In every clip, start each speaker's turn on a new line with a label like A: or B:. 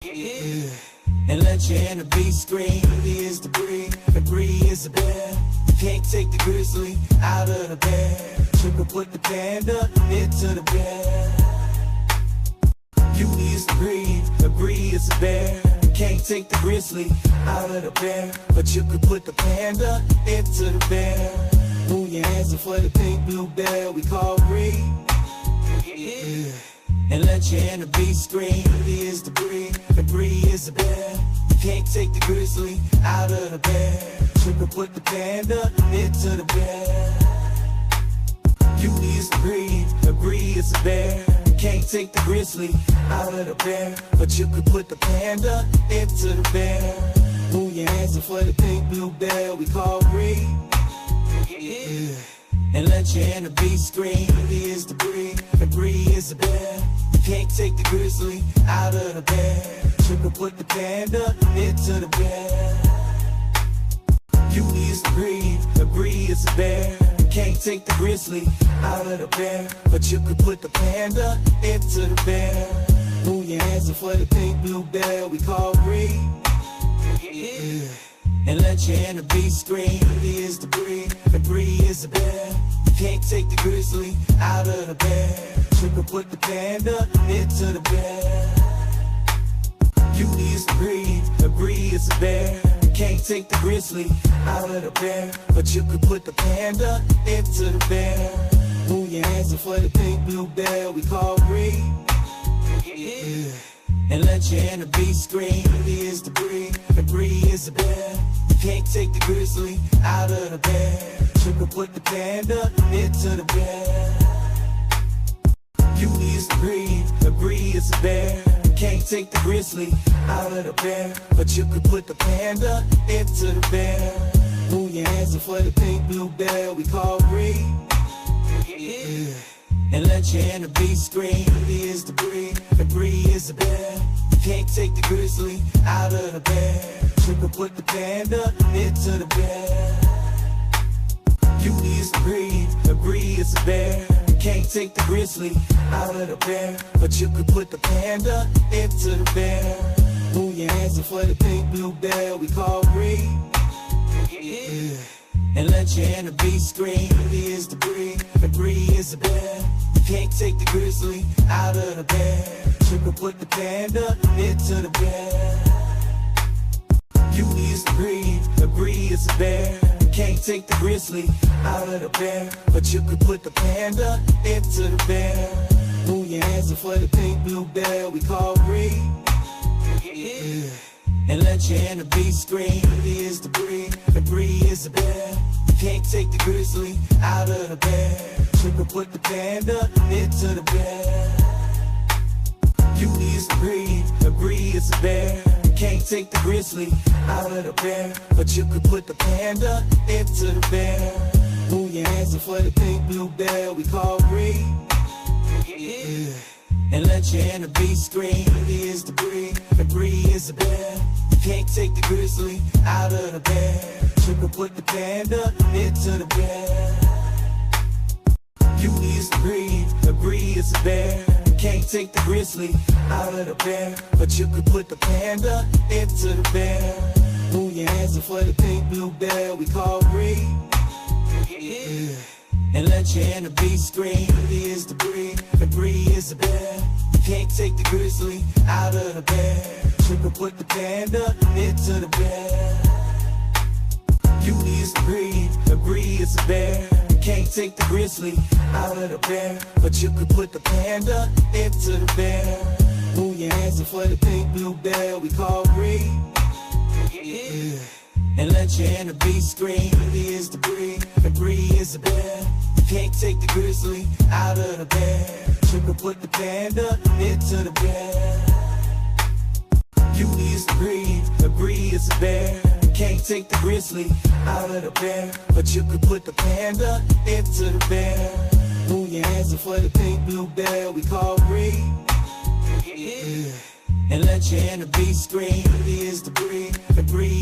A: Yeah. And let your inner beast scream. He is the breed, the breed is a bear. You can't take the grizzly out of the bear. You can put the panda into the bear. Beauty is the breed is a bear. You can't take the grizzly out of the bear, but you can put the panda into the bear. Move your hands up for the pink blue bear we call breed. Yeah. And let your inner beast scream. He is the breed is a bear. You can't take the grizzly out of the bear. You can put the panda into the bear. Beauty is the breed is a bear. You can't take the grizzly out of the bear, but you can put the panda into the bear. Move your hands up for the pink blue bear we call breed. Yeah. And let your inner beast scream. He is the breed is a bear. You can't take the grizzly out of the bear. You can put the panda into the bear. Beauty is the breed is a bear. You can't take the grizzly out of the bear, but you can put the panda into the bear. Move your hands up for the pink blue bear we call breed. Yeah. And let your inner beast scream. He is the breed is a bear. You can't take the grizzly out of the bear. You can put the panda into the bear. Beauty is the breed is a bear. You can't take the grizzly out of the bear, but you can put the panda into the bear. Move your hands up for the pink blue bear we call breed. Yeah. And let your inner beast scream. He is the breed is a bear. You can't take the grizzly out of the bear. You can put the panda into the bear. Beauty is the breed is a bear. You can't take the grizzly out of the bear, but you can put the panda into the bear. Move your hands up for the pink blue bear we call breed. Yeah. And let your inner beast scream. He is the breed is a bear. You can't take the grizzly out of the bear. You can put the panda into the bear. Beauty is the breed is a bear. You can't take the grizzly out of the bear, but you can put the panda into the bear. Move your hands up for the pink blue bear we call breed. Yeah. And let your inner beast scream. He is the breed is a bear. You can't take the grizzly out of the bear. You can put the panda into the bear. Beauty is the breed is a bear. You can't take the grizzly out of the bear, but you can put the panda into the bear. Move your hands up for the pink blue bear we call breed. Yeah. And let your inner beast scream. He is the breed is a bear. You can't take the grizzly out of the bear. You can put the panda into the bear. Beauty is the breed is a bear. You can't take the grizzly out of the bear, but you can put the panda into the bear. Move your hands up for the pink blue bear we call breed. Yeah. And let your inner beast scream. He is the breed is a bear. You can't take the grizzly out of the bear. You can put the panda into the bear. Beauty is the breed is a bear. You can't take the grizzly out of the bear, but you can put the panda into the bear. Move your hands up for the pink blue bear we call breed. Yeah. And let your inner beast scream. He is the breed is a bear. You can't take the grizzly out of the bear. You can put the panda into the bear. Beauty is the breed is a bear. You can't take the grizzly out of the bear, but you can put the panda into the bear. Move your hands up for the pink blue bear we call breed. Yeah. And let your inner beast scream. He is the breed is a bear. You can't take the grizzly out of the bear. You can put the panda into the bear. Beauty is the breed is a bear. You can't take the grizzly out of the bear, but you can put the panda into the bear. Move your hands up for the pink blue bear we call breed. Yeah. And let your inner beast scream. He is the breed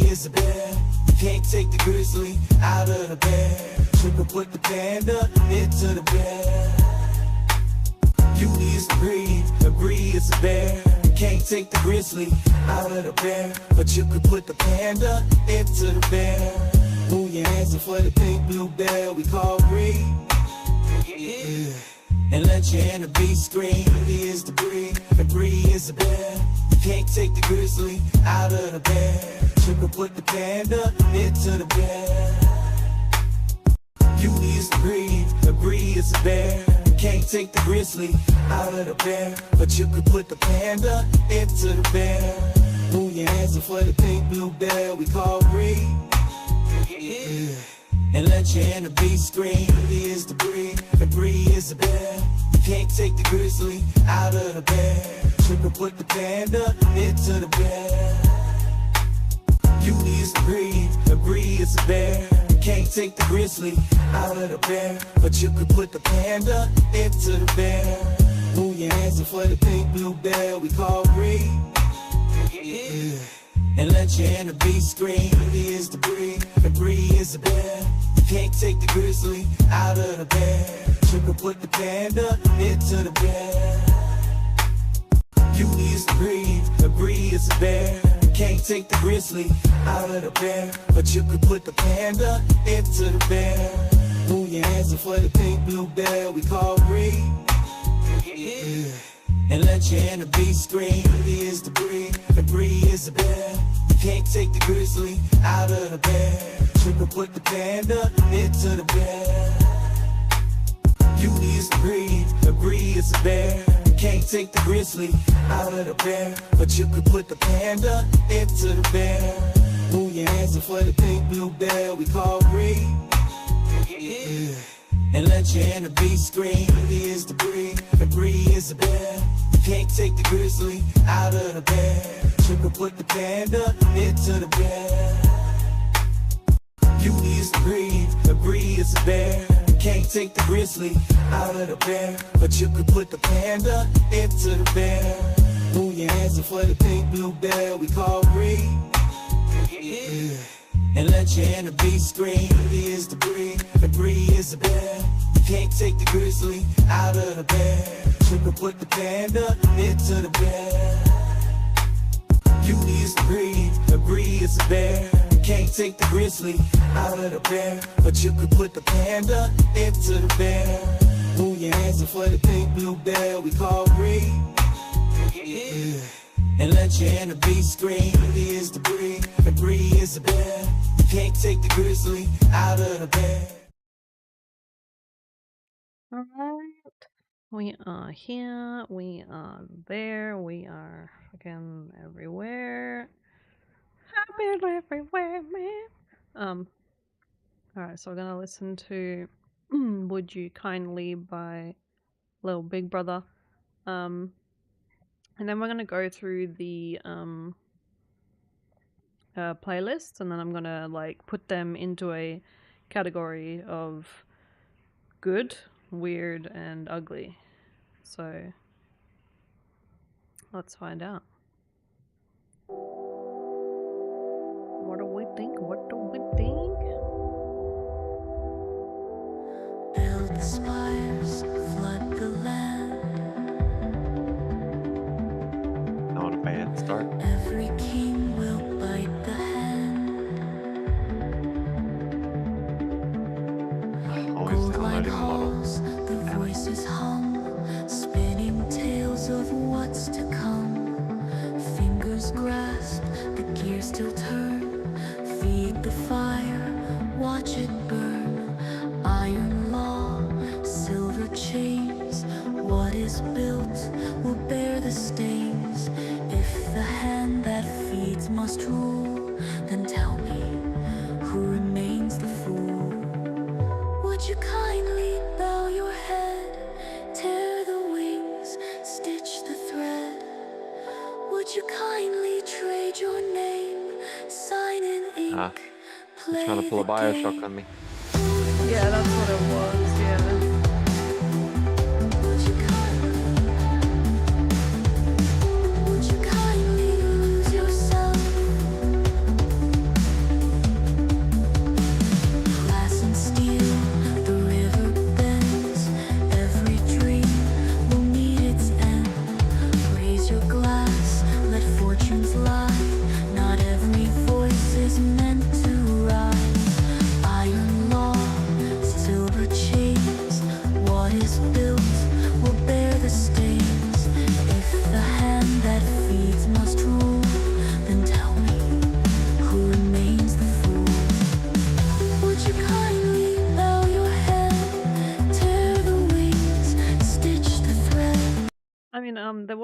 A: is a bear. You can't take the grizzly out of the bear. You can put the panda into the bear. Beauty is the breed is a bear. Can't take the grizzly out of the bear, but you could put the panda into the bear. Move your hands in for the pink blue bear we call breed. Yeah. And let your inner beast scream. He is the breed, the breed is the bear. You can't take the grizzly out of the bear. You can put the panda into the bear. Beauty is the breed is the bear. You can't take the grizzly out of the bear, but you could put the panda into the bear. Move your hands in for the pink blue bear we call breed. Yeah. And let your inner beast scream. He is the breed is the bear. You can't take the grizzly out of the bear. You can put the panda into the bear. Beauty is the breed is the bear. You can't take the grizzly out of the bear, but you could put the panda into the bear. Move your hands in for the pink blue bear we call breed. Yeah. And let your inner beast scream. He is the breed is the bear. You can't take the grizzly out of the bear. You can put the panda into the bear. Beauty is the breed is the bear. You can't take the grizzly out of the bear, but you could put the panda into the bear. Move your hands in for the pink blue bear we call breed. Yeah. And let your inner beast scream. He is the breed is the bear. You can't take the grizzly out of the bear. You can put the panda into the bear. Beauty is the breed is the bear. You can't take the grizzly out of the bear, but you could put the panda into the bear. Move your hands in for the pink blue bear we call breed. Yeah. And let your inner beast scream. He is the breed is the bear. You can't take the grizzly out of the bear. You can put the panda into the bear. Beauty is the breed is the bear. You can't take the grizzly out of the bear, but you could put the panda into the bear. Move your hands in for the pink blue bear we call breed. Yeah. And let your inner beast scream. He is the breed is the bear. You can't take the grizzly out of the bear. You can put the panda into the bear. Beauty is the breed is the bear. You can't take the grizzly out of the bear, but you could put the panda into the bear. Move your hands in for the pink blue bear we call breed. Yeah. And let your inner beast scream. He is the breed is the bear. You can't take the grizzly out of the bear.
B: Alright. We are here, we are there, we are fucking everywhere. Happy everywhere, man. Alright, so we're gonna listen to Would You Kindly by Little Big Brother. And then we're gonna go through the playlists, and then I'm gonna like put them into a category of good, weird, and ugly. So let's find out. What do we think? What do we think?
C: Build the spires, flood the land.
D: Not a bad start.
C: Every king will bite the hand.
D: Always
C: Gold-lined
D: downloading the model.
C: halls, the voices hum, spinning tales of what's to come. Fingers grasp, the gears still turn. Feed the fire, watch it burn. Iron law, silver chains. What is built will bear the stains. If the hand that feeds must rule, then tell me who remains the fool. Would you kindly bow your head, tear the wings, stitch the thread? Would you kindly trade your name, sign in ink, play
D: Trying to pull a
C: the
D: Bioshock
C: game?
D: on me.
B: Yeah, that's what it was, yeah.
C: Would you kindly lose yourself? Glass and steel, the river bends. Every dream will meet its end. Raise your glass,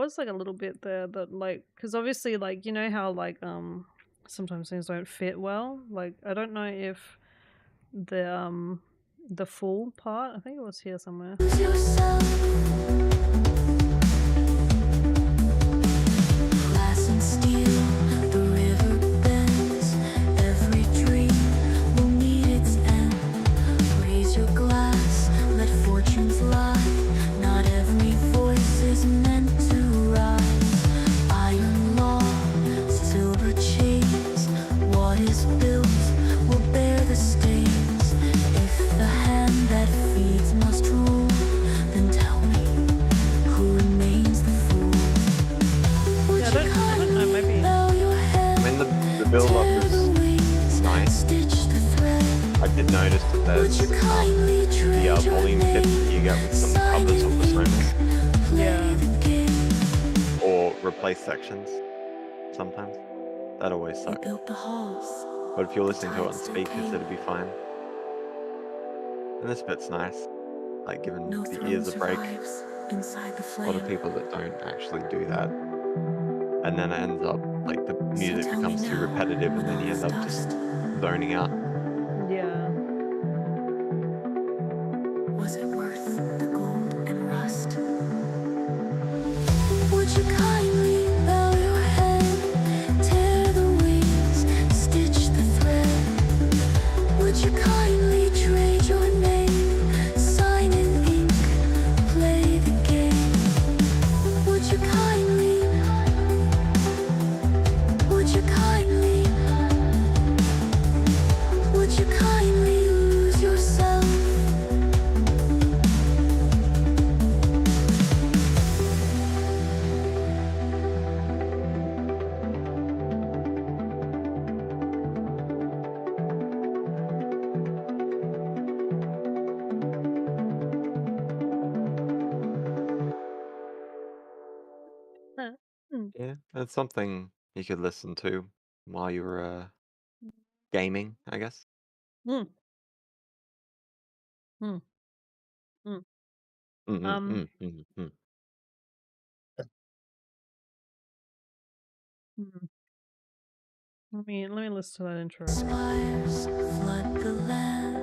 B: was like a little bit there that like, because obviously like, you know how like sometimes things don't fit well. Like I don't know if the full part, I think it was here somewhere.
C: Lose yourself. Glass and steel, the river bends. Every dream will meet its end. Raise your glass, let fortune fly. Not every voice is meant to rise. Iron law, silver chains. What is built will bear the stains. If the hand that feeds must rule, then tell me who remains the fool. Would
B: Yeah, I
C: you
B: don't know,
C: kindly
B: maybe.
C: bow your head,
D: I mean, the build-up
C: tear the
D: is
C: wings,
D: nice.
C: stitch the thread?
D: I did notice that
C: Would
D: there's
C: you kindly
D: the
C: trade your
D: volume dip
C: name,
D: you get with some
C: sign
D: covers
C: your
D: of the
C: ink,
D: Suno,
C: play
B: Yeah.
C: the game?
D: or replace sections sometimes. That always
C: We
D: sucks.
C: built the halls.
D: But if you're listening to it on
C: Tides that
D: speakers,
C: came.
D: it'd be fine. And this bit's nice, like giving
C: No
D: the
C: throne
D: ears a break.
C: survives inside the
D: A lot of
C: flame.
D: people that don't actually do that. And then it ends up, like, the
C: So
D: music
C: tell me
D: becomes too
C: now,
D: repetitive and
C: with
D: then
C: all
D: you
C: this
D: end up just
C: dust,
D: zoning out.
B: Yeah.
C: was it worth the gold and rust? Would you kindly bow your head, tear the wings, stitch the thread? Would you kindly trade your name, sign in ink, play the game? Would you kindly? Would you kindly? Would you kindly lose yourself?
D: Yeah, it's something you could listen to while you were gaming, I guess.
B: Mm. Mm. Mm. Um.
D: Mm.
B: Mm. Let me listen to that intro.
C: Spires flood the land.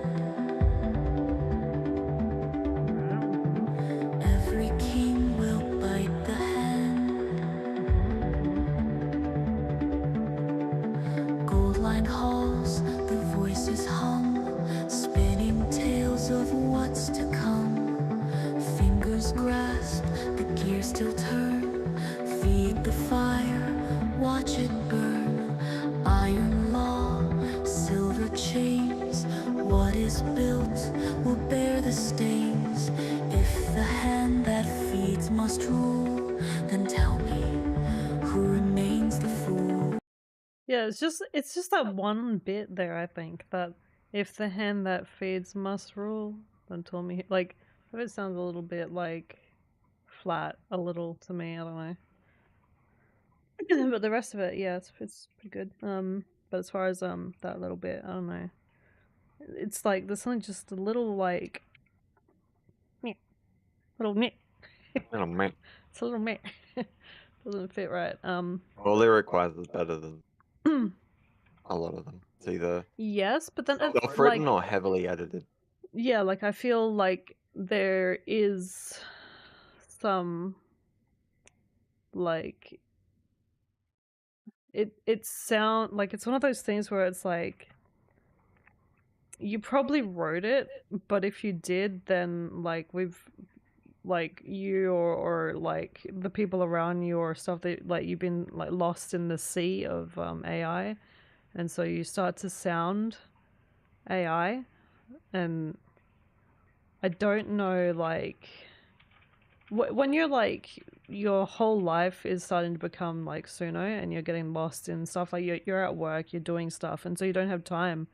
C: Every king will bite the hand. Gold-lined halls, the voices hum, spinning tales of what's to come. Fingers grasp, the gears still turn. Feed the fire, watch it burn. Iron law, silver chains. What is built will bear the stains. If the hand that feeds must rule, then tell me who remains the fool.
B: Yeah, it's just that one bit there, I think, that if the hand that feeds must rule, then tell me like if it sounds a little bit like flat a little to me, I don't know. But the rest of it, yeah, it's pretty good. But as far as that little bit, I don't know. It's like there's something just a little like meh, little meh.
D: Oh man.
B: It's a little meh. Doesn't fit right.
D: Well, lyric-wise is better than a lot of them. It's either
B: Yes, but then like
D: self-written or heavily edited.
B: yeah, like I feel like there is some like it sound like it's one of those things where it's like you probably wrote it, but if you did, then like we've like you or like the people around you or stuff that like you've been like lost in the sea of AI, and so you start to sound AI, and I don't know like when you're like your whole life is starting to become like Suno and you're getting lost in stuff like you're at work, you're doing stuff, and so you don't have time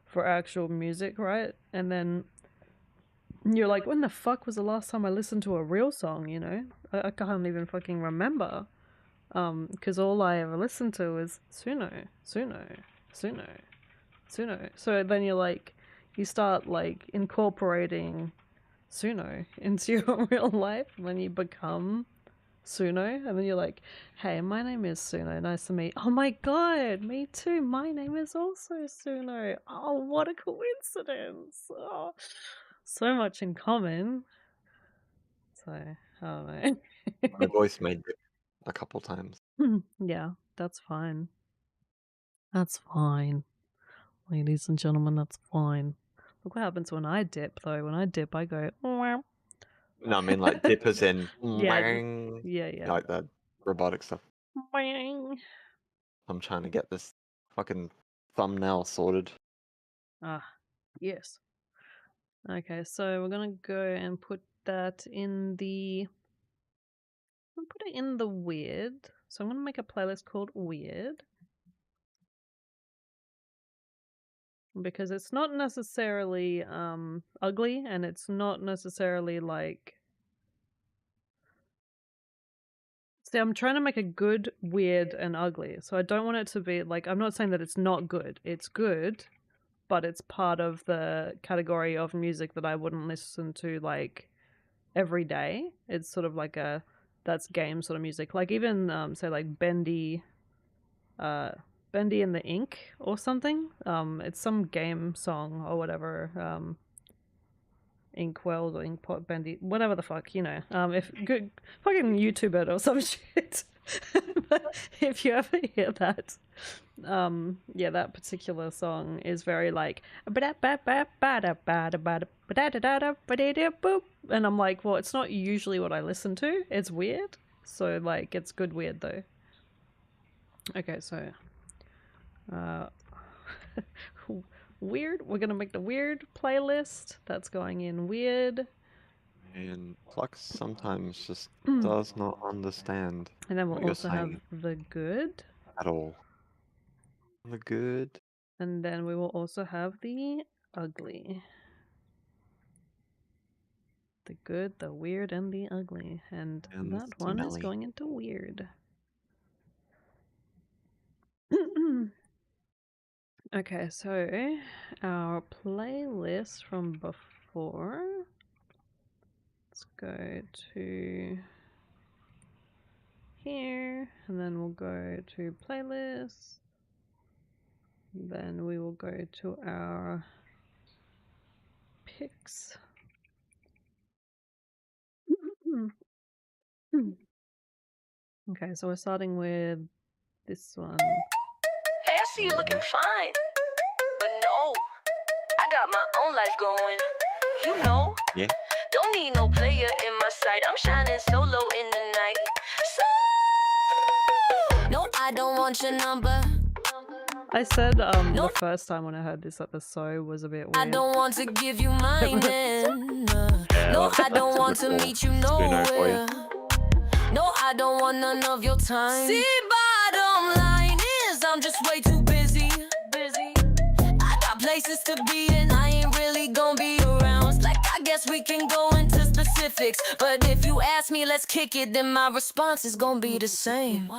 B: for actual music, right? And then you're like, when the fuck was the last time I listened to a real song, you know? I can't even fucking remember. Because all I ever listened to is Suno, Suno, Suno, Suno. So then you're like, you start like incorporating Suno into your real life when you become Suno, and then you're like, "Hey, my name is Suno. Nice to meet." Oh my god, me too. My name is also Suno. Oh, what a coincidence! Oh, so much in common. So I don't know.
D: My voice may dip a couple times.
B: Yeah, that's fine. That's fine, ladies and gentlemen. That's fine. Look what happens when I dip, though. When I dip, I go. "Meow."
D: No, I mean like dip as in
B: Yeah,
D: bang,
B: yeah.
D: like that robotic stuff.
B: Bang.
D: I'm trying to get this fucking thumbnail sorted.
B: Ah, yes. Okay, so we're gonna go and put that in the. I'm gonna put it in the weird. So I'm gonna make a playlist called Weird. Because it's not necessarily ugly, and it's not necessarily like. See, I'm trying to make a good, weird, and ugly. So I don't want it to be like, I'm not saying that it's not good. It's good, but it's part of the category of music that I wouldn't listen to like every day. It's sort of like that's game sort of music. Like even say like Bendy and the Ink or something. It's some game song or whatever. Inkwell or Inkpot Bendy, whatever the fuck, you know. If good fucking YouTube it or some shit. But if you ever hear that, yeah, that particular song is very like, and I'm like, well, it's not usually what I listen to. It's weird, so like, it's good weird though. Okay, so, weird. We're gonna make the weird playlist. That's going in weird.
D: And Flux sometimes just does not understand
B: And then we'll
D: what you're
B: also have
D: saying
B: the good.
D: at all. The good.
B: And then we will also have the ugly. The good, the weird, and the ugly. And that one is
D: smelly.
B: going into weird. Okay, so our playlist from before. Let's go to here, and then we'll go to playlist. Then we will go to our picks. Okay, so we're starting with this one.
C: Hey, I see you looking fine. But no, I got my own life going. You know,
D: Yeah.
C: don't need no player in my sight. I'm shining solo in the night. So, no, I don't want your number.
B: I said the first time when I heard this that the so was a bit weird.
C: I don't want to give you mine. No, I don't want to meet you nowhere. No, I don't want none of your time. See, bottom line is I'm just way too busy. I got places to be and I ain't really gonna be around. It's like I guess we can go into specifics, but if you ask me, let's kick it, then my response is gonna be the same.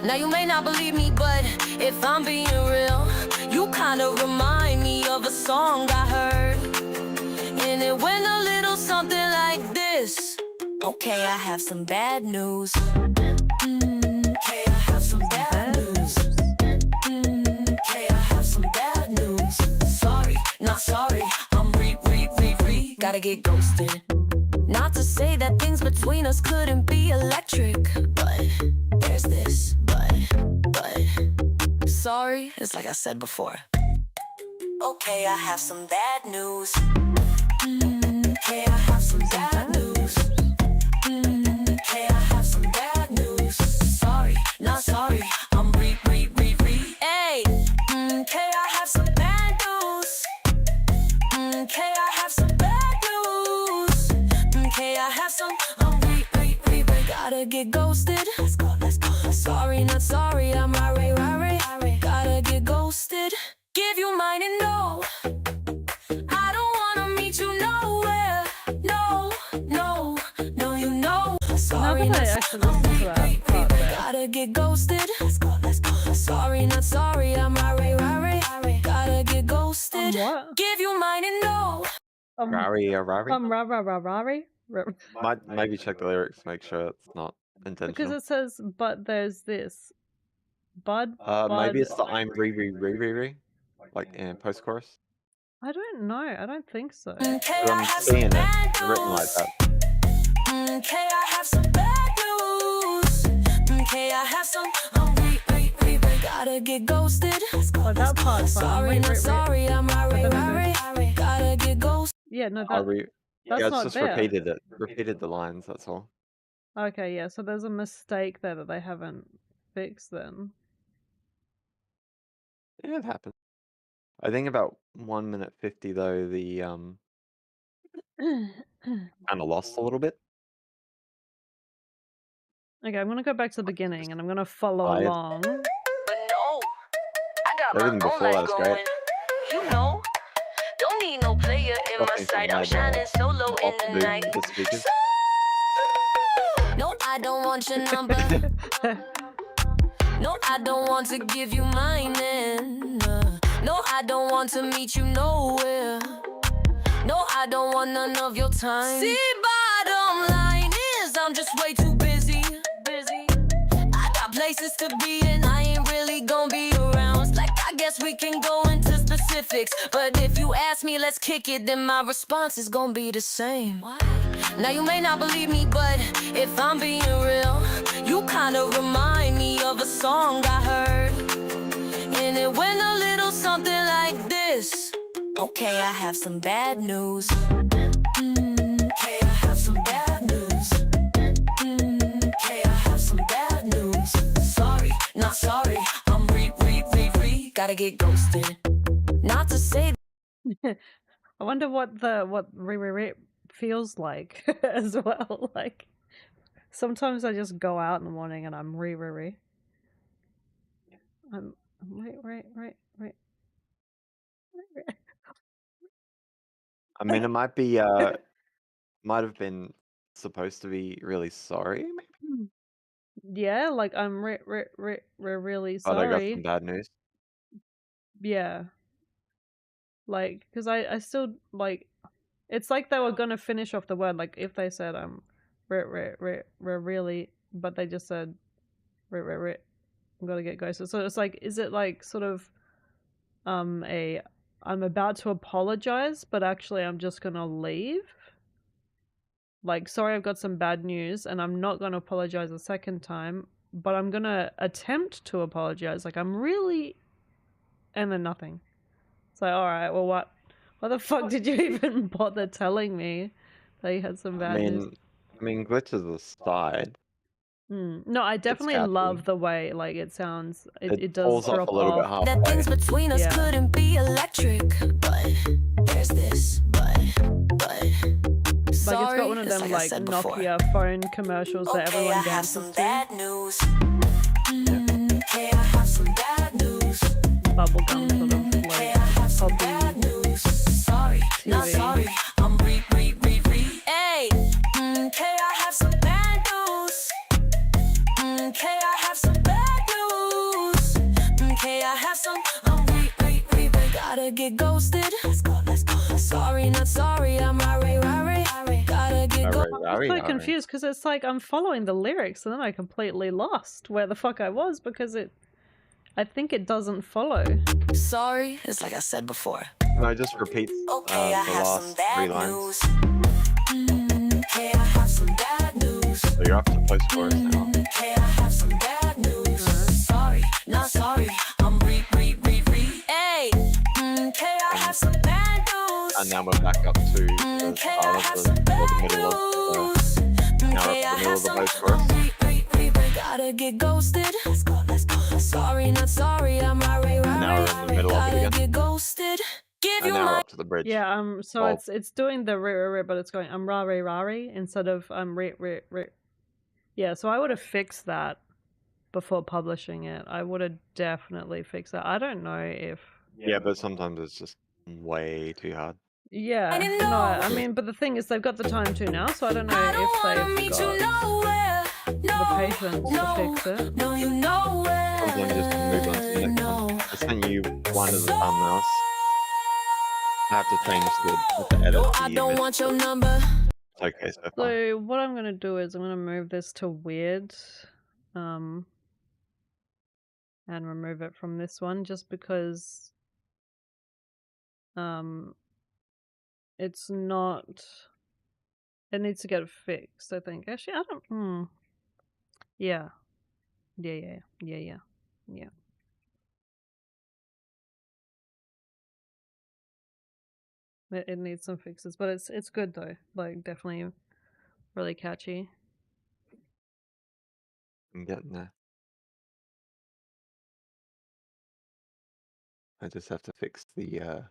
C: Now you may not believe me, but if I'm being real, you kinda remind me of a song I heard, and it went a little something like this. Okay, I have some bad news. Okay, I have some bad news. Okay, I have some bad news. Sorry, not sorry. I'm gotta get ghosted. Not to say that things between us couldn't be electric, but there's this, but sorry, it's like I said before. Okay, I have some bad news. Okay, I have some bad news. Okay, I have some bad news. Sorry, not sorry. I'm Hey, okay, I have some bad news. Okay, I have some bad news. Okay, I have some. I'm gotta get ghosted. Let's go. Sorry, not sorry. I'm rah-ray. Gotta get ghosted. Give you mine and no. I don't wanna meet you nowhere. No, you know. Sorry,
B: Now that I actually listened to that part there.
C: gotta get ghosted. Let's go. Sorry, not sorry. I'm rah-ray. Gotta get ghosted.
B: What?
C: Give you mine and no.
D: Rari.
B: Rari?
D: Maybe check the lyrics, make sure it's not
B: Because
D: intentional.
B: it says, but there's this. Bud.
D: Maybe it's the I'm re, like in post-chorus.
B: I don't know. I don't think so.
C: Okay,
D: I'm
C: I have some
D: seeing it
C: bad
D: written like
C: news.
D: that.
C: Okay, I have some bad news. Okay, I have some. Gotta get ghosted.
B: Oh, that part's fine.
C: Sorry, not sorry. I'm
B: then
C: sorry. Gotta get ghosted.
B: Yeah, no,
D: Yeah,
B: that's
D: it's
B: not
D: just
B: there.
D: repeated the lines, that's all.
B: Okay, yeah, so there's a mistake there that they haven't fixed then.
D: Yeah, it happens. I think about 1 minute 50 though, the kind of lost a little bit.
B: Okay, I'm gonna go back to the beginning and I'm gonna follow
D: Tired.
B: along.
C: But no, I got
D: Everything
C: my own
D: before that
C: life
D: was
C: going.
D: great.
C: You know, don't need no player in my
D: Nothing
C: sight.
D: from
C: I'm
D: that,
C: shining solo
D: off
C: in the
D: the
C: night.
D: the speakers.
C: No, I don't want your number. No, I don't want to give you mine. No, I don't want to meet you nowhere. No, I don't want none of your time. See, bottom line is I'm just way too busy. I got places to be and I ain't really gonna be around. It's like I guess we can go into specifics, but if you ask me, let's kick it, then my response is gonna be the same. Now you may not believe me, but if I'm being real, you kinda remind me of a song I heard, and it went a little something like this. Okay, I have some bad news. Okay, I have some bad news. Okay, I have some bad news. Sorry, not sorry. I'm gotta get ghosted. Not to say.
B: I wonder what re feels like as well. Like sometimes I just go out in the morning and I'm re. Right.
D: I mean, it might be might have been supposed to be really sorry, maybe.
B: Yeah, like I'm really
D: But I got
B: sorry.
D: some bad news.
B: Yeah. Like, because I still, like, it's like they were gonna finish off the word, like, if they said, really, but they just said, I'm gonna get ghosted. So it's like, is it like, sort of, I'm about to apologize, but actually I'm just gonna leave? Like, sorry, I've got some bad news, and I'm not gonna apologize a second time, but I'm gonna attempt to apologize. Like, I'm really, and then nothing. It's like, alright, well, what the fuck did you even bother telling me that you had some bad news?
D: I mean, glitches aside.
B: No, I definitely love the way, like, it sounds, it does
D: falls off
B: drop
D: a little bit
B: off.
C: That things between us couldn't be electric, but there's this, but
B: like, it's got one of them, like, Nokia phone commercials that everyone dances to.
C: Bad news. Okay, I have some bad news.
B: Bubblegum sort of, like,
C: Okay, I have some bad news. Sorry, not sorry. I'm re. Hey, okay, I have some bad news. Okay, I have some bad news. Okay, I have some. I'm re. Gotta get ghosted. Let's go. Sorry, not sorry. I'm rari. Gotta get ghosted.
B: I'm so confused because it's like I'm following the lyrics and then I completely lost where the fuck I was because I think it doesn't follow.
C: Sorry, it's like I said before.
D: No, it just repeats
C: Okay, I
D: the
C: have some
D: last
C: bad
D: 3 lines.
C: news. Okay, I have some bad news.
D: So you're up to post-chorus now.
C: Okay, I have some bad news. Sorry, not sorry. I'm re. Hey, okay, I have some bad news.
D: And now we're back up to the start of the middle of the now we're up to the middle of the post-chorus.
C: Gotta get ghosted. Let's go. Sorry, not sorry. I'm rari.
D: Now we're in the middle of it again.
C: Get ghosted.
D: And now we're up to the bridge.
B: Yeah, so it's doing the re, but it's going I'm rari instead of re. Yeah, so I would have fixed that before publishing it. I would have definitely fixed that. I don't know if
D: Yeah, but sometimes it's just way too hard.
B: Yeah, no, I mean, but the thing is they've got the time to now, so I don't know if they've got the patience to fix it.
D: Sometimes just move on to the next one. I sent you one of the thumbnails. I have to change the edit.
C: I don't want your number.
D: It's okay so far.
B: So what I'm gonna do is I'm gonna move this to weird, and remove it from this one just because it's not. It needs to get fixed, I think. Actually, I don't. Yeah. Yeah. It needs some fixes, but it's good though. Like definitely really catchy.
D: I'm getting there. I just have to fix the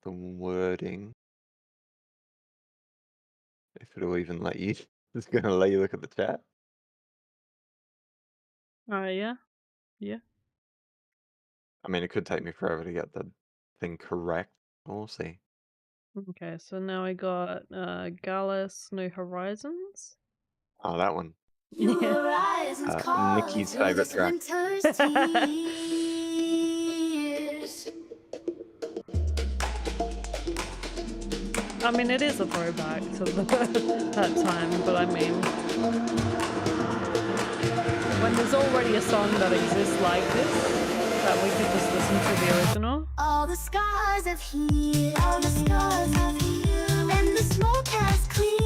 D: wording. If it'll even let you. It's gonna let you look at the chat.
B: Yeah.
D: I mean, it could take me forever to get the thing correct. We'll see.
B: Okay, so now I got Gallus New Horizons.
D: Oh, that one.
C: New horizons call
D: Nikki's
C: through
D: favorite
C: this
D: track.
C: winter's tears.
B: I mean, it is a throwback to that time, but I mean, when there's already a song that exists like this, that we could just listen to the original.
C: All the scars have healed, all the scars have healed, and the smoke has cleared.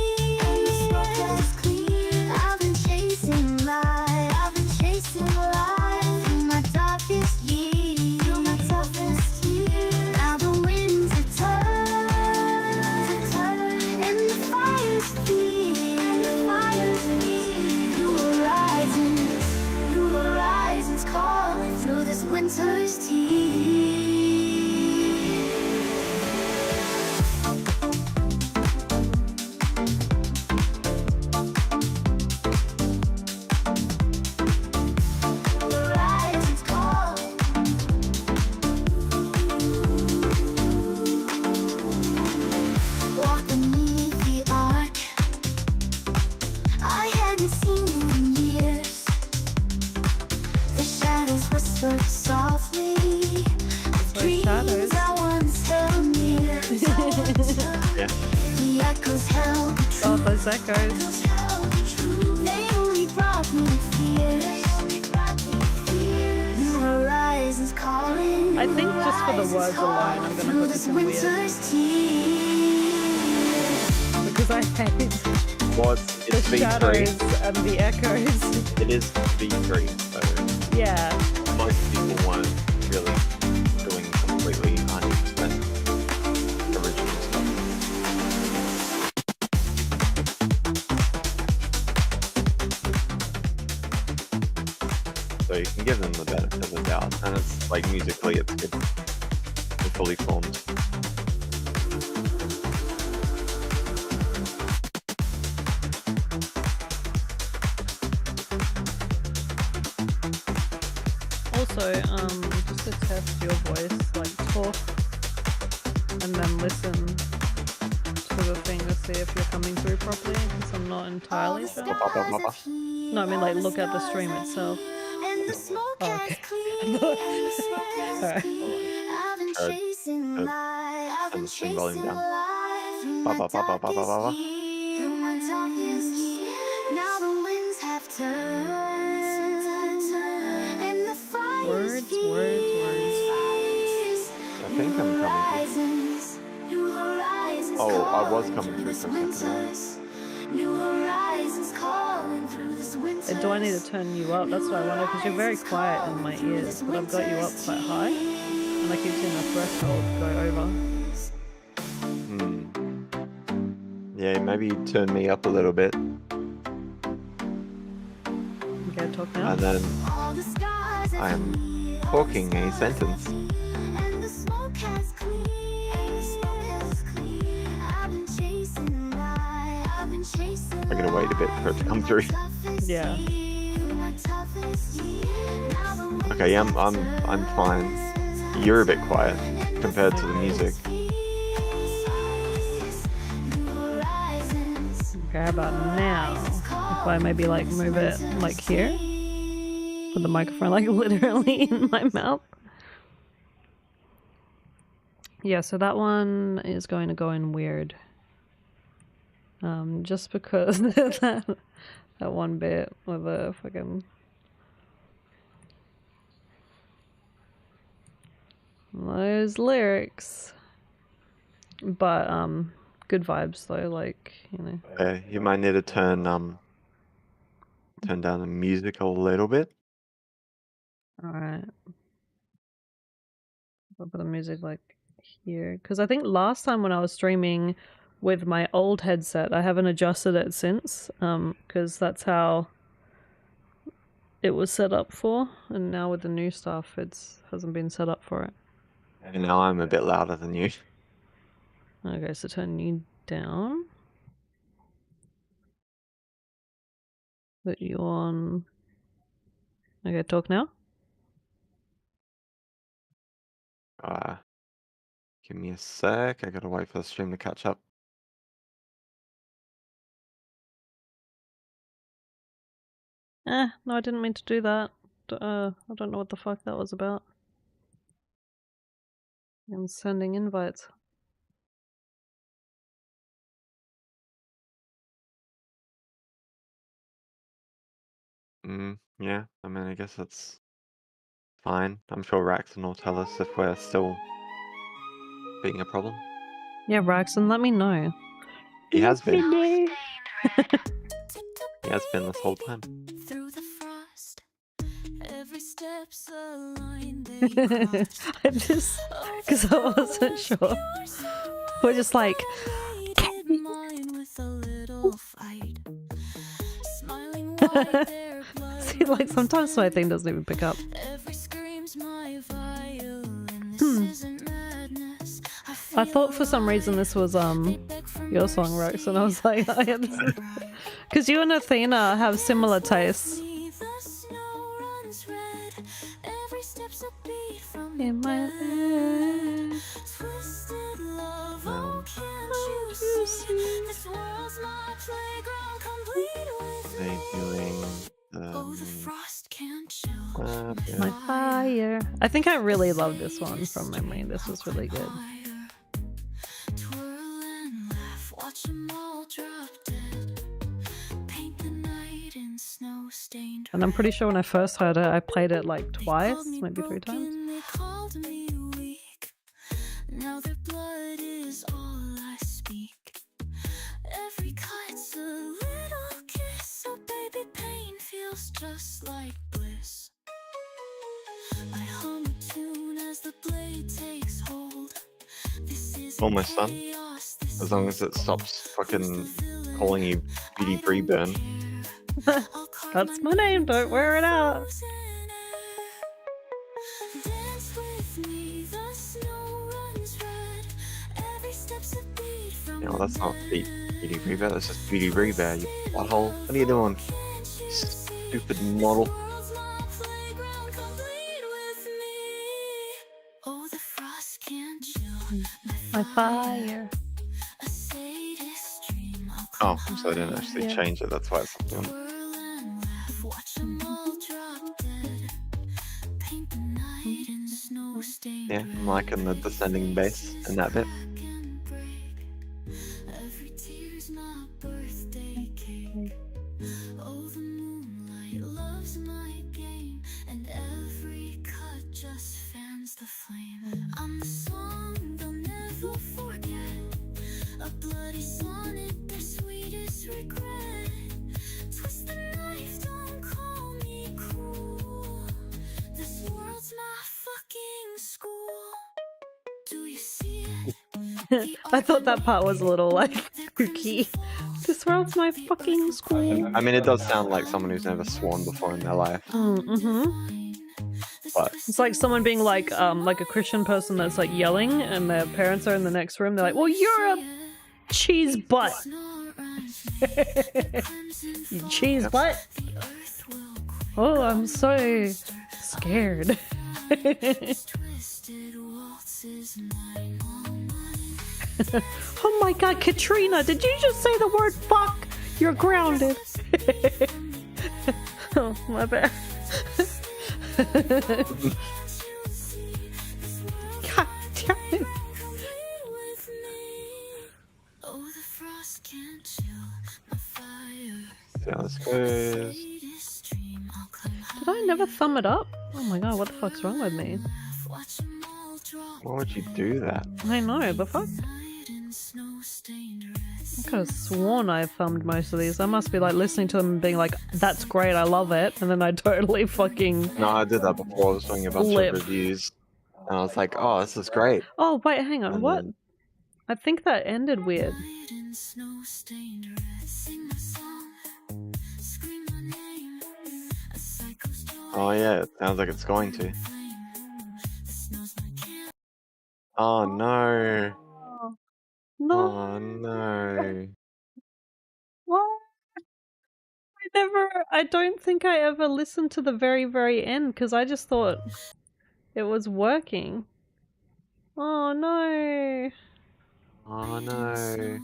C: I've been chasing light, I've been chasing light through my darkest years, Now the winds have turned, and the fires feel, New horizons calling through this winter's tears. Horizons calling. Walk beneath the arc. I hadn't seen you in years. The shadows whispered softly. The dreams I once held near.
D: Yeah.
C: The echoes held the truth.
B: Oh, those echoes.
C: They only brought me fears. New horizons calling.
B: I think just for the words alone, I'm gonna put this in weird because I hate
D: It's
B: the
D: V3.
B: shadows and the echoes.
D: It is V3, so
B: Yeah.
D: most people weren't really doing completely 100% original stuff. So you can give them the benefit of the doubt, and it's like musically it's good. It's fully formed.
B: Also, just to test your voice, like talk and then listen to the thing to see if you're coming through properly, because I'm not entirely sure. No, I mean like look at the stream itself. Oh, okay. Alright.
D: Turn the stream volume down. Ba ba ba ba ba ba ba ba.
C: Now the winds have turned, and the fires
B: Words.
D: I think I'm coming through. Oh, I was coming through for a second.
C: New horizons calling through this winter.
B: Do I need to turn you up? That's what I wonder, because you're very quiet in my ears, but I've got you up quite high, and I keep seeing the threshold go over.
D: Yeah, maybe you turn me up a little bit,
B: Okay, talk now.
D: and then I am talking a sentence.
C: And the smoke has cleared. I've been chasing
D: I'm gonna wait a bit for it to come through.
B: Yeah.
D: Okay, yeah, I'm fine. You're a bit quiet compared to the music.
B: Okay, how about now? If I maybe like move it like here? Put the microphone like literally in my mouth. Yeah, so that one is going to go in weird. Just because that one bit with the fucking those lyrics. But good vibes though, like, you know.
D: You might need to turn down the music a little bit.
B: Alright. I'll put the music like here. Because I think last time when I was streaming with my old headset, I haven't adjusted it since. Because that's how it was set up for. And now with the new stuff, hasn't been set up for it.
D: And now I'm a bit louder than you.
B: Okay, so turn you down. Put you on. Okay, talk now.
D: Give me a sec. I gotta wait for the stream to catch up.
B: No, I didn't mean to do that. I don't know what the fuck that was about. I'm sending invites.
D: Yeah, I mean, I guess that's fine. I'm sure Raxon will tell us if we're still being a problem.
B: Yeah, Braxton, let me know.
D: He has been. He has been this whole time.
C: Through the frost, every step's a line
B: I just, because I wasn't sure. We're just like, see, like sometimes my thing doesn't even pick up. I thought for some reason this was your song, Rex, and I was like, because you and Athena have similar tastes. In my head, twisted love, oh, can't you see? This world's my playground, complete with
D: They doing
C: oh, the frost can't chill
B: my fire. I think I really love this one from memory. This was really good.
C: Twirl and laugh, watch 'em all drop dead. Paint the night in snow-stained
B: And I'm pretty sure when I first heard it, I played it like
C: They
B: twice,
C: called me
B: maybe 3
C: broken,
B: times.
C: they called me weak. Now their blood is all I speak. Every cut's a little kiss, so baby pain feels just like bliss. I hum a tune as the blade takes hold. This is
D: Oh, my son.
C: chaos, this
D: As long as it stops fucking calling you Beauty Freeburn.
B: That's my name, don't wear it out.
C: Dance with me, the snow runs red. Every step's a beat from
D: No, that's not Beauty Freeburn, that's just Beauty Freeburn, you butthole. What are you doing? Stupid model.
C: Oh, the frost can't chill
B: My fire.
C: a sadist dream.
D: Oh, so I didn't actually
B: Yeah.
D: change it, that's why it's not on.
C: Twirl and laugh, watch 'em all drop dead. Paint the night in snow-stained
D: Yeah, I'm liking the descending bass in that bit.
C: Every tear's my birthday cake. Oh, the moonlight loves my game, and every cut just fans the flame. I'm the song they'll never forget, a bloody sonnet, their sweetest regret. Twist the knife, don't call me cruel. This world's my fucking school. Do you see it?
B: I thought that part was a little like spooky. This world's my fucking school.
D: I mean, it does sound like someone who's never sworn before in their life. But
B: It's like someone being like a Christian person that's like yelling, and their parents are in the next room. They're like, "Well, you're a cheese butt." You cheese butt. Oh, I'm so scared. Oh my god, Katrina, did you just say the word fuck? You're grounded. Oh, my bad. God damn it.
C: Oh, the frost can't chill
D: See how this goes.
B: Did I never thumb it up? Oh my god, what the fuck's wrong with me?
D: Why would you do that?
B: I know, the fuck? I could have sworn I thumbed most of these. I must be like listening to them and being like, that's great, I love it. And then I totally fucking...
D: No, I did that before. I was doing a bunch
B: Lip.
D: of reviews. And I was like, oh, this is great.
B: Oh, wait, hang on,
D: And
B: what?
D: then-
B: I think that ended weird.
D: Oh yeah, it sounds like it's going to. Oh no.
B: No,
D: Oh no.
B: what? I don't think I ever listened to the very, very end because I just thought it was working. Oh no.
D: Oh no.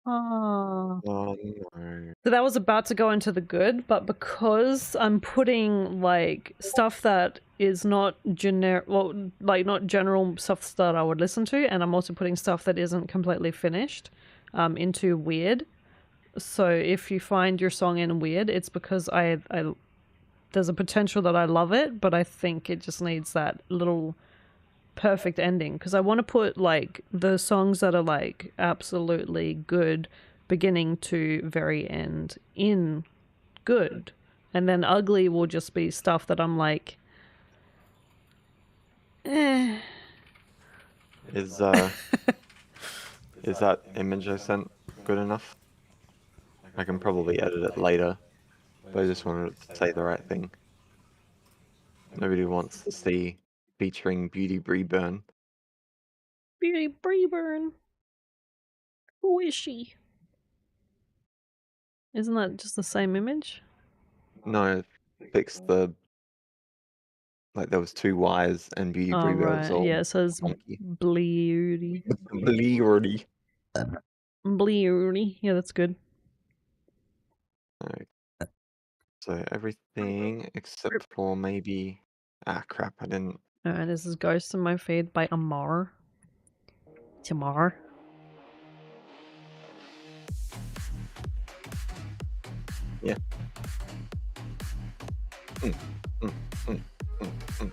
B: Oh.
D: Oh no.
B: So that was about to go into the good, but because I'm putting like stuff that is not generic, well, like not general stuff that I would listen to, and I'm also putting stuff that isn't completely finished into weird. So if you find your song in weird, it's because I there's a potential that I love it, but I think it just needs that little perfect ending because I want to put like the songs that are like absolutely good beginning to very end in good, and then ugly will just be stuff that I'm like eh.
D: Is that image I sent good enough? I can probably edit it later, but I just wanted it to say the right thing. Nobody wants to see featuring Beauty Breeburn.
B: Beauty Breeburn. Who is she? Isn't that just the same image?
D: No, fix the... Like there was 2 Y's and Beauty
B: Oh
D: Breeburn was
B: right,
D: all
B: yeah, it says
D: funky.
B: Bleedy.
D: Bleedy.
B: Bleedy. Yeah, that's good.
D: Okay. So everything except for maybe... Ah crap, I didn't...
B: Alright, this is Ghost in My Feed by Amar. Tamar.
D: Yeah. Mm, mm, mm, mm, mm.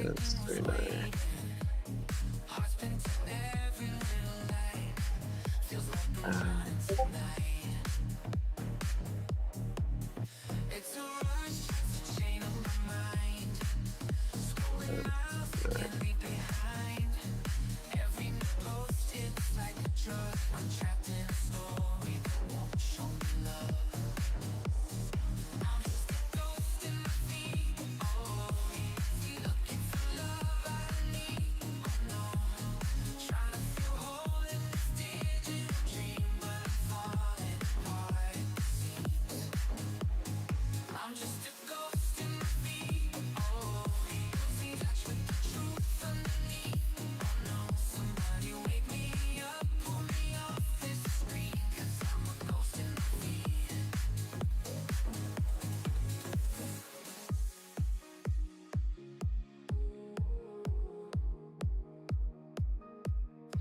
D: That's Suno.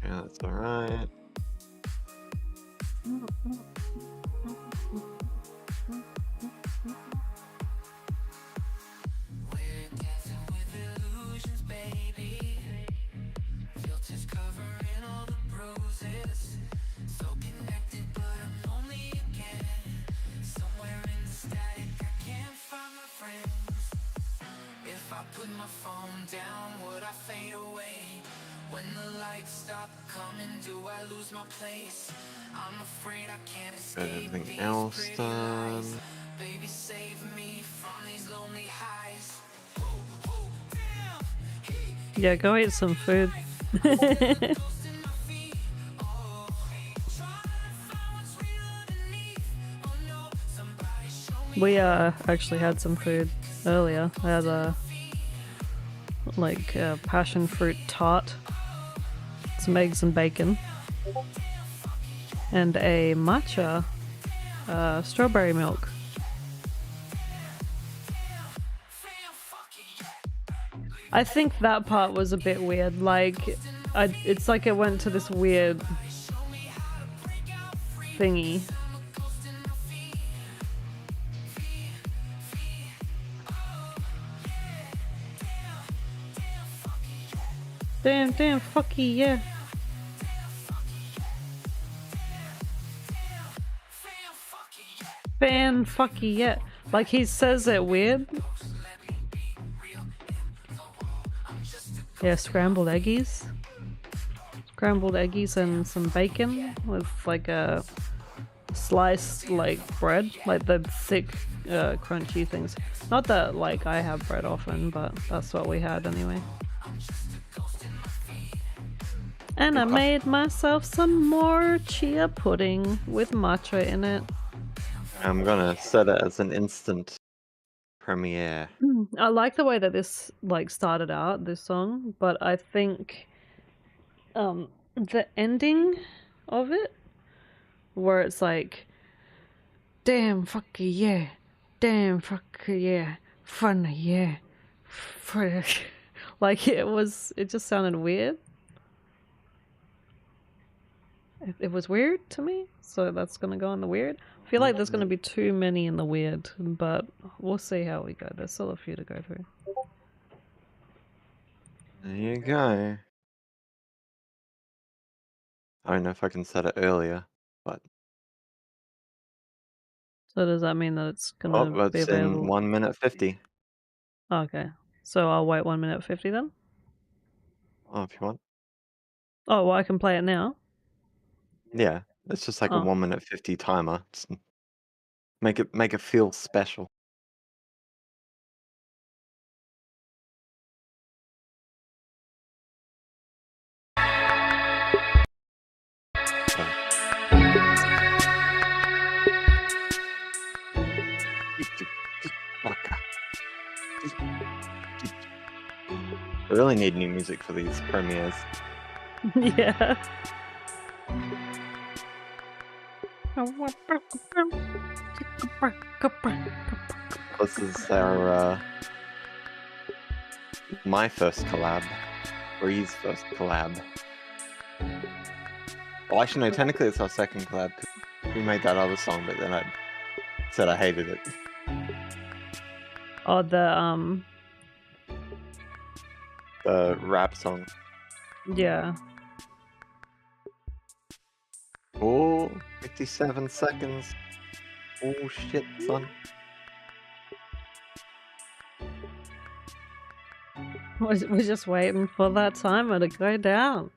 D: Yeah, that's alright. Got everything else done.
B: Yeah, go eat some food. We actually had some food earlier. I had a like passion fruit tart some eggs and bacon, and a matcha strawberry milk. I think that part was a bit weird. Like, it's like it went to this weird thingy. Damn, fucky, yeah. Fan fucky, yeah. Like, he says it weird. Yeah, scrambled eggies. Scrambled eggies and some bacon with like a sliced like bread, like the thick crunchy things. Not that like I have bread often, but that's what we had anyway. And I made myself some more chia pudding with matcha in it.
D: I'm gonna set it as an instant premiere.
B: I like the way that this like started out, this song, but I think the ending of it, where it's like, damn fucky yeah, damn fucky yeah, funny yeah, like it just sounded weird. It was weird to me, so that's gonna go in the weird. I feel like there's gonna be too many in the weird, but we'll see how we go. There's still a few to go through.
D: There you go. I don't know if I can set it earlier, but
B: So does that mean that it's gonna be
D: it's
B: available?
D: in 1 minute 50.
B: Okay, so I'll wait 1 minute 50 then.
D: Oh, if you want.
B: Oh, well, I can play it now.
D: Yeah, it's just like a
B: Oh.
D: 1 minute 50 timer. Just make it feel special. I really need new music for these premieres.
B: Yeah.
D: This is our my first collab, Bree's first collab. Well, actually, no. Technically, it's our second collab. We made that other song, but then I said I hated it.
B: Oh,
D: The rap song.
B: Yeah.
D: Oh, 57 seconds. Oh shit, son.
B: We're just waiting for that timer to go down.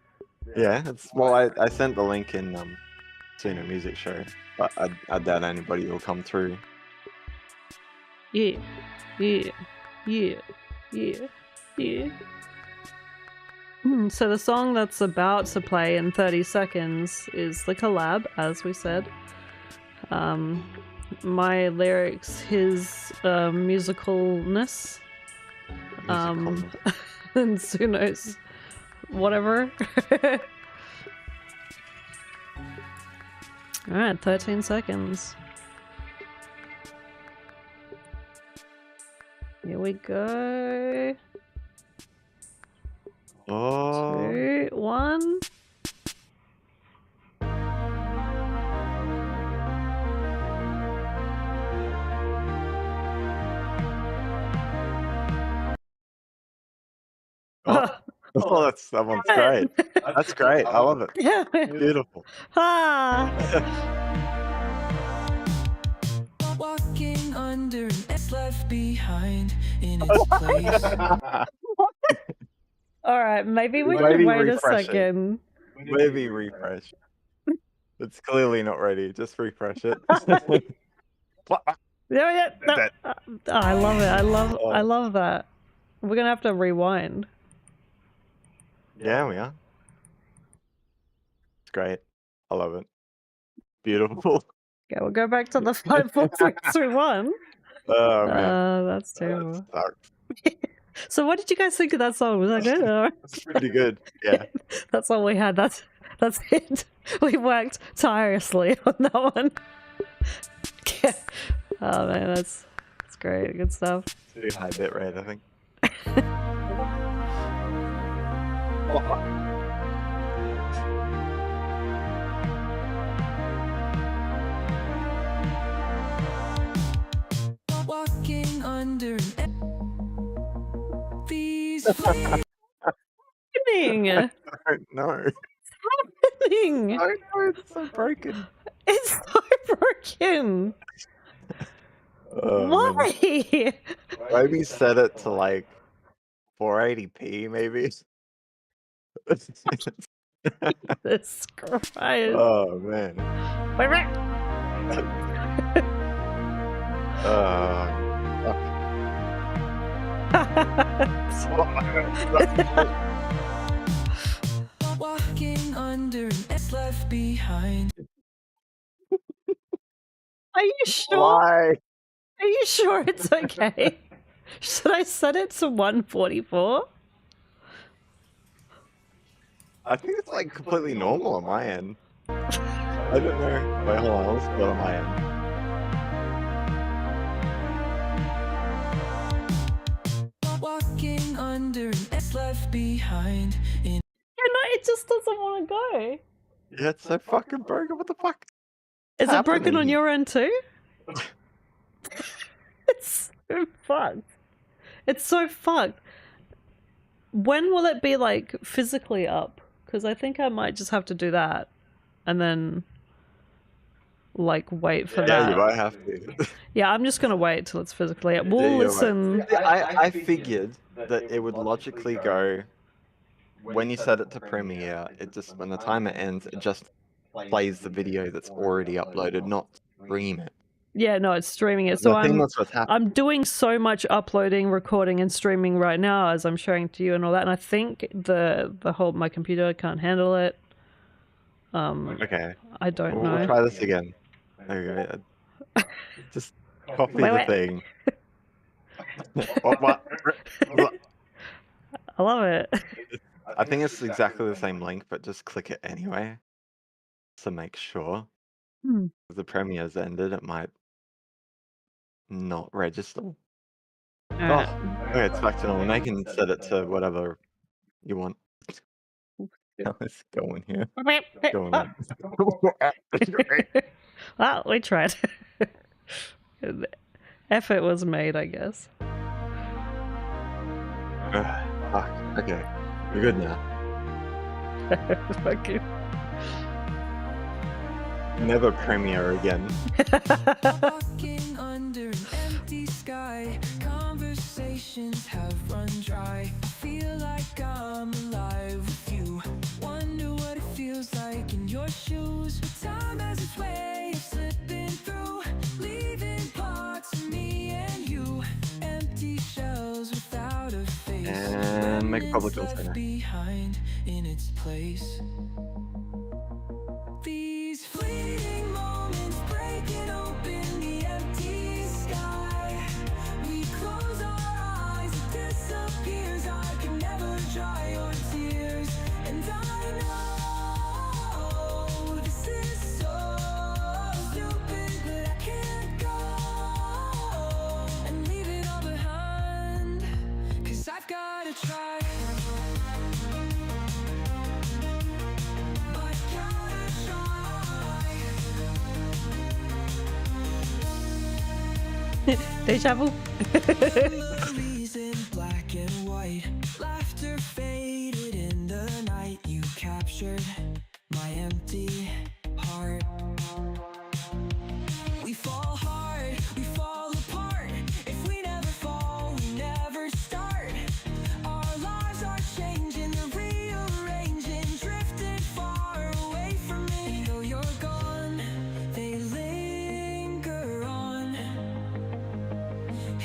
D: Yeah, I sent the link in Suno Music Show, but I doubt anybody will come through.
B: Yeah. So the song that's about to play in 30 seconds is the collab, as we said. My lyrics, his musicalness, and Suno's whatever. Alright, 13 seconds. Here we go.
D: Oh.
B: 2, 1.
D: Oh, that one's great. That's great. I love it.
B: Yeah.
D: Beautiful.
B: Ah.
A: Walking under an S left behind in its place.
B: Alright, maybe we
D: Maybe
B: should wait a
D: refresh it.
B: second.
D: Maybe refresh. It's clearly not ready. Just refresh it.
B: Yeah. No. I love it.
D: Oh.
B: I love that. We're gonna have to rewind.
D: Yeah, we are. It's great. I love it. Beautiful.
B: Okay, we'll go back to the 5, 4, 3, 2, 1.
D: Oh man.
B: That's terrible.
D: That sucks.
B: So what did you guys think of that song? Was that good? Or...
D: It's pretty good. Yeah.
B: That's all we had. That's it. We worked tirelessly on that one. Yeah. Oh man, that's great. Good stuff.
D: Too high bit rate, I think.
C: Walking under these
B: Happening.
D: No.
B: Happening.
D: I know, it's so broken.
B: It's so broken. Why?
D: Man. Maybe set it to like 480p, maybe.
B: Jesus Christ.
D: Oh man.
B: Wait, wait.
C: walking under an S left behind.
B: Are you sure?
D: Why?
B: Are you sure it's okay? Should I set it to 144?
D: I think it's like completely normal on my end. I don't know. Wait, hold on. Let's go on my end.
C: Walking under an S left behind. In
B: It just doesn't want to go.
D: Yeah, it's so fucking broken. What the fuck?
B: Is it broken on
D: happening?
B: your end too? It's so fucked. It's so fucked. When will it be like physically up? Because I think I might just have to do that and then like wait for that.
D: Yeah, you might have to.
B: Yeah, I'm just gonna wait till it's physically up. We'll
D: Yeah, you're
B: listen.
D: right. I figured that it would logically go when you set it to premiere. It just when the timer ends, it just plays the video that's already uploaded, not stream it.
B: Yeah, no, it's streaming it. So
D: I think that's what's happening.
B: I'm doing so much uploading, recording, and streaming right now as I'm showing to you and all that. And I think the whole my computer can't handle it.
D: Okay.
B: I don't know.
D: We'll try this again. Okay. Just copy the thing. What?
B: I love it.
D: I think it's exactly the same link, but just click it anyway to make sure. If the premiere's ended, it might not register.
B: Alright.
D: Oh, okay, it's back to normal. Now you can set it to whatever you want. Now it's going here. Going on.
B: Well, we tried. Effort was made, I guess.
D: Fuck. Okay. You're good now.
B: Fuck you.
D: Never premiere again.
C: walking under an empty sky. Conversations have run dry. I feel like I'm alive with you. Wonder what it feels like in your shoes. But time has its way of slipping through, leaving parts of me and you. Empty shells without a face.
D: And make a public
C: Remnants
D: filter.
C: left behind in its place. These fleeting moments breaking open the empty sky. We close our eyes, it disappears. I can never dry your tears. And I know this is so stupid, but I can't go and leave it all behind. 'Cause I've gotta try.
B: Deja vu.
C: Memories in black and white. Laughter faded in the night. You captured my empty heart. We fall hard, we fall apart. If we never fall, we never start. Our lives are changing, they're rearranging, drifting far away from me. Though you're gone, they linger on.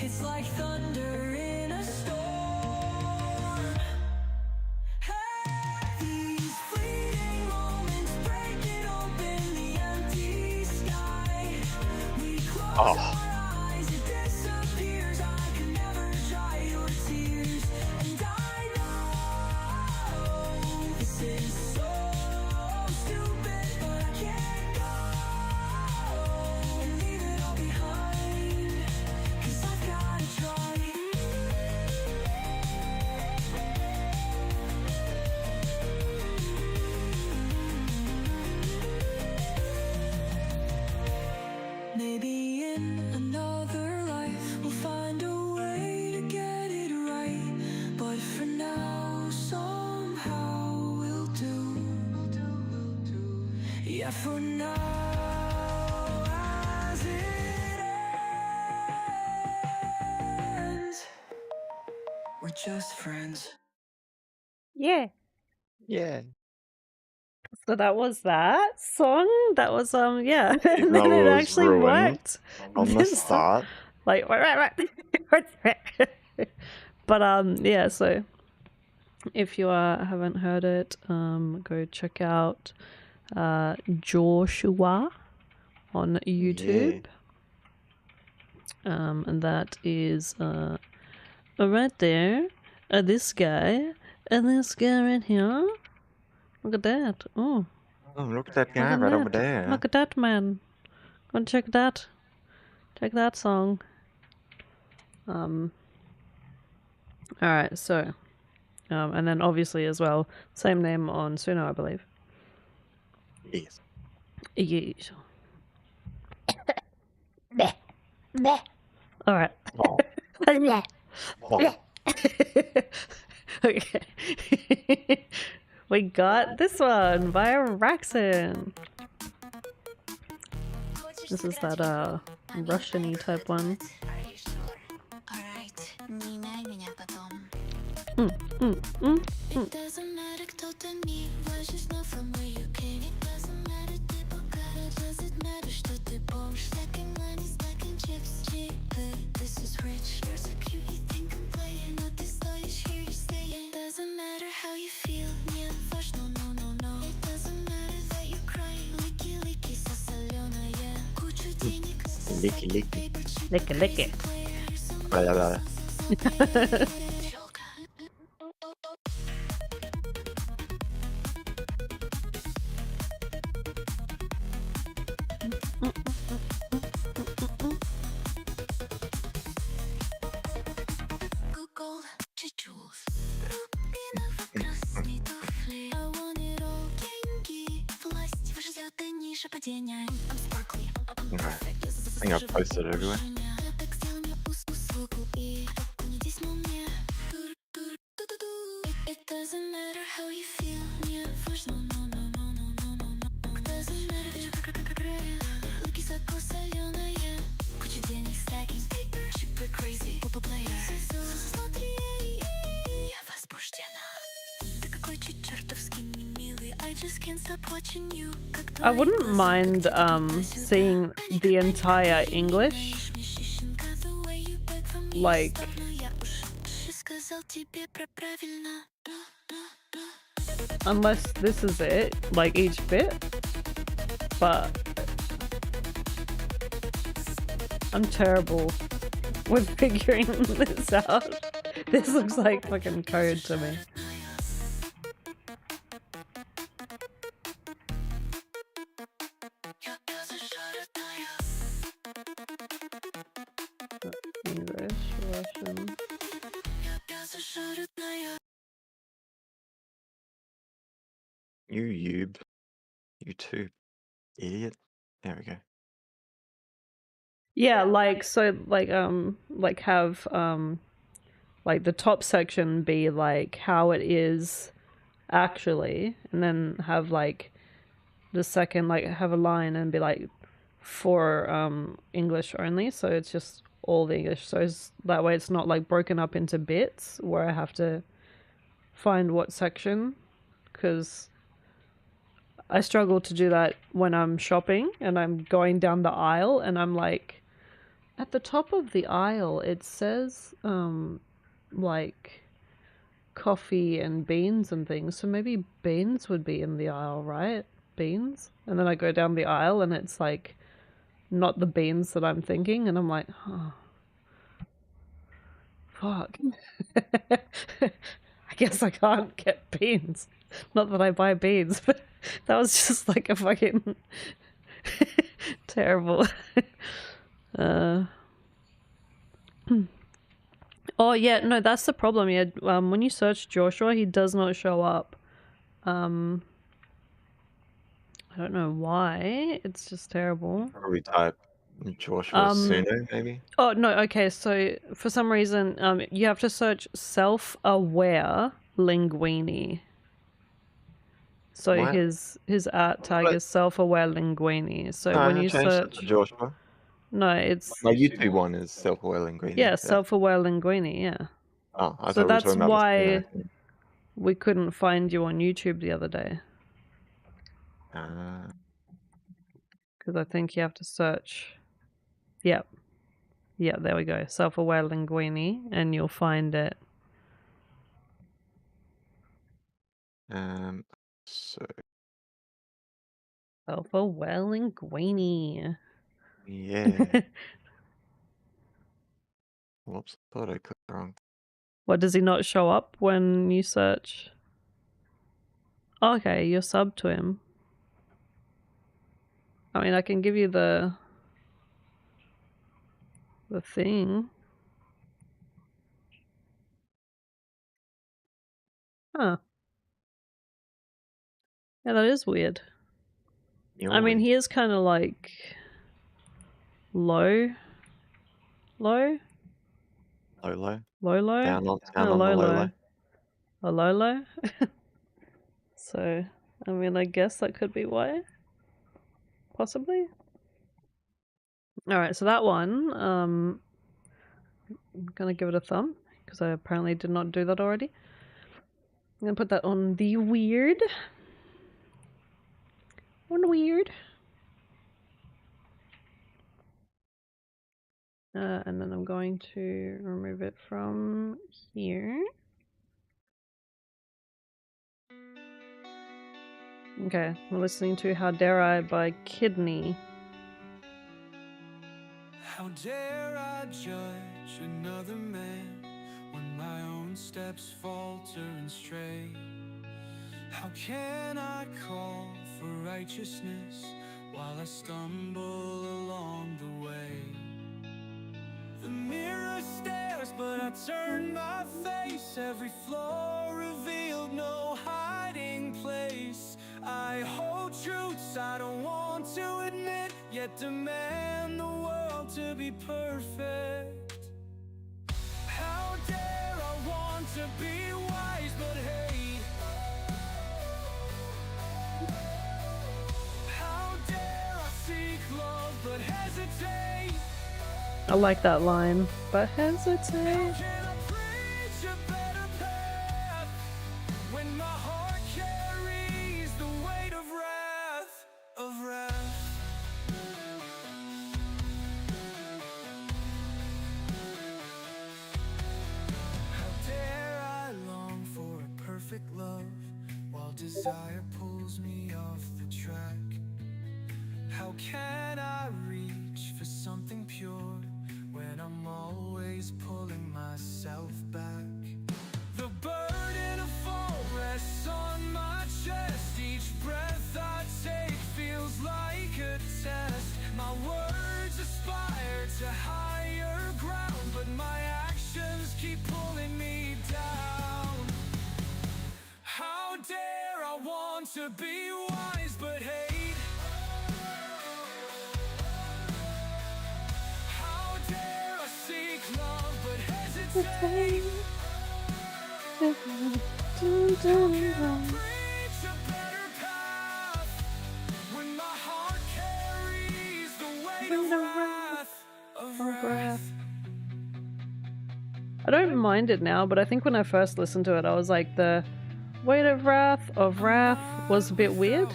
C: It's like thunder in a storm. Hey, these fleeting moments breaking open the empty sky. We close our eyes, it disappears. I can never dry your tears. We're just friends.
B: Yeah.
D: Yeah.
B: So that was that song. That was yeah,
D: Even
B: and then
D: though
B: it
D: it was
B: actually
D: ruined
B: worked.
D: on the start.
B: Like but yeah. So if you haven't heard it, go check out Jorshua on YouTube. And that is right there. This guy and this guy right here. Look at that. Oh,
D: Oh, look at that
B: look
D: guy
B: at
D: right over
B: that.
D: there.
B: Look at that man. Go and check that. Check that song. Alright, so and then obviously as well, same name on Suno, I believe.
D: Yes.
B: Yes. Alright.
D: Oh. Oh.
B: Okay. We got this one by Raxon. This is that Russian-y type one.
C: It doesn't matter кто ты мне, важно know from where you came. It doesn't matter ты богата, does it matter что ты бомж? Stacking money, stacking chips, cheaper. This is rich, you're so cute, you think I'm playing, но ты стоишь here, you're staying. It doesn't matter how you feel, не важно, no. It doesn't matter that you're crying, лики-лики со солёная. Кучу денег,
D: Лики-лики.
B: Licky.
D: Blah.
C: Gold to jewels. Красные туфли. I want it all. Деньги, власть, выживет ты ниже падения. I'm sparkly, I'm perfect.
D: I think I've posted it everywhere.
C: Я так сделал мне услугу и поклонитесь мне. It doesn't matter how you feel. Не важно, no. It doesn't matter, ты же как грязь. Луки соленая. Куча денег, stacking paper, super crazy, Popo player. Смотри, я возбуждена. Ты какой чертовски немилый. I just can't stop watching you.
B: I wouldn't mind seeing the entire English, like unless this is it, like each bit, but I'm terrible with figuring this out. This looks like fucking code to me. English, Russian.
D: YouTube, idiot. There we go.
B: Yeah, like so like have like the top section be like how it is actually, and then have like the second like have a line and be like for English only, so it's just all the English, so that way it's not like broken up into bits where I have to find what section, because I struggle to do that when I'm shopping and I'm going down the aisle and I'm like, at the top of the aisle it says like coffee and beans and things, so maybe beans would be in the aisle, right? Beans. And then I go down the aisle and it's like not the beans that I'm thinking, and I'm like, oh, fuck. I guess I can't get beans. Not that I buy beans, but that was just like a fucking terrible. Oh yeah, no, that's the problem. Yeah, when you search Jorshua, he does not show up. I don't know why. It's just terrible.
D: Probably type Joshua Suno, maybe.
B: Oh no, okay. So for some reason, you have to search self-aware linguini. So
D: What?
B: his art tag is self-aware linguini. So
D: No,
B: when
D: I
B: you
D: changed it
B: search,
D: to Joshua.
B: no, it's
D: My YouTube one is self-aware linguini.
B: yeah, self-aware linguini. Yeah.
D: Oh, I
B: So
D: thought we were
B: that's
D: talking about the
B: why
D: Suno thing.
B: we couldn't find you on YouTube the other day. Because I think you have to search. Yep. Yeah, there we go. Self-aware linguini, and you'll find it.
D: So
B: Self-aware linguini.
D: yeah. Whoops, thought I clicked wrong.
B: What, does he not show up when you search? Okay, you're sub to him. I mean, I can give you the thing. Huh. Yeah, that is weird. I mean, he is kind of like low.
D: Low.
B: Down
D: on
B: kinda
D: the
B: low.
D: low.
B: A low. So, I mean, I guess that could be why. Possibly. Alright, so that one, I'm gonna give it a thumb, because I apparently did not do that already. I'm gonna put that on the weird. And then I'm going to remove it from here. Okay, we're listening to How Dare I by Kidney.
A: How dare I judge another man when my own steps falter and stray? How can I call for righteousness while I stumble along the way? The mirror stares, but I turn my face. Every flaw revealed, no hiding place. I hold truths I don't want to admit, yet demand the world to be perfect. How dare I want to be wise but hate? How dare I seek love but hesitate?
B: I like that line, but hesitate.
A: How can I preach a better path when my heart carries the weight of wrath, of wrath? How dare I long for a perfect love while desire pulls me off the track? How can I reach for something pure when I'm always pulling myself back? The burden of fall rests on my chest. Each breath I take feels like a test. My words aspire to higher ground, but my actions keep pulling me down. How dare I want to be wise but hate? How dare I seek love but hesitate? How can I preach a better path when my heart carries the weight of wrath, of wrath?
B: I don't mind it now, but I think when I first listened to it, I was like, the weight of wrath was a bit weird.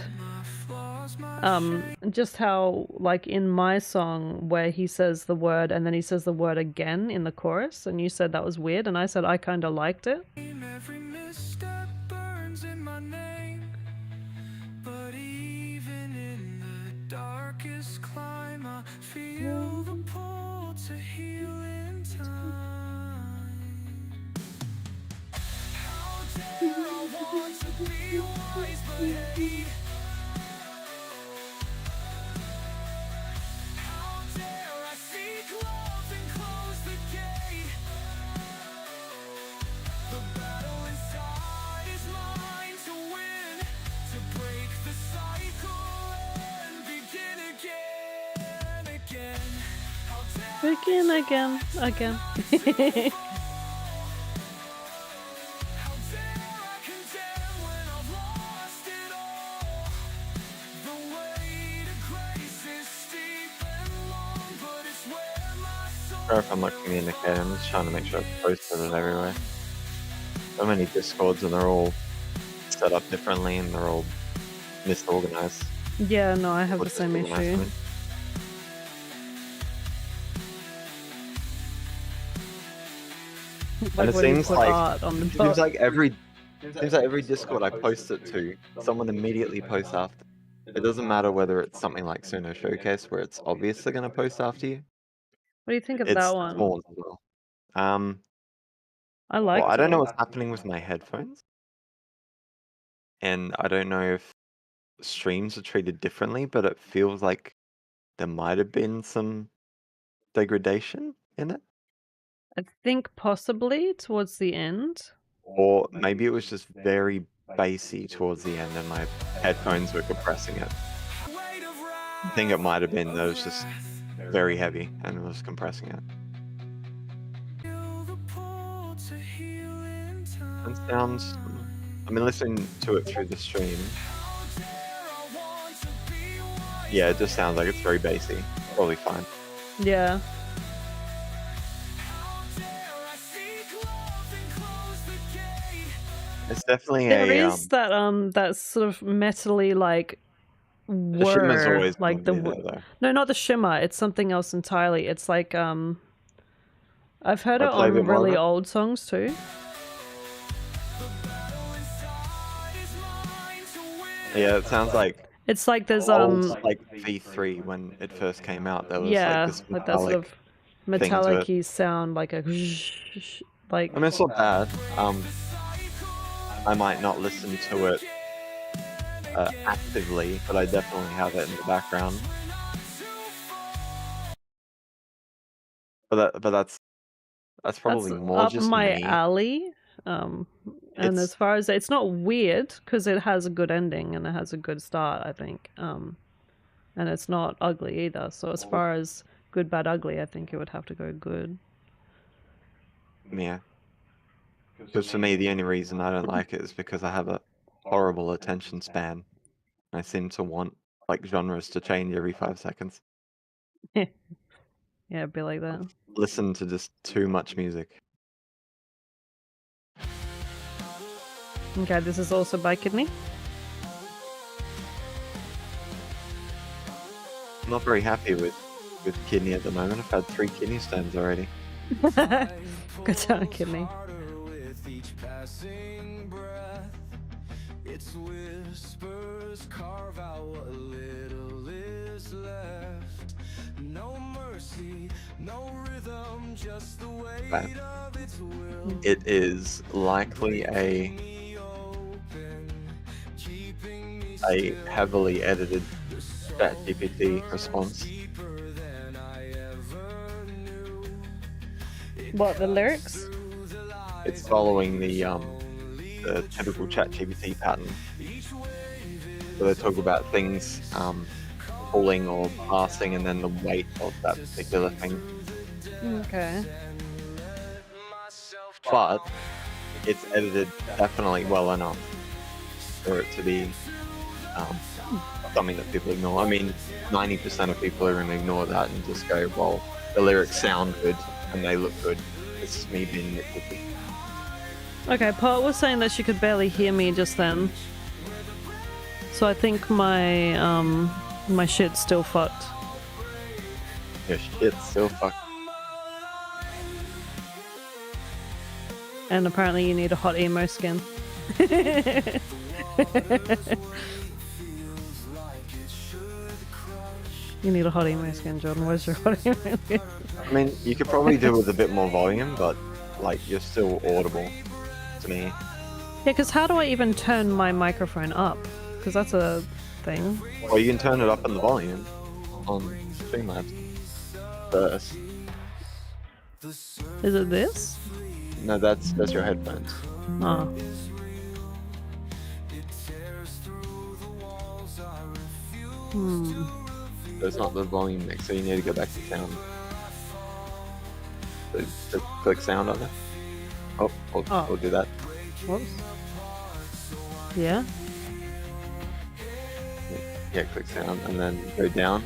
B: Just how, like, in my song where he says the word and then he says the word again in the chorus, and you said that was weird, and I said I kind of liked it.
A: Every misstep burns in my name, but even in the darkest climb, I feel the pull to heal in time. How dare I want to be wise but hate? How dare I seek love and close the gate? The battle inside is mine to win, to break the cycle and begin again. How dare I
B: Begin again.
A: How dare I condemn when I've lost it all? The way to grace is steep and long, but it's where my soul
D: Sorry if I'm not communicating, I'm just trying to make sure I've posted it everywhere. so many Discords and they're all set up differently and they're all misorganized.
B: Yeah, no, I have
D: Or
B: the same
D: disorganized, I
B: issue.
D: mean.
B: Like
D: it
B: when you
D: seems
B: put
D: like
B: art on the
D: Seems
B: top.
D: like every Discord I post it to, someone immediately posts after. It doesn't matter whether it's something like Suno Showcase where it's obviously going to post after you.
B: What do you think of
D: It's
B: that one?
D: small ones as well.
B: I
D: Well,
B: liked
D: I don't know
B: it.
D: what's happening with my headphones, and I don't know if streams are treated differently, but it feels like there might have been some degradation in it,
B: I think possibly towards the end.
D: or maybe it was just very bassy towards the end, and my headphones were compressing it. I think it might have been that it was just very heavy and it was compressing it. And sounds, I mean, listening to it through the stream, yeah, it just sounds like it's very bassy. Probably fine.
B: Yeah.
D: It's definitely
B: There
D: a
B: is that that sort of metally like
D: the shimmer's
B: whir,
D: always
B: like
D: gonna be there though.
B: no, not the shimmer. It's something else entirely. It's like I've heard
D: I
B: it
D: play a bit
B: on
D: more of
B: really
D: it.
B: old songs too.
D: Yeah, it sounds like
B: It's like there's
D: old like V3 when it first came out. There was like
B: yeah,
D: this
B: like that sort of
D: thing to it.
B: metallic-y sound, like a like.
D: I mean, it's not bad. I might not listen to it actively, but I definitely have it in the background. But that's probably
B: That's
D: more
B: up
D: just
B: my
D: me.
B: alley. And as far as it's not weird because it has a good ending and it has a good start, I think. And it's not ugly either. So as far as good, bad, ugly, I think it would have to go good.
D: Yeah. Because for me, the only reason I don't like it is because I have a horrible attention span. I seem to want like genres to change every 5 seconds.
B: Yeah, it'd be like that.
D: Listen to just too much music.
B: Okay, this is also by Kidney.
D: I'm not very happy with kidney at the moment. I've had 3 kidney stones already.
B: Good time, Kidney.
A: Its whispers carve out what little is left. No mercy, no rhythm, just the weight of its will.
D: It is likely a heavily edited ChatGPT response.
B: What, the lyrics?
D: It's following the typical ChatGPT pattern. So they talk about things pulling or passing, and then the weight of that particular thing.
B: Okay.
D: But it's edited definitely well enough for it to be something that people ignore. I mean, 90% of people are going to ignore that and just go, well, the lyrics sound good and they look good. It's just me being nitpicky.
B: Okay, Pot was saying that she could barely hear me just then. So I think my my shit's still fucked.
D: Your shit's still fucked.
B: And apparently you need a hot emo skin. You need a hot emo skin, Jordan. Where's your hot emo skin?
D: I mean, you could probably do with a bit more volume, but like you're still audible to me.
B: Yeah, because how do I even turn my microphone up? Because that's a thing.
D: Well, you can turn it up in the volume on Streamlabs first.
B: Is it this?
D: No, that's your headphones.
B: Oh.
D: That's not the volume mix, so you need to go back to sound. So just click sound on it. Oh, we'll do that.
B: Whoops. Yeah?
D: Yeah, click sound and then go down.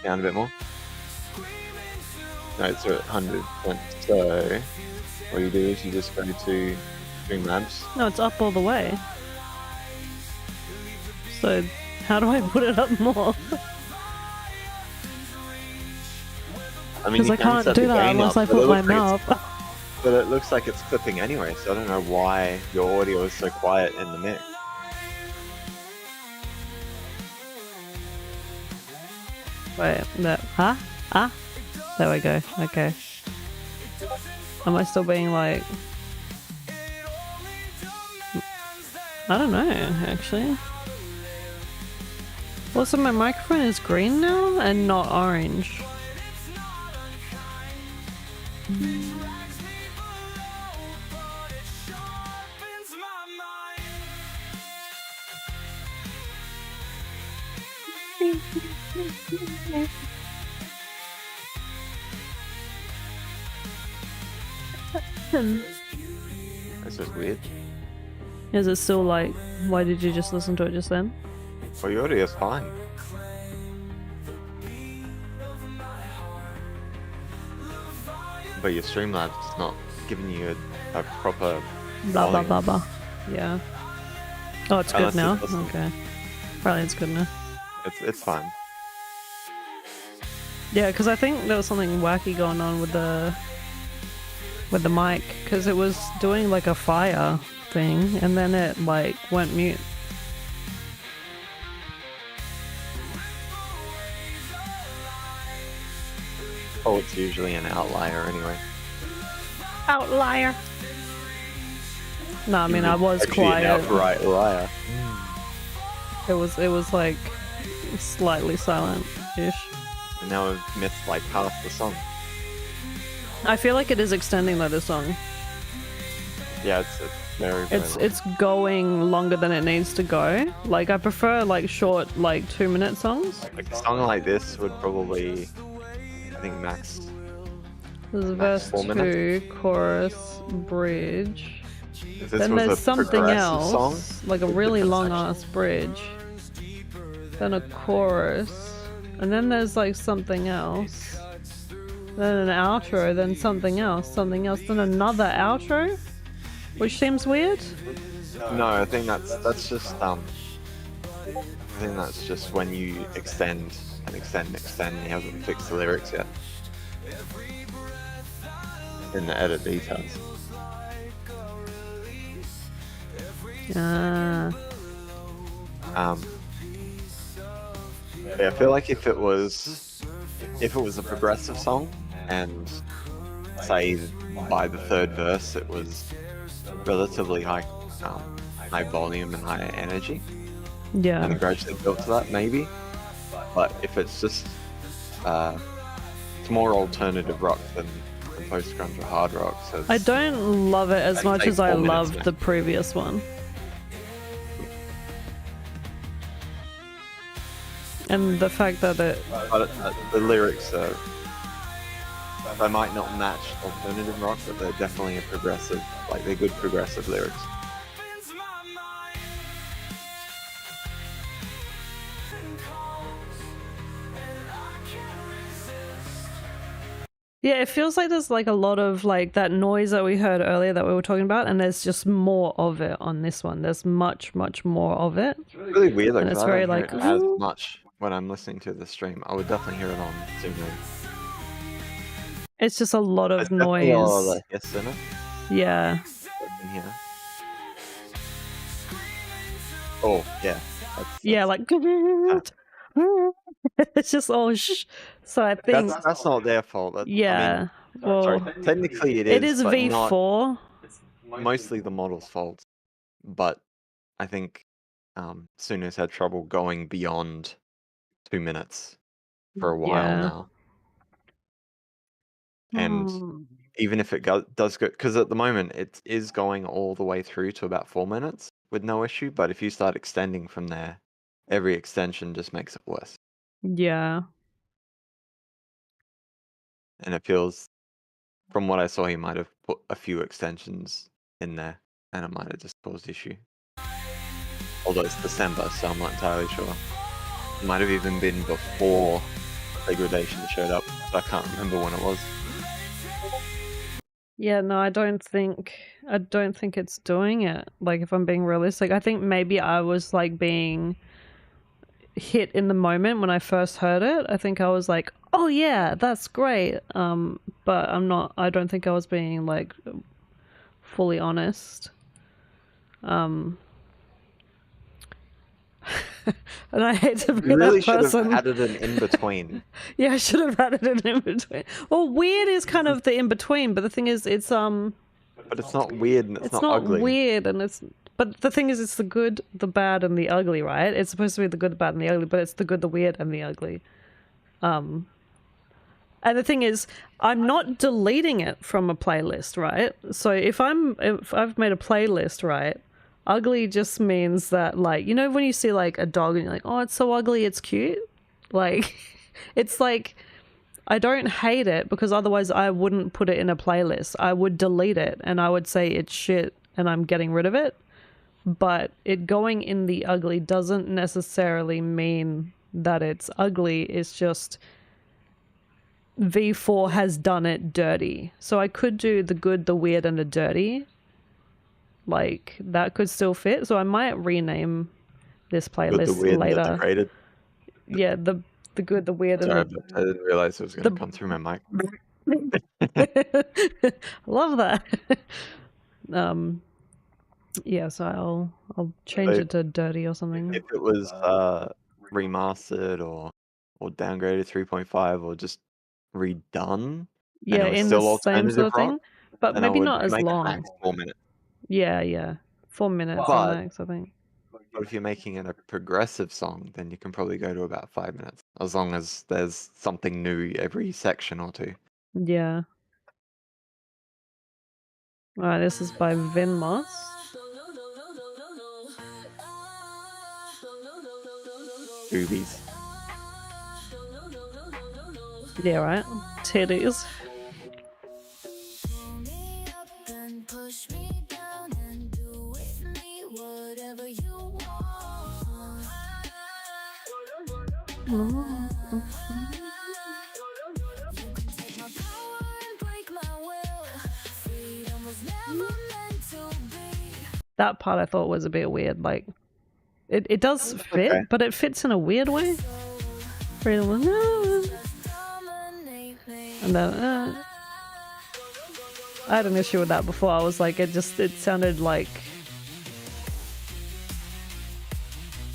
D: Down a bit more. No, it's 100%. So what you do is you just go to Streamlabs.
B: No, it's up all the way. So how do I put it up more?
D: I mean,
B: Because
D: you
B: I
D: can
B: can't
D: set
B: do
D: the
B: that
D: gain
B: unless
D: up,
B: I
D: but it
B: put my
D: looks like
B: mouth.
D: but it looks like it's clipping anyway, so I don't know why your audio is so quiet in the mix.
B: Wait, no. Huh? Ah? There we go. Okay. Am I still being like... I don't know, actually. Also, my microphone is green now and not orange.
D: It's just weird.
B: Is it still like... Why did you just listen to it just then?
D: Well, your audio is fine. But your Streamlabs is not giving you a proper
B: Blah blah
D: volume.
B: blah blah. Yeah. Oh, it's good
D: Unless
B: now?
D: it doesn't.
B: Okay. Probably it's good now.
D: It's fine.
B: Yeah, because I think there was something wacky going on with the mic, because it was doing like a fire thing and then it like went mute.
D: Oh, it's usually an outlier anyway.
B: Outlier. No, I mean I was
D: Actually, an
B: quiet.
D: outright liar.
B: It was like slightly silent-ish.
D: And now we've missed like half the song.
B: I feel like it is extending though, this song.
D: Yeah, it's very, very long.
B: It's going longer than it needs to go. Like I prefer like short, like 2-minute songs.
D: Like a song like this would probably, I think, max.
B: There's
D: Max
B: verse
D: 4
B: 2,
D: minutes.
B: chorus, bridge.
D: If this
B: Then
D: was
B: there's
D: a
B: something
D: progressive
B: else,
D: song,
B: like a
D: with
B: really
D: different
B: long
D: sections.
B: ass bridge. Then a chorus. And then there's like something else. Then an outro, then something else, then another outro? Which seems weird.
D: No, I think that's just I think that's just when you extend and extend and extend and you haven't fixed the lyrics yet. In the edit details.
B: Ah.
D: Yeah, I feel like if it was a progressive song and say by the third verse it was relatively high volume and high energy, and
B: Yeah.
D: it gradually built to that maybe. But if it's just it's more alternative rock than post grunge or hard rock, so
B: I don't love it as
D: Like,
B: much
D: say
B: as I
D: 4 minutes,
B: loved
D: man.
B: the previous one. And the fact that it...
D: but the lyrics are, they might not match alternative rock, but they're definitely a progressive, like they're good progressive lyrics.
B: Yeah, it feels like there's like a lot of like that noise that we heard earlier that we were talking about, and there's just more of it on this one. There's much, much more of it.
D: It's really weird though,
B: And
D: 'cause
B: it's
D: I
B: very
D: don't hear
B: like,
D: it as
B: ooh.
D: much when I'm listening to the stream. I would definitely hear it on Suno.
B: It's just a lot
D: There's
B: of
D: definitely a lot of
B: noise.
D: the hiss in it.
B: Yeah.
D: In here. Oh yeah.
B: Yeah, like... it's just all shh. So I think...
D: That's not their fault.
B: yeah.
D: I mean,
B: Well,
D: sorry, technically it
B: it is
D: but not
B: V4.
D: mostly the model's fault. But I think Suno's had trouble going beyond 2 minutes for a while
B: Yeah.
D: now. And
B: Hmm.
D: even if it does go, because at the moment it is going all the way through to about 4 minutes with no issue, but if you start extending from there, every extension just makes it worse.
B: Yeah.
D: And it feels, from what I saw, he might have put a few extensions in there, and it might have just caused issue. Although it's December, so I'm not entirely sure. It might have even been before degradation showed up, so I can't remember when it was.
B: Yeah, no, I don't think it's doing it. Like, if I'm being realistic, I think maybe I was like being hit in the moment when I first heard it. I think I was like, "Oh yeah, that's great." But I don't think I was being like fully honest. And I hate to be
D: You really
B: that
D: should have
B: person.
D: added an in between.
B: Yeah, I should have added an in between. Well, weird is kind of the in between, but the thing is, it's
D: But it's not weird and it's not ugly.
B: weird, and it's. But the thing is, it's the good, the bad, and the ugly, right? It's supposed to be the good, the bad, and the ugly, but it's the good, the weird, and the ugly. And the thing is, I'm not deleting it from a playlist, right? So if I've made a playlist, right? Ugly just means that, like, you know, when you see like a dog and you're like, oh, it's so ugly, it's cute. Like, it's like, I don't hate it because otherwise I wouldn't put it in a playlist. I would delete it and I would say it's shit and I'm getting rid of it. But it going in the ugly doesn't necessarily mean that it's ugly. It's just V4 has done it dirty. So I could do the good, the weird, and the dirty. Like, that could still fit. So I might rename this playlist
D: Good, the weird,
B: later.
D: and the degraded.
B: Yeah, the good, the weird,
D: Sorry,
B: and the...
D: I didn't realize it was going to come through my mic.
B: Love that. Yeah, so I'll change it to dirty or something.
D: If it was remastered or downgraded 3.5 or just redone,
B: Yeah,
D: and it was
B: in
D: still
B: the same
D: alternative
B: sort of
D: rock,
B: thing, but
D: then I
B: maybe
D: would
B: not as
D: make it
B: long.
D: max 4 minutes.
B: Yeah, 4 minutes
D: But-
B: max, I think.
D: But if you're making it a progressive song, then you can probably go to about 5 minutes, as long as there's something new every section or two.
B: Yeah. Alright, this is by Vin Moss.
D: Boobies.
B: Yeah, right. Titties. That part I thought was a bit weird. Like, it does fit,
D: okay.
B: but it fits in a weird way. Freedom. And then I had an issue with that before. I was like, it sounded like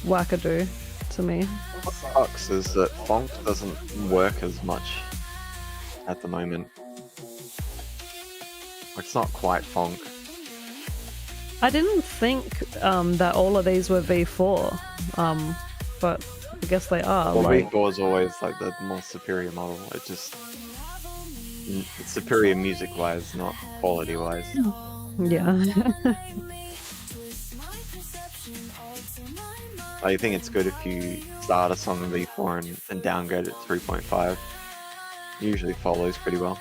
B: wackadoo to me.
D: What sucks is that funk doesn't work as much at the moment. It's not quite funk.
B: I didn't think that all of these were V4, but I guess they are.
D: Well,
B: like...
D: V4 is always like the more superior model. It just it's superior music-wise, not quality-wise.
B: Yeah.
D: I think it's good if you start a song in V4 and downgrade it to 3.5. Usually follows pretty well.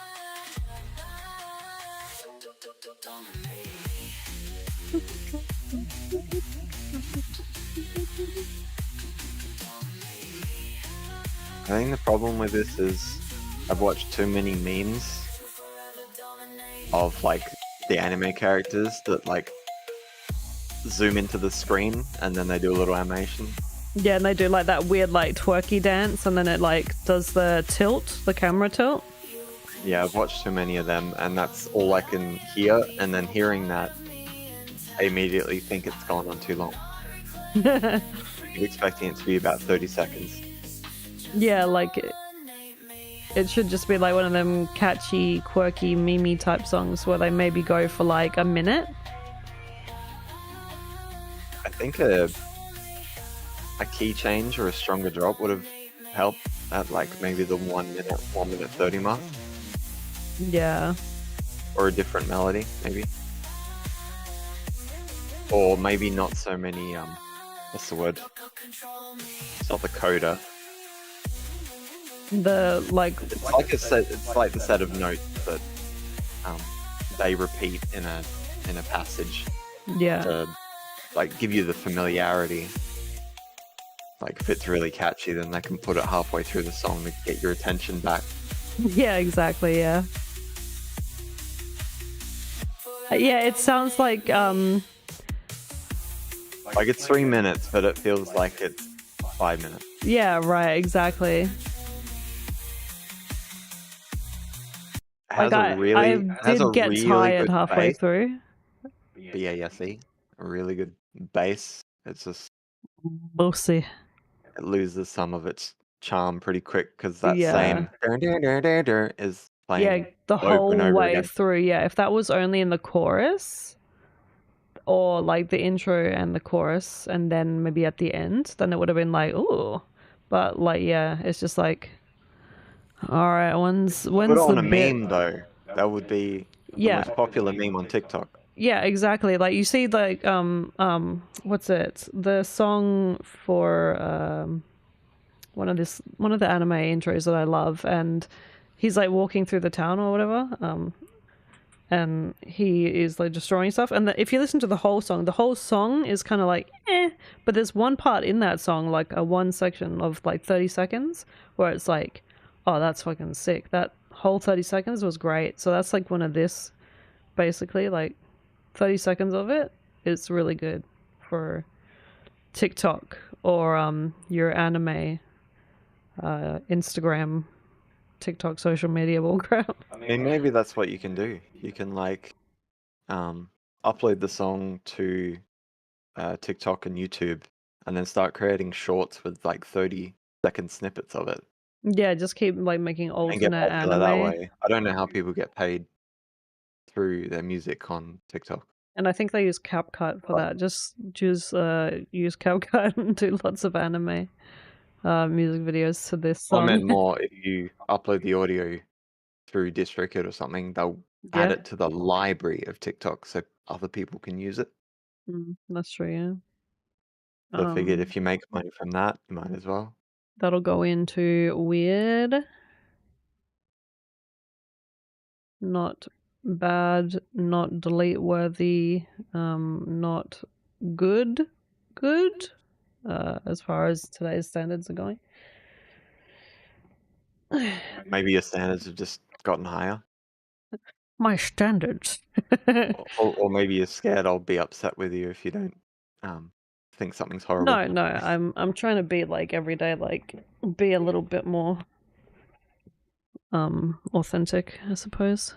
D: I think the problem with this is I've watched too many memes of like the anime characters that like zoom into the screen and then they do a little animation.
B: Yeah, and they do like that weird like twerky dance and then it like does the tilt, the camera tilt.
D: Yeah, I've watched too many of them and that's all I can hear, and then hearing that I immediately think it's gone on too long. I'm expecting it to be about 30 seconds.
B: Yeah, like it should just be like one of them catchy, quirky, meme type songs where they maybe go for like a minute.
D: I think a key change or a stronger drop would have helped at like maybe the 1 minute 30 mark.
B: Yeah.
D: Or a different melody, maybe. Or maybe not so many, what's the word? It's not the coda.
B: The like
D: It's like a set. It's like the set of notes that they repeat in a passage.
B: Yeah.
D: To like give you the familiarity. Like if it's really catchy, then they can put it halfway through the song to get your attention back.
B: Yeah, exactly, yeah. Yeah, it sounds like
D: Like it's 3 minutes, but it feels like it's 5 minutes.
B: yeah, right, exactly.
D: It has
B: Like
D: a really,
B: I
D: it has a
B: did get
D: really
B: tired
D: good
B: halfway
D: bass.
B: through.
D: BASE, a really good bass. It's just
B: Bossy.
D: it loses some of its charm pretty quick because that
B: Yeah.
D: same is playing
B: Yeah, the
D: over and
B: whole
D: over
B: way
D: again.
B: through. Yeah, if that was only in the chorus or like the intro and the chorus and then maybe at the end, then it would have been like, ooh. But like, yeah, it's just like, all right, when's
D: Put
B: the
D: on a
B: bit?
D: meme though. That would be the
B: Yeah.
D: most popular meme on TikTok.
B: Yeah, exactly. Like you see, like what's it? The song for one of the anime intros that I love, and he's like walking through the town or whatever, and he is like destroying stuff. And if you listen to the whole song is kind of like but there's one part in that song, like a one section of like 30 seconds, where it's like, oh, that's fucking sick. That whole 30 seconds was great. So that's like one of this, basically, like 30 seconds of it is really good for TikTok or your anime Instagram, TikTok, social media bullcrap.
D: I mean, maybe that's what you can do. You can like upload the song to TikTok and YouTube, and then start creating shorts with like 30-second snippets of it,
B: Yeah, just keep like making
D: and get
B: alternate
D: popular that
B: anime.
D: way. I don't know how people get paid through their music on TikTok.
B: And I think they use CapCut for that. Just use CapCut and do lots of anime music videos to this
D: I
B: song.
D: meant more if you upload the audio through DistroKid or something, they'll add
B: Yeah.
D: it to the library of TikTok so other people can use it.
B: That's true, yeah.
D: So I figured if you make money from that, you might as well.
B: That'll go into weird, not bad, not delete worthy, not good, as far as today's standards are going.
D: Maybe your standards have just gotten higher.
B: My standards.
D: or maybe you're scared I'll be upset with you if you don't think something's horrible.
B: No, I'm trying to be like every day, like be a little bit more authentic, I suppose.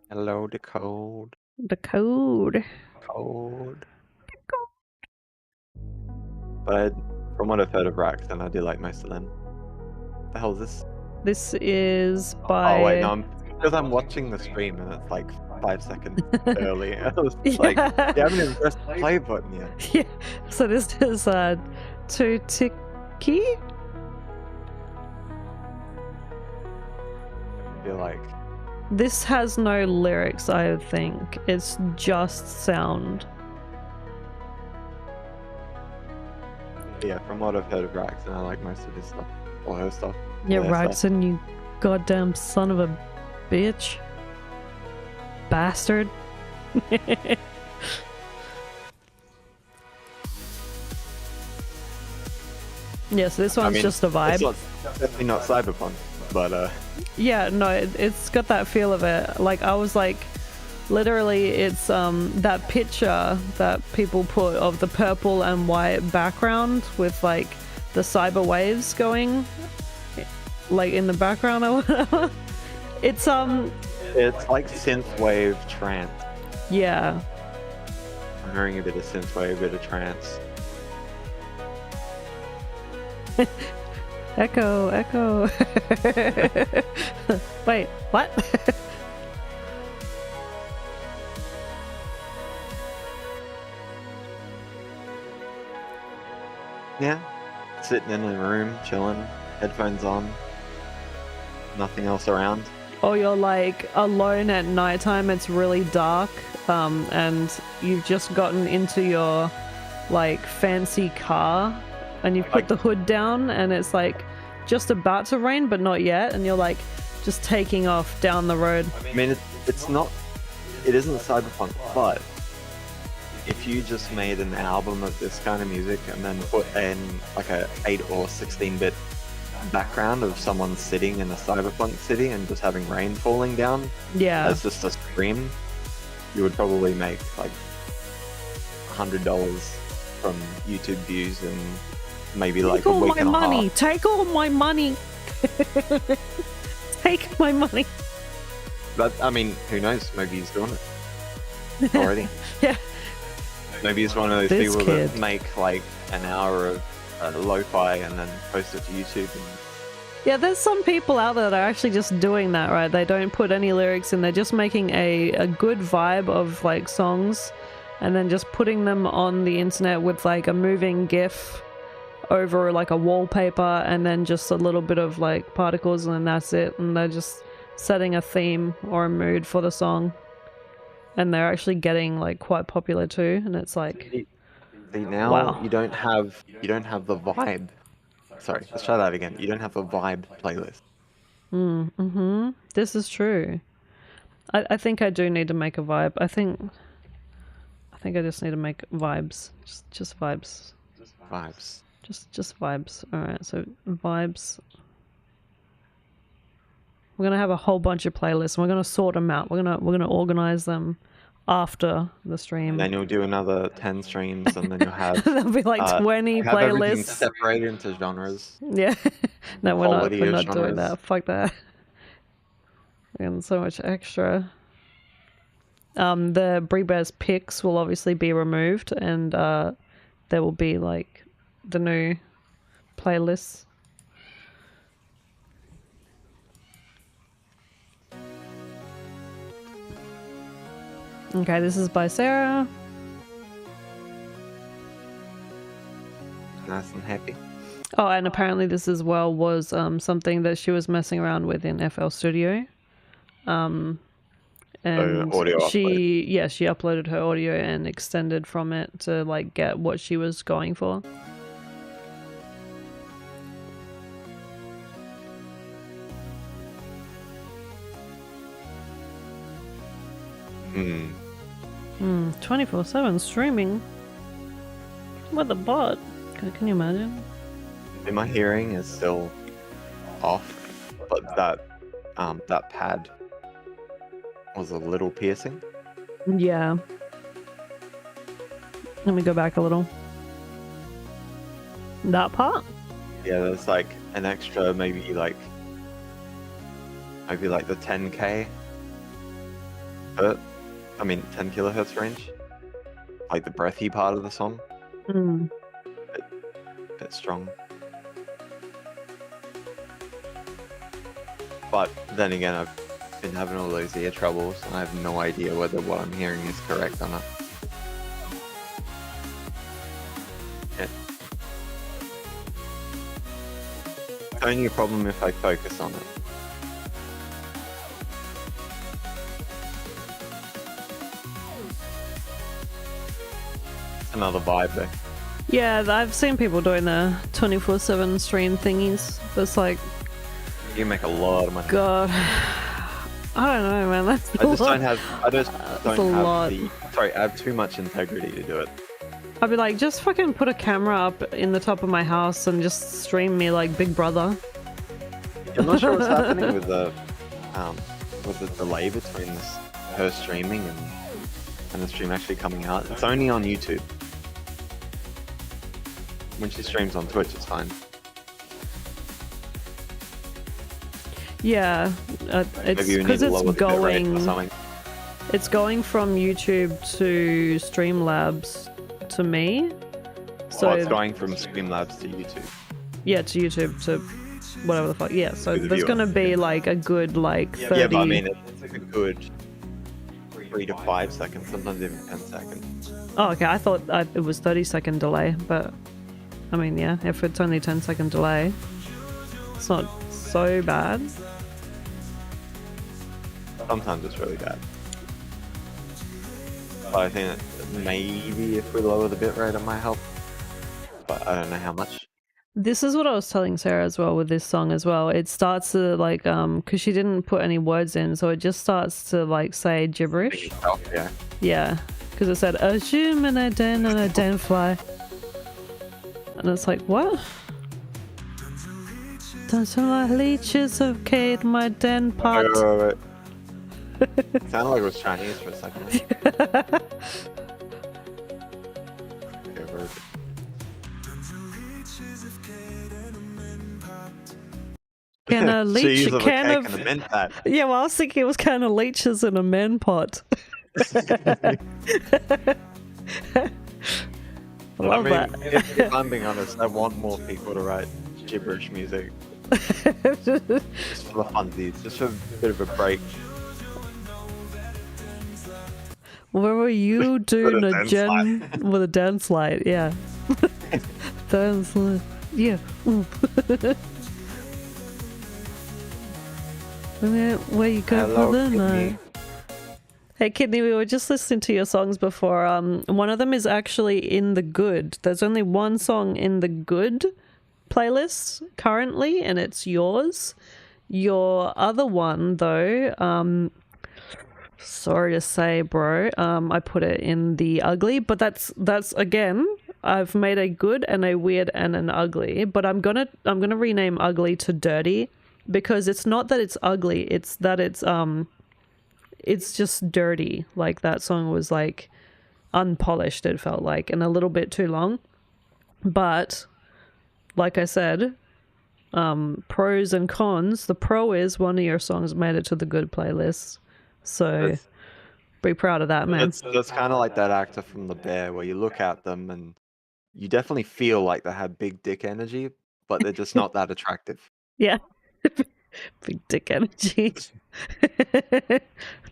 D: Hello, the code.
B: The code.
D: Code. But from what I've heard of Rax, and I do like most of them. The hell is this?
B: This is by.
D: Oh wait, no, because I'm watching the stream and it's like 5 seconds early. I was like, you haven't even pressed the play button yet.
B: Yeah. So this is Tutiki.
D: I feel like
B: This has no lyrics, I think. It's just sound.
D: yeah, from what I've heard of Rax, and I like most of his stuff or her stuff.
B: Yeah,
D: their stuff.
B: Raxon, you goddamn son of a bitch. Bastard. Yeah, so this one's
D: mean,
B: just a vibe.
D: It's definitely not cyberpunk, but
B: Yeah, no, it's got that feel of it. Like, I was like, literally, it's that picture that people put of the purple and white background with like the cyber waves going like in the background or whatever. It's
D: like synthwave trance.
B: yeah.
D: I'm hearing a bit of synthwave, a bit of trance.
B: Echo. Wait, what?
D: Yeah, sitting in a room, chilling, headphones on, nothing else around.
B: Or you're like alone at nighttime, it's really dark, and you've just gotten into your like fancy car and you've put the hood down and it's like just about to rain but not yet, and you're like just taking off down the road.
D: I mean, it isn't cyberpunk, but if you just made an album of this kind of music and then put in like a 8 or 16-bit background of someone sitting in a cyberpunk city and just having rain falling down
B: Yeah.
D: as just a scream, you would probably make like $100 from YouTube views and maybe like
B: Take
D: a
B: all
D: week
B: my
D: and a
B: money!
D: half.
B: Take all my money! Take my money!
D: But I mean, who knows? Maybe he's doing it already.
B: Yeah.
D: Maybe he's one of those
B: This
D: people
B: kid.
D: that make like an hour of lo-fi and then post it to YouTube. And
B: Yeah, there's some people out there that are actually just doing that, right? They don't put any lyrics in, they're just making a good vibe of like songs and then just putting them on the internet with like a moving GIF over like a wallpaper and then just a little bit of like particles and then that's it. And they're just setting a theme or a mood for the song. And they're actually getting like quite popular too. And it's like,
D: see, now
B: wow.
D: you don't have the vibe. Sorry, let's try that again. You don't have a vibe playlist.
B: This is true. I think I do need to make a vibe. I think I just need to make vibes. Just vibes.
D: Vibes.
B: Just vibes. Alright, so vibes. We're gonna have a whole bunch of playlists and we're gonna sort them out. We're gonna organize them after the stream.
D: And then you'll do another 10 streams, and then you'll have
B: There'll be like 20
D: have everything
B: playlists.
D: separated into genres.
B: Yeah. No, we're
D: Quality
B: not
D: of
B: doing
D: genres.
B: that. Fuck that. And so much extra. The Brie Bear's pics will obviously be removed and there will be like the new playlists. Okay, this is by Sarah.
D: Nice and happy.
B: Oh, and apparently this as well was something that she was messing around with in FL Studio. And
D: audio
B: she uploaded her audio and extended from it to like get what she was going for.
D: Hmm.
B: 24/7 streaming with a bot. Can you imagine?
D: And my hearing is still off, but that pad was a little piercing.
B: Yeah. Let me go back a little. That part?
D: Yeah, there's like an extra maybe like the 10k hertz. I mean 10 kilohertz range. Like the breathy part of the song. Bit strong. But then again, I've been having all those ear troubles and I have no idea whether what I'm hearing is correct or not. Yeah. It's only a problem if I focus on it. It's another vibe though.
B: Yeah, I've seen people doing the 24/7 stream thingies. That's like,
D: You make a lot of money.
B: God. I don't know, man. That's
D: I just
B: a lot.
D: don't have. I just
B: a
D: don't have
B: lot.
D: the. Sorry, I have too much integrity to do it.
B: I'd be like, just fucking put a camera up in the top of my house and just stream me like Big Brother.
D: I'm not sure what's happening with the delay between her streaming and the stream actually coming out. It's only on YouTube. When she streams on Twitch, it's fine.
B: Yeah, it's
D: Maybe we need
B: because
D: to
B: it's
D: lower the bit rate or
B: going.
D: something.
B: It's going from YouTube to Streamlabs to me. So
D: It's going from Streamlabs to YouTube.
B: yeah, to YouTube to whatever the fuck. Yeah, so
D: To the
B: there's
D: viewer.
B: gonna be like a good like 30.
D: Yeah, but I mean, it's a good 3 to 5 seconds, sometimes even 10 seconds.
B: Oh, okay. I thought it was 30-second delay, but I mean, yeah, if it's only 10-second delay, it's not so bad.
D: Sometimes it's really bad. But I think that maybe if we lower the bitrate, it might help. But I don't know how much.
B: This is what I was telling Sarah as well with this song as well. It starts to like because she didn't put any words in, so it just starts to like say gibberish.
D: Oh, yeah.
B: Yeah, because it said assume and I didn't fly, and it's like what? Don't you like leeches of Kate, my den pot?
D: Right. It sounded like it was Chinese for a second. Okay, very good.
B: Can a leech
D: Cheese
B: a
D: of a
B: can
D: cake
B: of
D: and a mint pat.
B: yeah? Well, I was thinking it was can of leeches in a men pot. I love that.
D: If I'm being honest, I want more people to write gibberish music. Just for the funsies, just for a bit of a break.
B: Where were you doing a
D: dance
B: gen with a dance light? Yeah. Dance light. Yeah. Ooh. And then where you go
D: Hello,
B: for the
D: Kidney.
B: night? Hey Kidney, we were just listening to your songs before. One of them is actually in the good. There's only one song in the good playlist currently, and it's yours. Your other one, though, sorry to say, bro, I put it in the ugly, but that's again, I've made a good and a weird and an ugly, but I'm gonna rename ugly to dirty, because it's not that it's ugly, it's that it's just dirty. Like, that song was like unpolished, it felt like, and a little bit too long. But like I said, pros and cons. The pro is one of your songs made it to the good playlist, so be proud of that, man.
D: That's kind of like that actor from The Bear, where you look at them and you definitely feel like they have big dick energy, but they're just not that attractive.
B: Yeah. Big dick energy.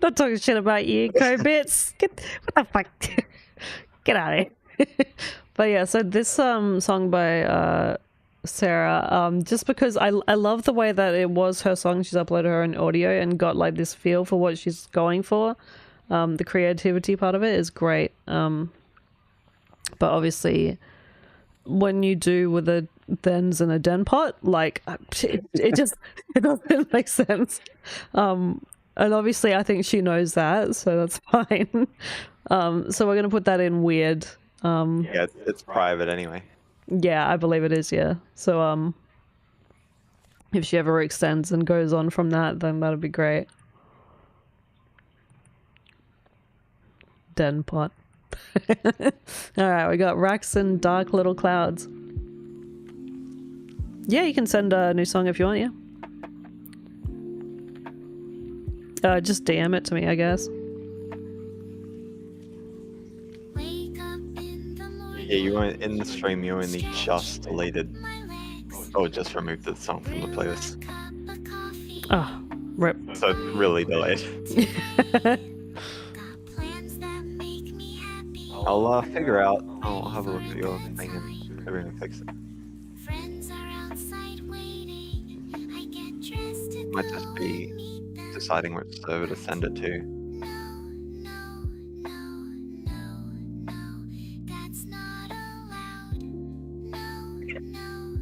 B: Not talking shit about you, go bits. What the fuck? Get out of here. But yeah, so this song by Sarah, just because I love the way that it was her song, she's uploaded her own audio and got like this feel for what she's going for. The creativity part of it is great. But obviously, when you do with a thens and a den pot, like it doesn't make sense. And obviously I think she knows that, so that's fine. So we're gonna put that in weird.
D: Yeah, it's private anyway.
B: Yeah, I believe it is, yeah. So if she ever extends and goes on from that, then that'd be great. Den pot. Alright, we got Rax and Dark Little Clouds. Yeah, you can send a new song if you want, yeah. Just DM it to me, I guess.
D: Yeah, you weren't in the stream, you only just deleted or just removed the song from the playlist.
B: Oh, rip.
D: So it's really delayed. I'll figure out. I'll have a look at your thing and everything fix it. Might just be deciding which server to send it to.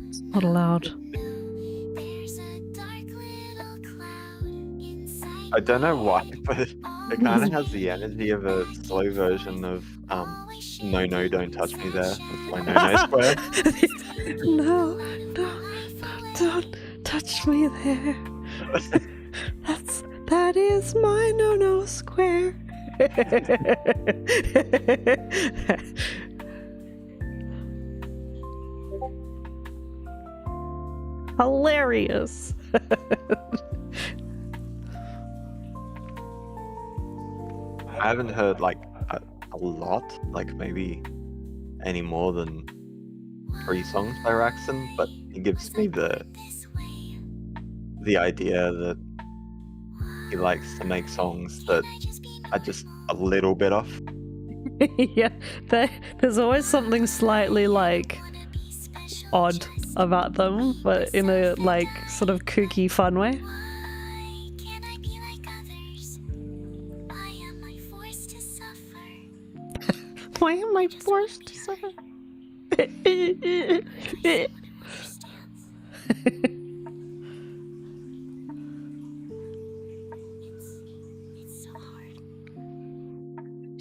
B: It's not allowed.
D: I don't know why, but it kind of has the energy of a slow version of No No Don't Touch Me There. That's my No No square.
B: No, don't touch me there. That is my no square. Hilarious.
D: I haven't heard like a lot, like maybe any more than 3 songs by Raxon, but it gives me the idea that he likes to make songs that are just a little bit off.
B: Yeah, there's always something slightly like odd about them, but in a like sort of kooky fun way. Why am I forced to suffer?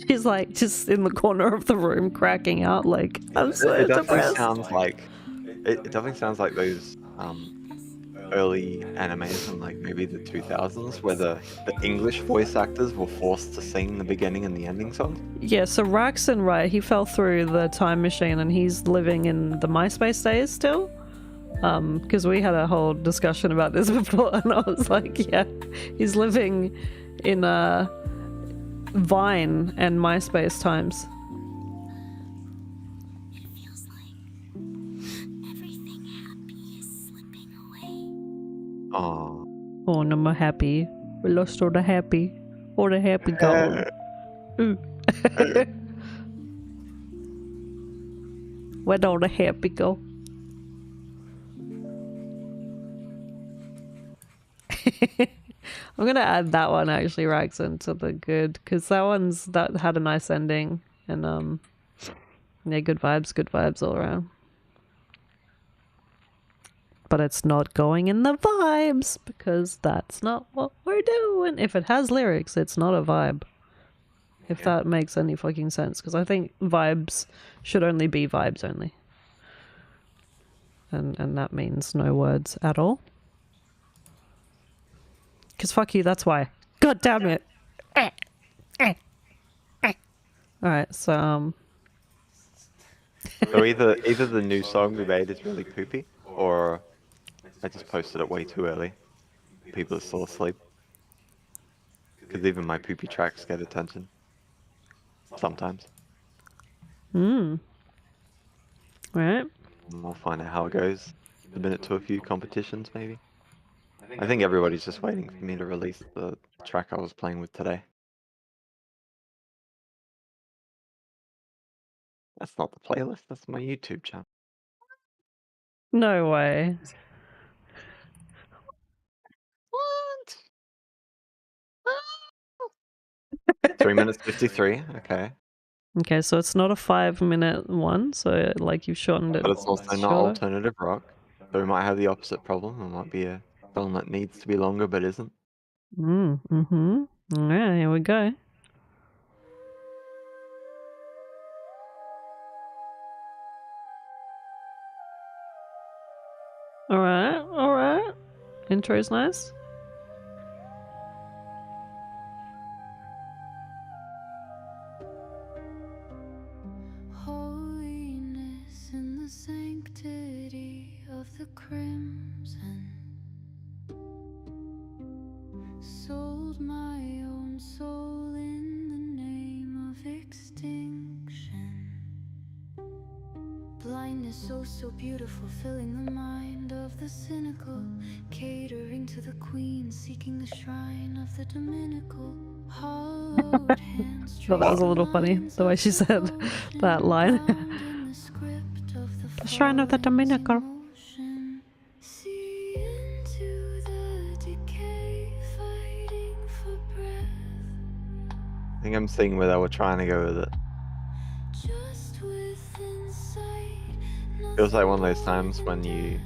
B: She's like just in the corner of the room cracking out like, I'm so
D: It
B: depressed.
D: definitely sounds like those early animes in like maybe the 2000s where the English voice actors were forced to sing the beginning and the ending songs?
B: Yeah, so Raxon, right, he fell through the time machine and he's living in the MySpace days still. Because we had a whole discussion about this before, and I was like, yeah, he's living in Vine and MySpace times.
C: It feels like everything happy is slipping away.
D: Oh.
B: Oh, no more happy. We lost all the happy. All the happy gone. Ooh. Where'd all the happy go? I'm gonna add that one actually, Raxon, to the good, because that had a nice ending, and yeah, good vibes all around. But it's not going in the vibes because that's not what we're doing. If it has lyrics, it's not a vibe. If that makes any fucking sense, because I think vibes should only be vibes only, and that means no words at all. Because fuck you, that's why. God damn it. Alright, so,
D: So either the new song we made is really poopy, or I just posted it way too early. People are still asleep. Because even my poopy tracks get attention. Sometimes.
B: right.
D: And we'll find out how it goes. Submit it to a few competitions, maybe. I think everybody's just waiting for me to release the track I was playing with today. That's not the playlist, that's my YouTube channel.
B: No way.
D: What? 3 minutes 53, okay.
B: Okay, so it's not a 5-minute one, so like you've shortened it.
D: But it's also not alternative rock. So we might have the opposite problem. It might be a song that needs to be longer but isn't.
B: Yeah, here we go. Alright. Intro's nice.
C: Holiness in the sanctity of the crimson. Sold my own soul in the name of extinction. Blindness so beautiful, filling the mind of the cynical, catering to the queen, seeking the shrine of the dominical. Hollowed hands
B: Thought that was a little funny, the way she said that line. The shrine of the dominical.
C: See into the decay, fighting for breath.
D: I think I'm seeing where they were trying to go with it.
C: Just within sight,
D: Feels like one of those times when you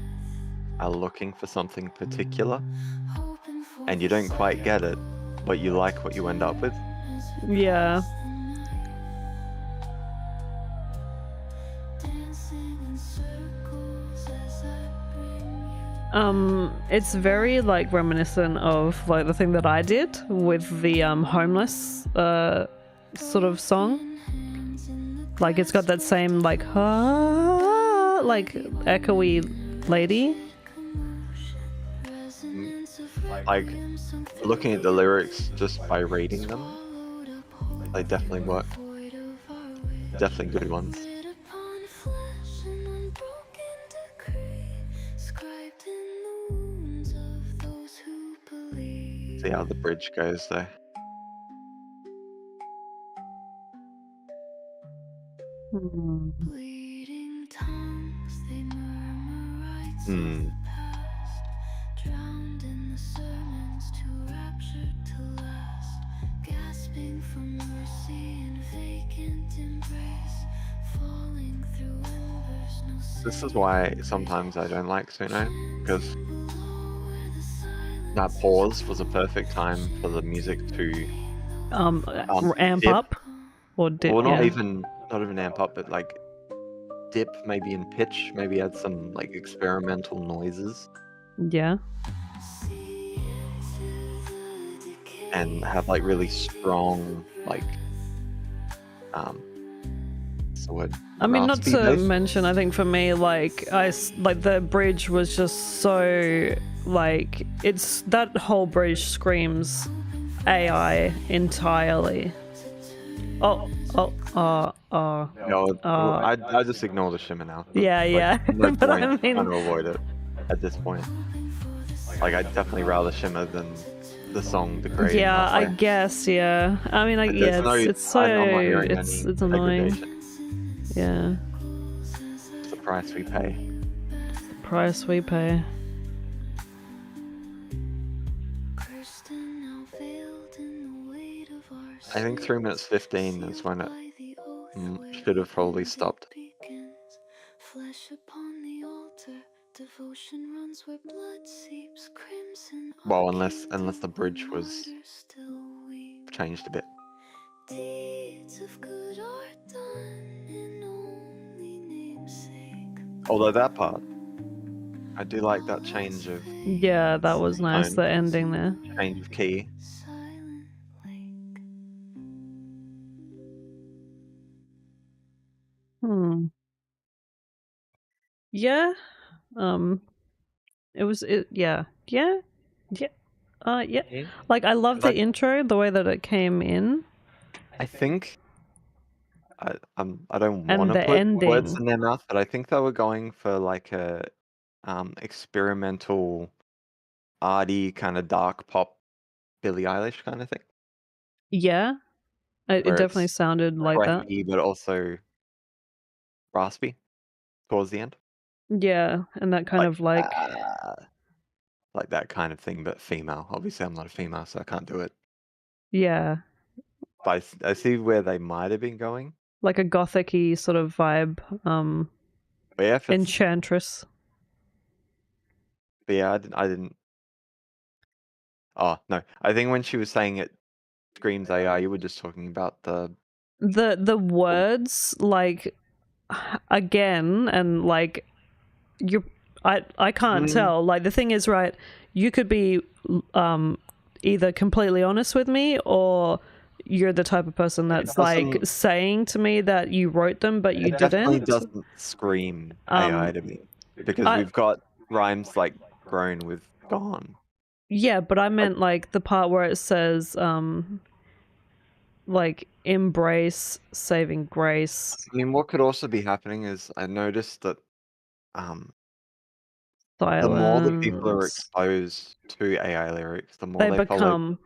D: are looking for something particular
C: hoping for
D: and you don't quite get it, but you like what you end up with.
B: Yeah.
C: dancing in circles as I bring you.
B: It's very like reminiscent of like the thing that I did with the homeless sort of song. Like it's got that same like like echoey lady.
D: Like, looking at the lyrics just by reading them, they definitely work. Definitely good ones. See how the bridge goes though.
C: Bleeding tongues, they murmur rites of the past, drowned in the sermons, too raptured to last, gasping for mercy in vacant embrace, falling through embers, no
D: This is why sometimes I don't like Suno, because that pause was a perfect time for the music to
B: Amp
D: dip.
B: up or dip.
D: Or not
B: yeah.
D: even amp up, but like dip maybe in pitch, maybe add some like experimental noises
B: Yeah.
D: and have like really strong like what's the word?
B: I mean, not
D: Raspy
B: to
D: bass.
B: mention, I think for me, like the bridge was just so like it's that whole bridge screams AI entirely. Oh.
D: No, I just ignore the shimmer now.
B: Yeah,
D: Like,
B: yeah.
D: no
B: But I
D: point
B: mean-
D: trying to avoid it at this point. Like, I'd definitely rather shimmer than the song degrade.
B: Yeah, I guess. Yeah. I mean,
D: Like,
B: yeah,
D: there's
B: it's so
D: I'm not hearing
B: it's
D: any
B: annoying.
D: degradation.
B: Yeah.
D: It's the price we pay.
B: Price we pay.
D: I think 3 minutes 15 is when it should have probably stopped.
C: Flesh upon the altar, devotion runs where blood seeps crimson.
D: Well, unless the bridge was changed a bit.
C: Deeds of good are done in only namesake.
D: Although that part, I do like that change of
B: Yeah, that was nice.
D: tone,
B: The ending there.
D: change of key.
C: Silent lake.
B: Yeah. Yeah. Like I love the intro, the way that it came in.
D: I think I don't
B: And
D: want to
B: the
D: put words
B: ending.
D: in their mouth, but I think they were going for like a experimental, arty kind of dark pop, Billie Eilish kind of thing.
B: Yeah. It
D: where
B: definitely
D: it's
B: sounded like that.
D: breathy, but also raspy towards the end.
B: Yeah, and that kind of like
D: that kind of thing, but female. Obviously, I'm not a female, so I can't do it.
B: yeah,
D: But I see where they might have been going.
B: like a gothic-y sort of vibe.
D: But yeah, if it's,
B: Enchantress.
D: but yeah, I didn't. Oh no, I think when she was saying it screams AI, you were just talking about the
B: words, like again, and like I can't tell. Like the thing is, right, you could be either completely honest with me, or you're the type of person that's like saying to me that you wrote them but you
D: It definitely
B: didn't.
D: doesn't scream AI to me, because we've got rhymes like grown with gone.
B: Yeah, but I meant like the part where it says like embrace saving grace.
D: I mean, what could also be happening is I noticed that the more that people are exposed to AI lyrics, the more they follow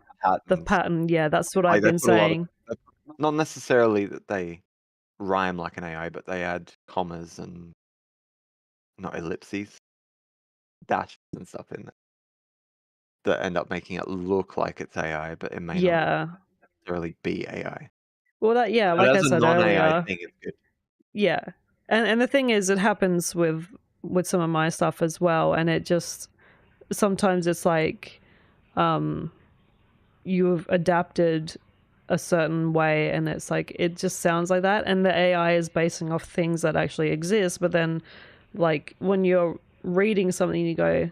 B: the pattern. Yeah, that's what
D: Like,
B: I've been saying.
D: Not necessarily that they rhyme like an AI, but they add commas and not ellipses, dashes and stuff in there that end up making it look like it's AI, but it may not necessarily be AI.
B: Well, that
D: But
B: like I
D: as a
B: said
D: non-AI
B: earlier,
D: thing, it's good.
B: yeah, and the thing is, it happens with some of my stuff as well, and it just sometimes it's like you've adapted a certain way, and it's like it just sounds like that, and the AI is basing off things that actually exist, but then like when you're reading something, you go,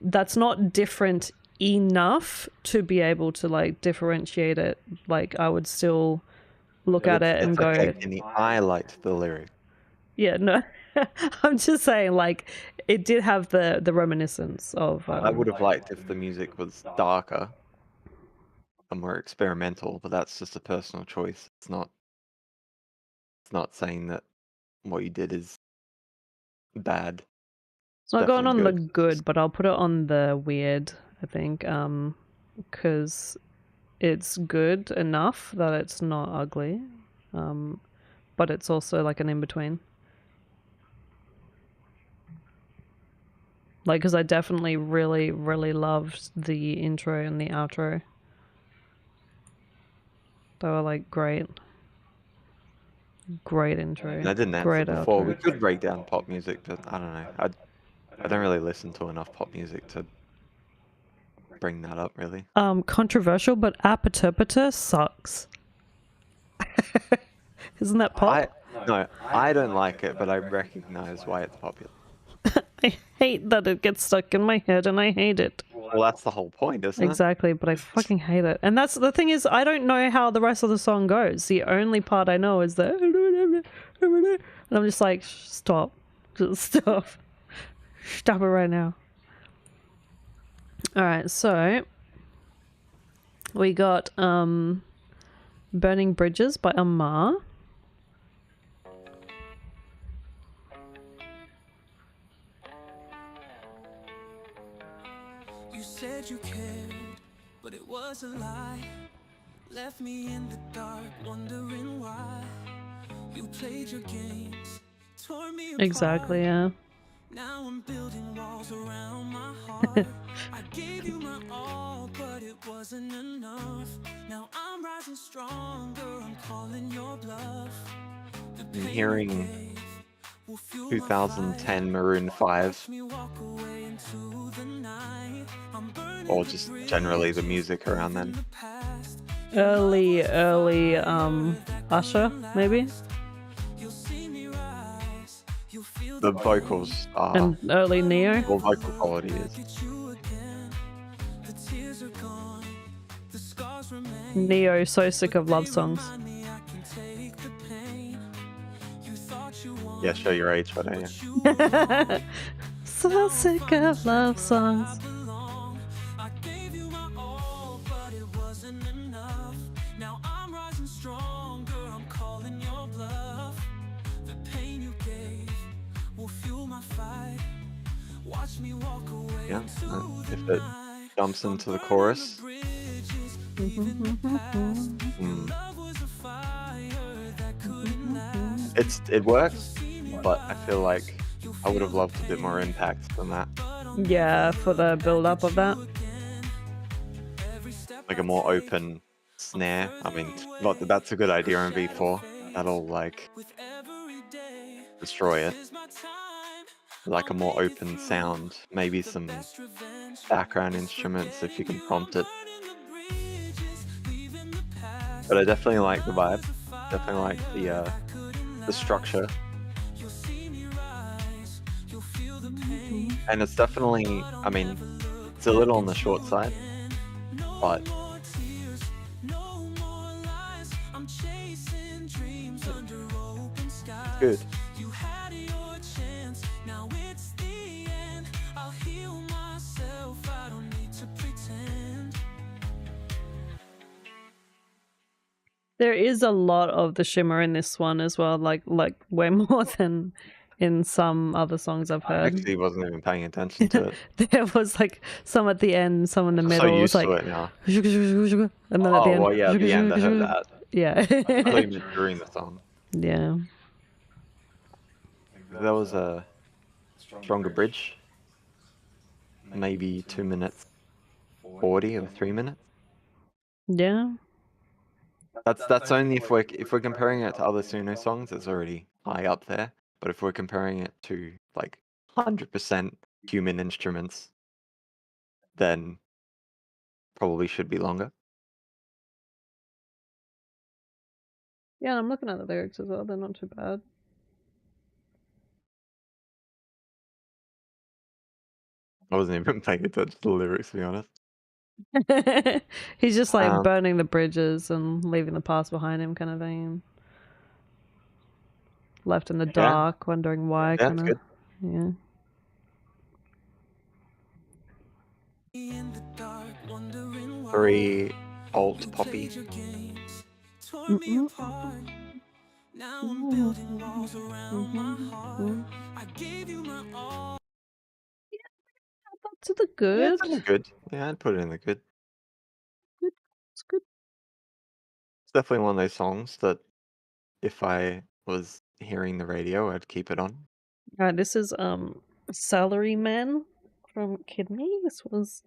B: that's not different enough to be able to like differentiate it. Like I would still look at it and go,
D: okay, Kenny, I liked the lyric.
B: Yeah, no, I'm just saying, like, it did have the reminiscence of.
D: I would have liked if the music was darker and more experimental, but that's just a personal choice. It's not saying that what you did is bad.
B: It's not going on the good, but I'll put it on the weird, I think, because it's good enough that it's not ugly, but it's also like an in-between. Like, because I definitely really, really loved the intro and the outro. They were like great. Great intro.
D: And I didn't answer before. We could break down pop music, but I don't know. I don't really listen to enough pop music to bring that up, really.
B: Controversial, but Apatopata sucks. Isn't that pop?
D: No, I don't like it, but I recognize why it's popular.
B: I hate that it gets stuck in my head, and I hate it.
D: Well, that's the whole point, isn't it?
B: Exactly, but I fucking hate it. And that's the thing is, I don't know how the rest of the song goes. The only part I know is the and I'm just like, stop. Just stop. Stop it right now. Alright, so we got Burning Bridges by Amar.
A: You said you cared, but it was a lie. Left me in the dark, wondering why. You played your games, tore me apart.
B: Exactly, yeah.
A: Now I'm building walls around my heart. I gave you my all, but it wasn't enough. Now I'm rising stronger, I'm calling your bluff. The
D: I'm
A: pain
D: hearing
A: you gave will fuel my
D: 2010
A: fight.
D: Maroon 5,
A: Watch me walk away into the night. I'm burning
D: or
A: the
D: just generally the
A: bridges,
D: music around then.
A: the past.
B: Early Usher, maybe?
A: You'll see me rise. You'll feel
D: The vocals are,
B: And early Neo.
D: or vocal quality is.
A: at you again. The tears are gone. The scars remain.
B: Neo, so sick of love songs.
A: Remind me I can take the pain. You thought you won,
D: Yeah, show your age, but yeah.
A: but you were
B: So sick of love songs.
A: belong. I gave you my all, but it wasn't enough. Now I'm rising stronger, I'm calling your bluff. The pain you gave will fuel my fight. Watch me walk away
D: Yeah,
A: into the
D: if it
A: night.
D: jumps into the chorus,
A: Bridges, leaving the past.
D: mm,
A: Love was a fire that couldn't last.
D: it works, but I feel like I would have loved a bit more impact than that.
B: Yeah, for the build up of that.
D: Like a more open snare. I mean, not that that's a good idea in V4. That'll like destroy it. Like a more open sound, maybe some background instruments if you can prompt it. But I definitely like the vibe. Definitely like the structure. And it's definitely, I mean, it's a little on the short side, but good.
A: You had your chance, now it's the end. I'll heal myself, I don't need to pretend.
B: There is a lot of the shimmer in this one as well, like way more than in some other songs I've
D: I
B: heard.
D: actually wasn't even paying attention to it.
B: There was like some at the end, some in the
D: I'm
B: middle.
D: so
B: It was
D: used
B: like,
D: to it now.
B: and then at
D: Oh,
B: the end,
D: well, yeah, at the end I heard that.
B: yeah,
D: I thought you meant during the song.
B: yeah.
D: There was a stronger bridge, maybe 2 minutes 40 or 3 minutes.
B: Yeah.
D: That's only if we're comparing it to other Suno songs, it's already high up there. But if we're comparing it to like 100% human instruments, then probably should be longer.
B: Yeah, I'm looking at the lyrics as well. They're not too bad.
D: I wasn't even paying attention to the lyrics, to be honest.
B: He's just like
D: Um,
B: burning the bridges and leaving the past behind him, kind of thing. Left in the dark, wondering why.
D: Yeah,
B: Kind
D: that's
B: of.
D: good.
B: Yeah.
A: In the dark, wondering why.
D: Very alt
A: You
D: poppy.
A: played your games, tore me apart. Now I'm building walls around my heart. I gave you my all.
B: To the good.
D: Yeah, it's in the good. Yeah, I'd put it in the good.
B: It's good.
D: It's definitely one of those songs that if I was hearing the radio, I'd keep it on.
B: Alright, this is Salaryman from Kidney. This was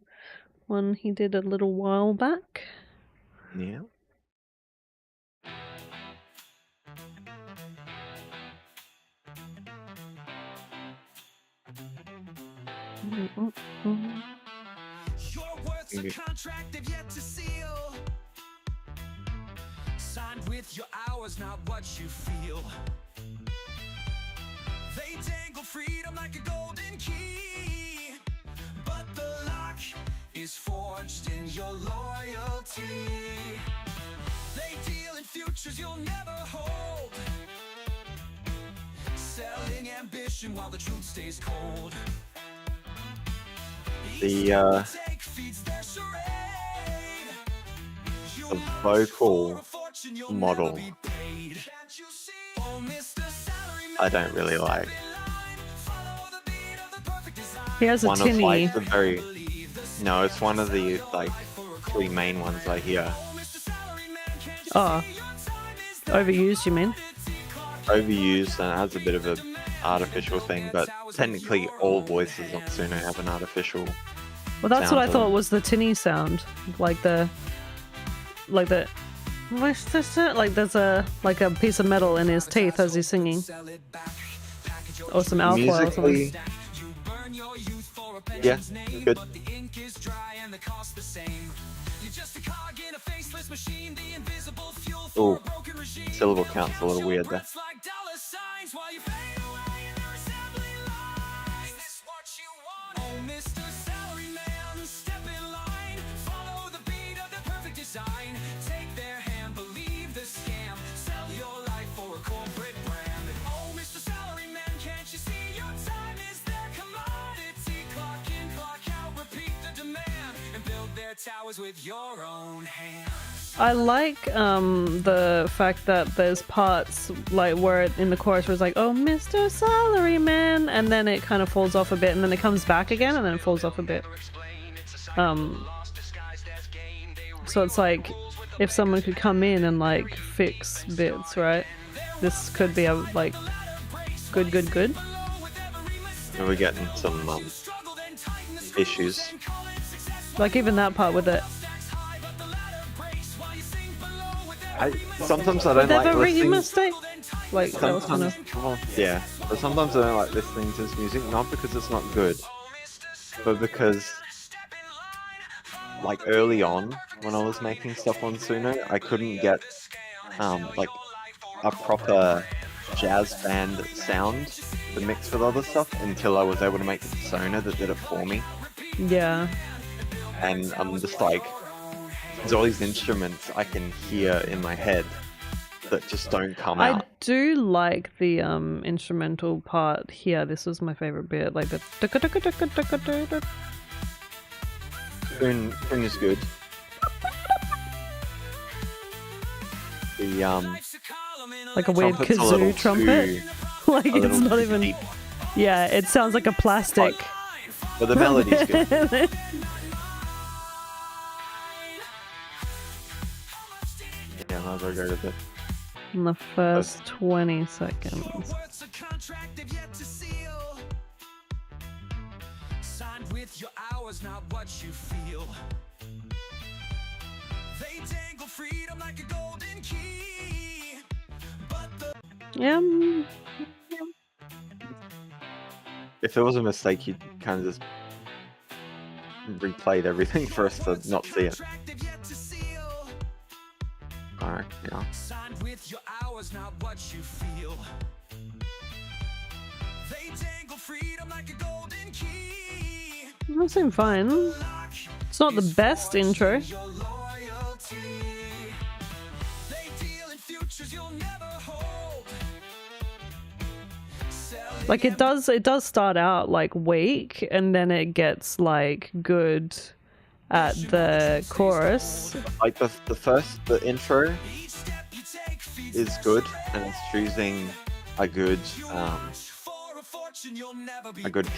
B: one he did a little while back.
D: Yeah.
A: Your words a contract they've yet to seal. Signed with your hours, not what you feel. They dangle freedom like a golden key, but the lock is forged in your loyalty. They deal in futures you'll never hold, selling ambition while the truth stays cold.
D: The vocal model I don't really like.
B: He has a
D: One of
B: tinny.
D: like the very no, it's one of the like 3 main ones I hear.
B: Oh, overused, you mean?
D: Overused and adds a bit of a artificial thing, but technically all voices on Suno have an artificial.
B: Well, that's what I
D: sound to
B: thought
D: them.
B: was the tinny sound, like there's a piece of metal in his teeth as he's singing, or some alcohol or something.
D: Musically, yeah, good. Oh, syllable count's a little weird there.
A: Take their hand, believe the scam, sell your life for a corporate brand. Oh, Mr. Salaryman, can't you see your time is their commodity? Clock in, clock out, repeat the demand, and build their towers with your own hands.
B: I like the fact that there's parts like where in the chorus where it's like, oh, Mr. Salaryman, and then it kind of falls off a bit, and then it comes back again, and then it falls off a bit. So it's like if someone could come in and like fix bits, right? This could be a like good.
D: And we're getting some issues.
B: Like even that part with it.
D: Sometimes I don't
B: With
D: like
B: every
D: listening.
B: mistake. Like that was kind of.
D: Well, yeah, but sometimes I don't like listening to this music, not because it's not good, but because like early on when I was making stuff on Suno, I couldn't get like a proper jazz band sound to mix with other stuff until I was able to make a persona that did it for me.
B: Yeah.
D: And I'm just like, there's all these instruments I can hear in my head that just don't come
B: I
D: out.
B: do like the instrumental part here. This was my favorite bit, like the.
D: Spoon is good. The
B: Like a weird
D: trumpet's a little
B: kazoo trumpet.
D: too-
B: Like
D: a
B: it's
D: little
B: not
D: too
B: even.
D: deep,
B: Yeah, it sounds like a plastic.
D: but the melody's good. Yeah, I might as well go with it.
B: In the first 20 seconds.
A: Signed with your hours, not what you feel. They dangle freedom like a golden key, but the
B: Yeah.
D: If there was a mistake, you'd kind of just replayed everything for us to not see it. Alright, yeah.
A: signed with your hours, not what you feel. They dangle freedom like a golden key.
B: That seemed fine. It's not the best intro.
A: Your loyalty. They deal in futures you'll never hold. Selling
B: Like it does start out like weak and then it gets like good at the chorus.
D: Like the intro is good, and it's choosing a good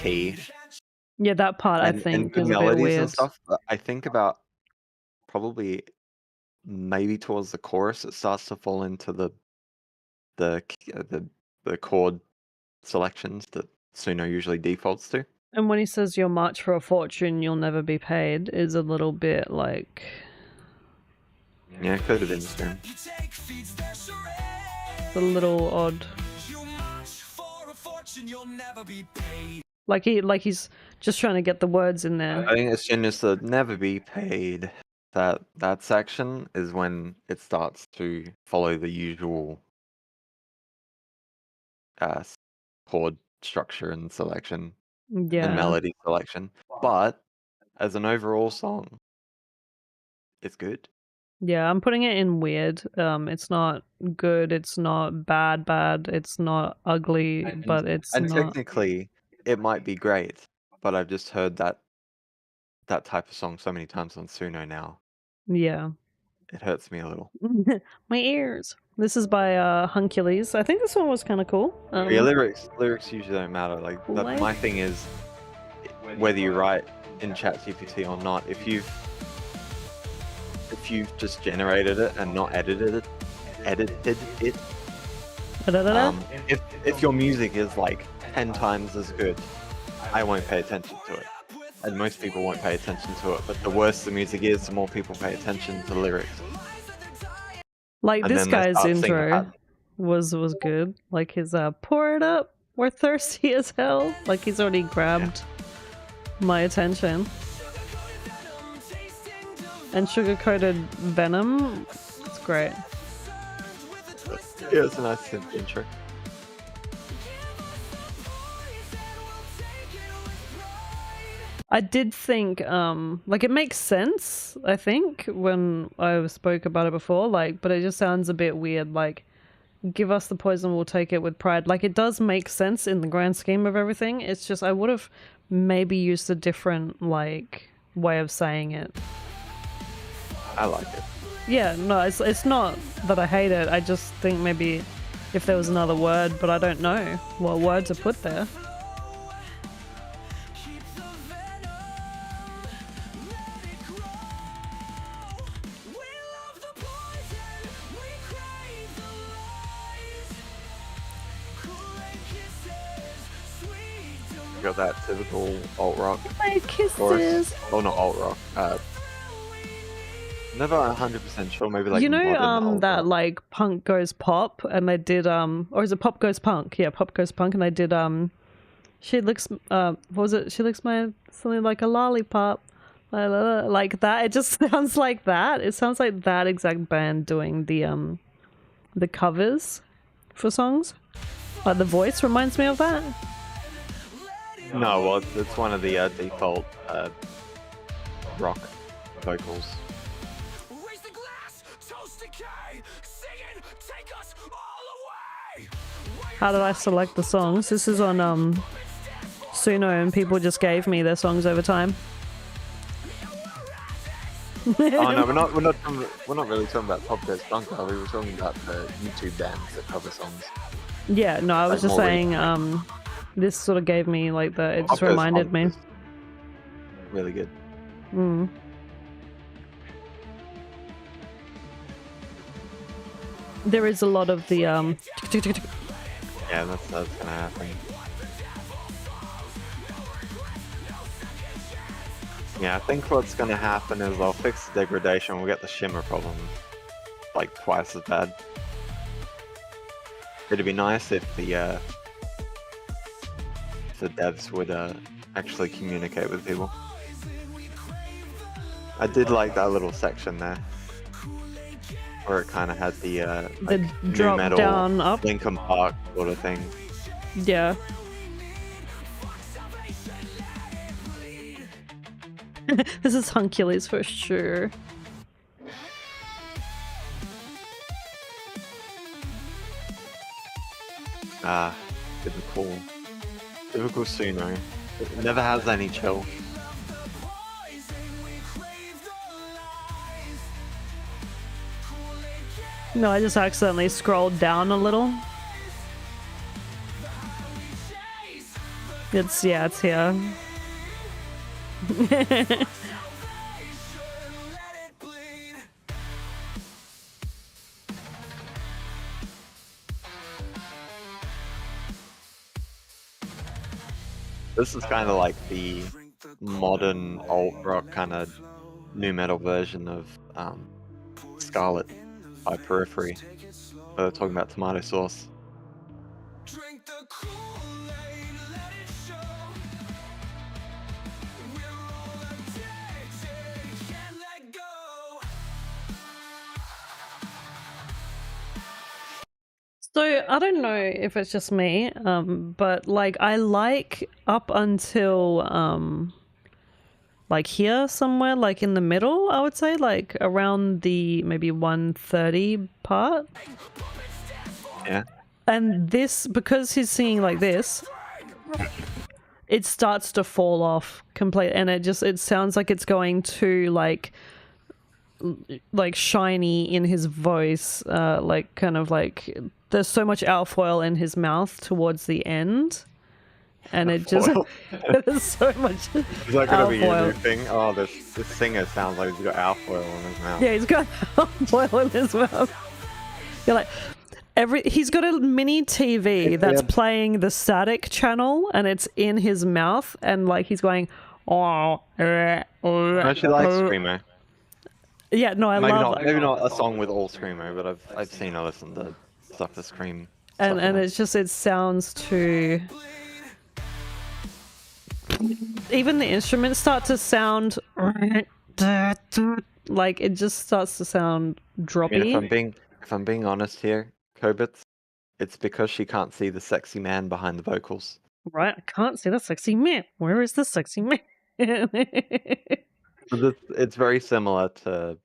D: key
B: Yeah, that part I
D: and
B: think
D: good
B: is a bit
D: melodies
B: weird.
D: and stuff. But I think about probably maybe towards the chorus, it starts to fall into the chord selections that Suno usually defaults to.
B: And when he says you'll march for a fortune, you'll never be paid is a little bit like
D: Yeah, it could have been the same.
B: a little odd. Like he's just trying to get the words in there.
D: I think as soon as the never be paid, that section is when it starts to follow the usual chord structure and selection and
B: Yeah.
D: melody selection. But as an overall song, it's good.
B: Yeah, I'm putting it in weird. It's not good, it's not bad, it's not ugly, but it's
D: And
B: not.
D: technically, it might be great, but I've just heard that type of song so many times on Suno now.
B: Yeah.
D: It hurts me a little.
B: My ears. This is by Huncules. I think this one was kind of cool.
D: Yeah, lyrics usually don't matter. Like
B: Like-
D: my thing is whether you write in ChatGPT or not. If you've just generated it and not edited it,
B: Da-da-da-da.
D: if your music is like 10 times as good, I won't pay attention to it. And most people won't pay attention to it. But the worse the music is, the more people pay attention to the lyrics.
B: Like
D: And
B: this
D: then they
B: guy's
D: start singing
B: intro
D: about-
B: was good. Like his pour it up, we're thirsty as hell. Like he's already grabbed my attention. And sugar-coated venom, it's great.
D: Yeah, it's a nice synth intro.
B: I did think, like it makes sense, I think, when I spoke about it before, like, but it just sounds a bit weird, like, give us the poison, we'll take it with pride. Like, it does make sense in the grand scheme of everything, it's just, I would have maybe used a different, like, way of saying it.
D: I like it.
B: Yeah, no, it's not that I hate it, I just think maybe if there was another word, but I don't know what word to put there.
D: Got that typical alt rock
B: My
D: chorus.
B: kisses.
D: Oh, not alt rock. Never 100% sure. Maybe like
B: you know
D: modern alt
B: that
D: rock.
B: like punk goes pop and they did or is it pop goes punk? Yeah, pop goes punk and they did she licks what was it? She licks my something like a lollipop. Like that. It just sounds like that. It sounds like that exact band doing the covers for songs. Like the voice reminds me of that.
D: No, well, it's one of the default rock vocals.
A: Raise the glass, toast decay, singing, take us all away.
B: How did I select the songs? This is on Suno and people just gave me their songs over time.
D: Oh no, we're not really talking about Pop Goes Punk. We were talking about the YouTube bands that cover songs.
B: Yeah, no, I was
D: Like
B: just
D: more
B: saying this sort of gave me like the, it
D: Pop
B: just
D: Goes
B: reminded
D: Punk
B: me.
D: is really good.
B: Mm. There is a lot of the
D: Yeah, that's gonna happen. Yeah, I think what's gonna happen is I'll fix the degradation. We'll get the shimmer problem like twice as bad. It'd be nice if the devs would actually communicate with people. I did like that little section there, where it kind of had the like, nu
B: drop
D: metal,
B: down up.
D: Linkin Park sort of thing.
B: Yeah. This is Huncules for sure.
D: Ah, typical Suno. It never has any chill.
B: No, I just accidentally scrolled down a little. It's here.
D: This is kind of like the modern alt rock kind of nu metal version of Scarlet by Periphery. They're talking about tomato sauce.
A: Drink the Kool-Aid, let it show. We're all addicted, can't let go.
B: So I don't know if it's just me, but like I like up until like here somewhere, like in the middle, I would say, like around the maybe 1:30 part.
D: Yeah.
B: And this, because he's singing like this, it starts to fall off completely, and it sounds like it's going to like shiny in his voice, like kind of like there's so much alfoil in his mouth towards the end, and it just there's so much
D: Is that gonna be your new
B: alfoil.
D: thing? Oh, this singer sounds like he's got alfoil in his mouth.
B: Yeah, he's got alfoil in his mouth. You're like he's got a mini TV that's playing the static channel, and it's in his mouth, and like he's going
D: No, she likes screamo.
B: Yeah, no, I love
D: Maybe not a song with all screamo, but I've seen her listen to stuff to scream.
B: and it's just it sounds too. Even the instruments start to sound like it just starts to sound droppy.
D: I mean, if I'm being honest here, Kobits, it's because she can't see the sexy man behind the vocals.
B: Right, I can't see the sexy man. Where is the sexy man?
D: It's very similar to,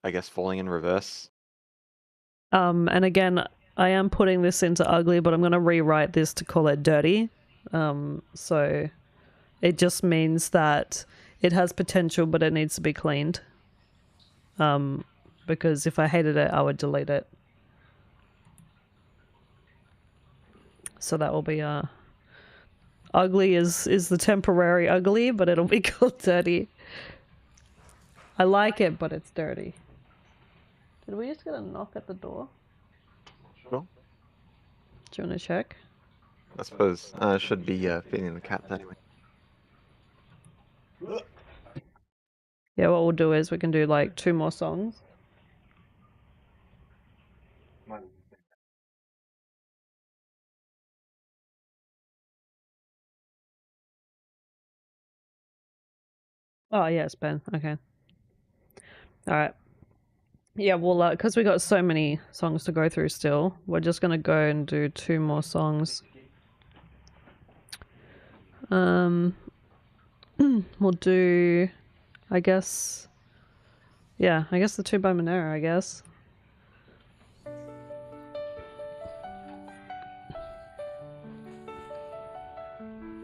D: I guess, Falling in Reverse.
B: And again, I am putting this into ugly, but I'm going to rewrite this to call it dirty. So it just means that it has potential, but it needs to be cleaned. Because if I hated it, I would delete it. So that will be ugly is the temporary ugly, but it'll be called dirty. I like it, but it's dirty. Did we just get a knock at the door?
D: Sure.
B: Do you want to check?
D: I suppose should be feeding the cats anyway.
B: Yeah, what we'll do is we can do like 2 more songs. Oh, yes, Ben. Okay. All right. Yeah, well, because we got so many songs to go through still, we're just going to go and do 2 more songs. We'll do, I guess, yeah, I guess the 2 by Monero, I guess.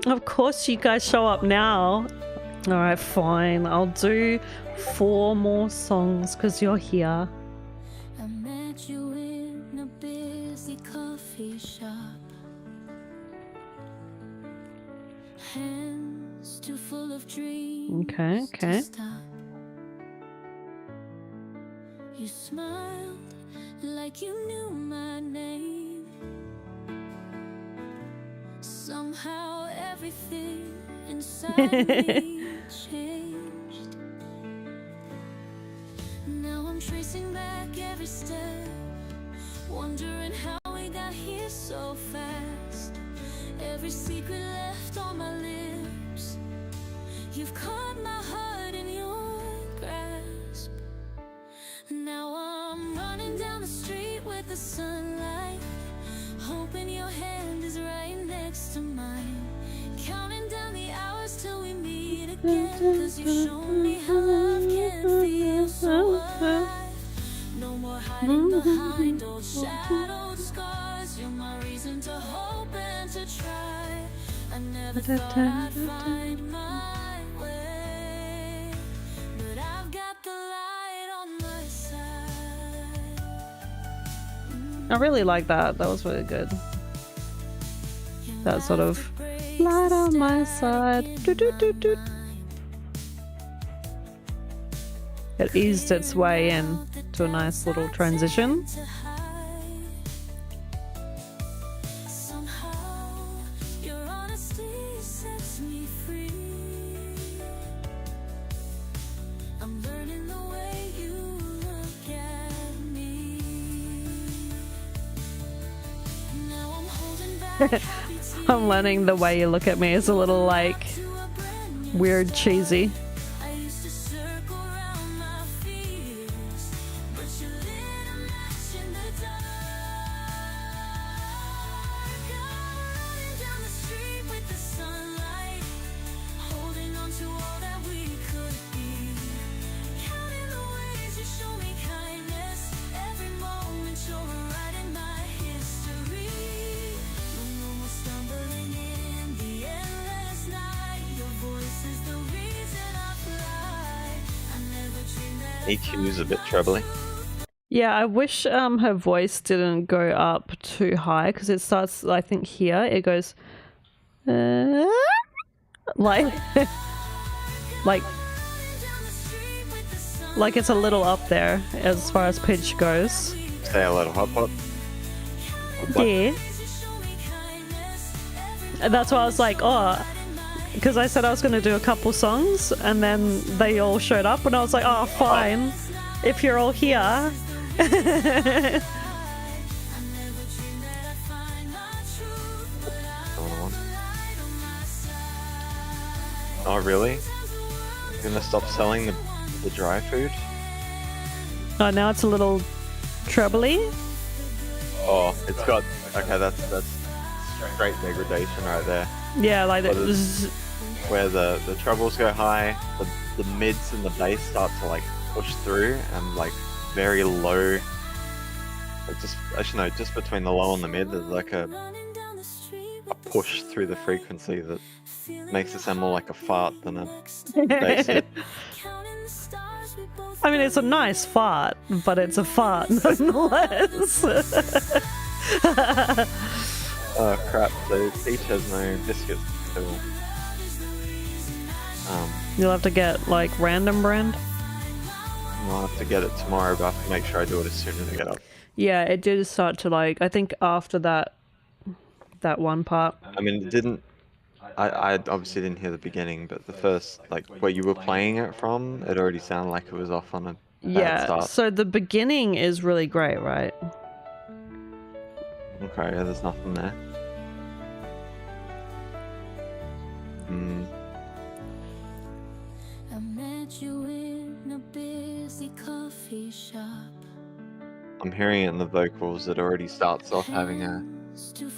B: Of course you guys show up now. Alright, fine. I'll do 4 more songs because you're here.
C: I met you in a busy coffee shop. Hands too full of dreams.
B: Okay.
C: To stop. You smiled like you knew my name. Somehow everything inside me changed. Now I'm tracing back every step, wondering how we got here so fast. Every secret left on my lips, you've caught my heart in your grasp. Now I'm running down the street with the sunlight, hoping your hand is right next to mine. Counting down the hours till we meet again, 'cause you've shown me how love can feel so alive. No more hiding behind old shadowed scars. You're my reason to hope and to try. I never thought I'd find my way, but I've got the light on my side.
B: I really like that. That was really good. That sort of light on my side. It eased its way in to a nice little transition.
C: Somehow your honesty sets me free. I'm learning the way you look at me. Now I'm holding back happy tears.
B: I'm learning the way you look at me is a little like weird cheesy.
C: I used to circle around my fears, but you lit a match in the dark.
D: EQ's a bit trebly.
B: Yeah, I wish her voice didn't go up too high because it starts, I think here it goes like like it's a little up there as far as pitch goes.
D: Say a little hot pot.
B: Yeah. And that's why I was like, oh, because I said I was going to do a couple songs and then they all showed up and I was like, oh, fine. If you're all here.
D: Oh, really? You're gonna stop selling the dry food?
B: Oh, now it's a little trebly.
D: Oh, it's got... Okay, that's straight degradation right there.
B: Yeah, like it
D: But
B: was.
D: Where the trebles go high, the mids and the bass start to like push through, and like very low. Like just between the low and the mid, there's like a push through the frequency that makes it sound more like a fart than a bass hit.
B: I mean, it's a nice fart, but it's a fart nonetheless.
D: Oh crap! So Peach has no biscuits. So,
B: You'll have to get like random brand.
D: I'll have to get it tomorrow, but I have to make sure I do it as soon as I get up.
B: Yeah, it did start to like. I think after that one part.
D: I mean, it didn't. I obviously didn't hear the beginning, but the first, like, where you were playing it from, it already sounded like it was off on a bad start.
B: So the beginning is really great, right?
D: Okay, yeah, there's nothing there.
C: I met you in a busy coffee shop.
D: I'm hearing it in the vocals. It already starts off having a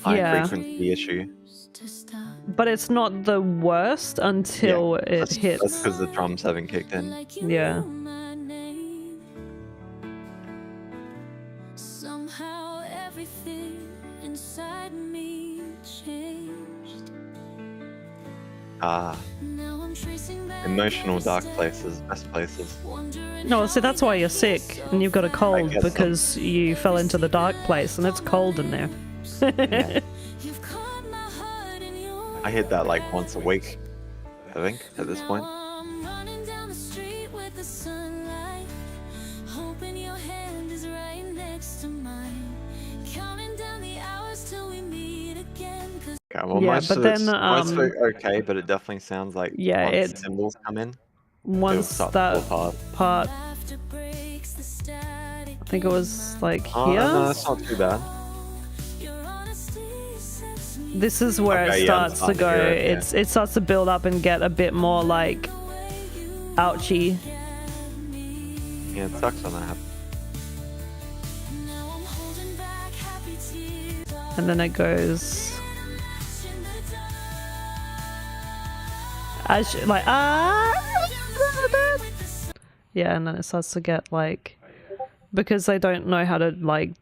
D: high frequency issue.
B: But it's not the worst until it hits.
D: That's because the drums haven't kicked in.
B: Yeah.
C: Somehow everything inside me changed.
D: Emotional dark places, best places.
B: No, see, that's why you're sick and you've got a cold because you fell into the dark place and it's cold in there.
D: Yeah. I hit that like once a week, I think, at this point. Okay, well, most of it's okay, but it definitely sounds like once cymbals come in,
B: once that part, I think it was like here.
D: No, that's not too bad.
B: This is where it starts to go. It starts to build up and get a bit more like ouchy.
D: Yeah, it sucks when that happens.
B: And then it goes like yeah, and then it starts to get like, because they don't know how to like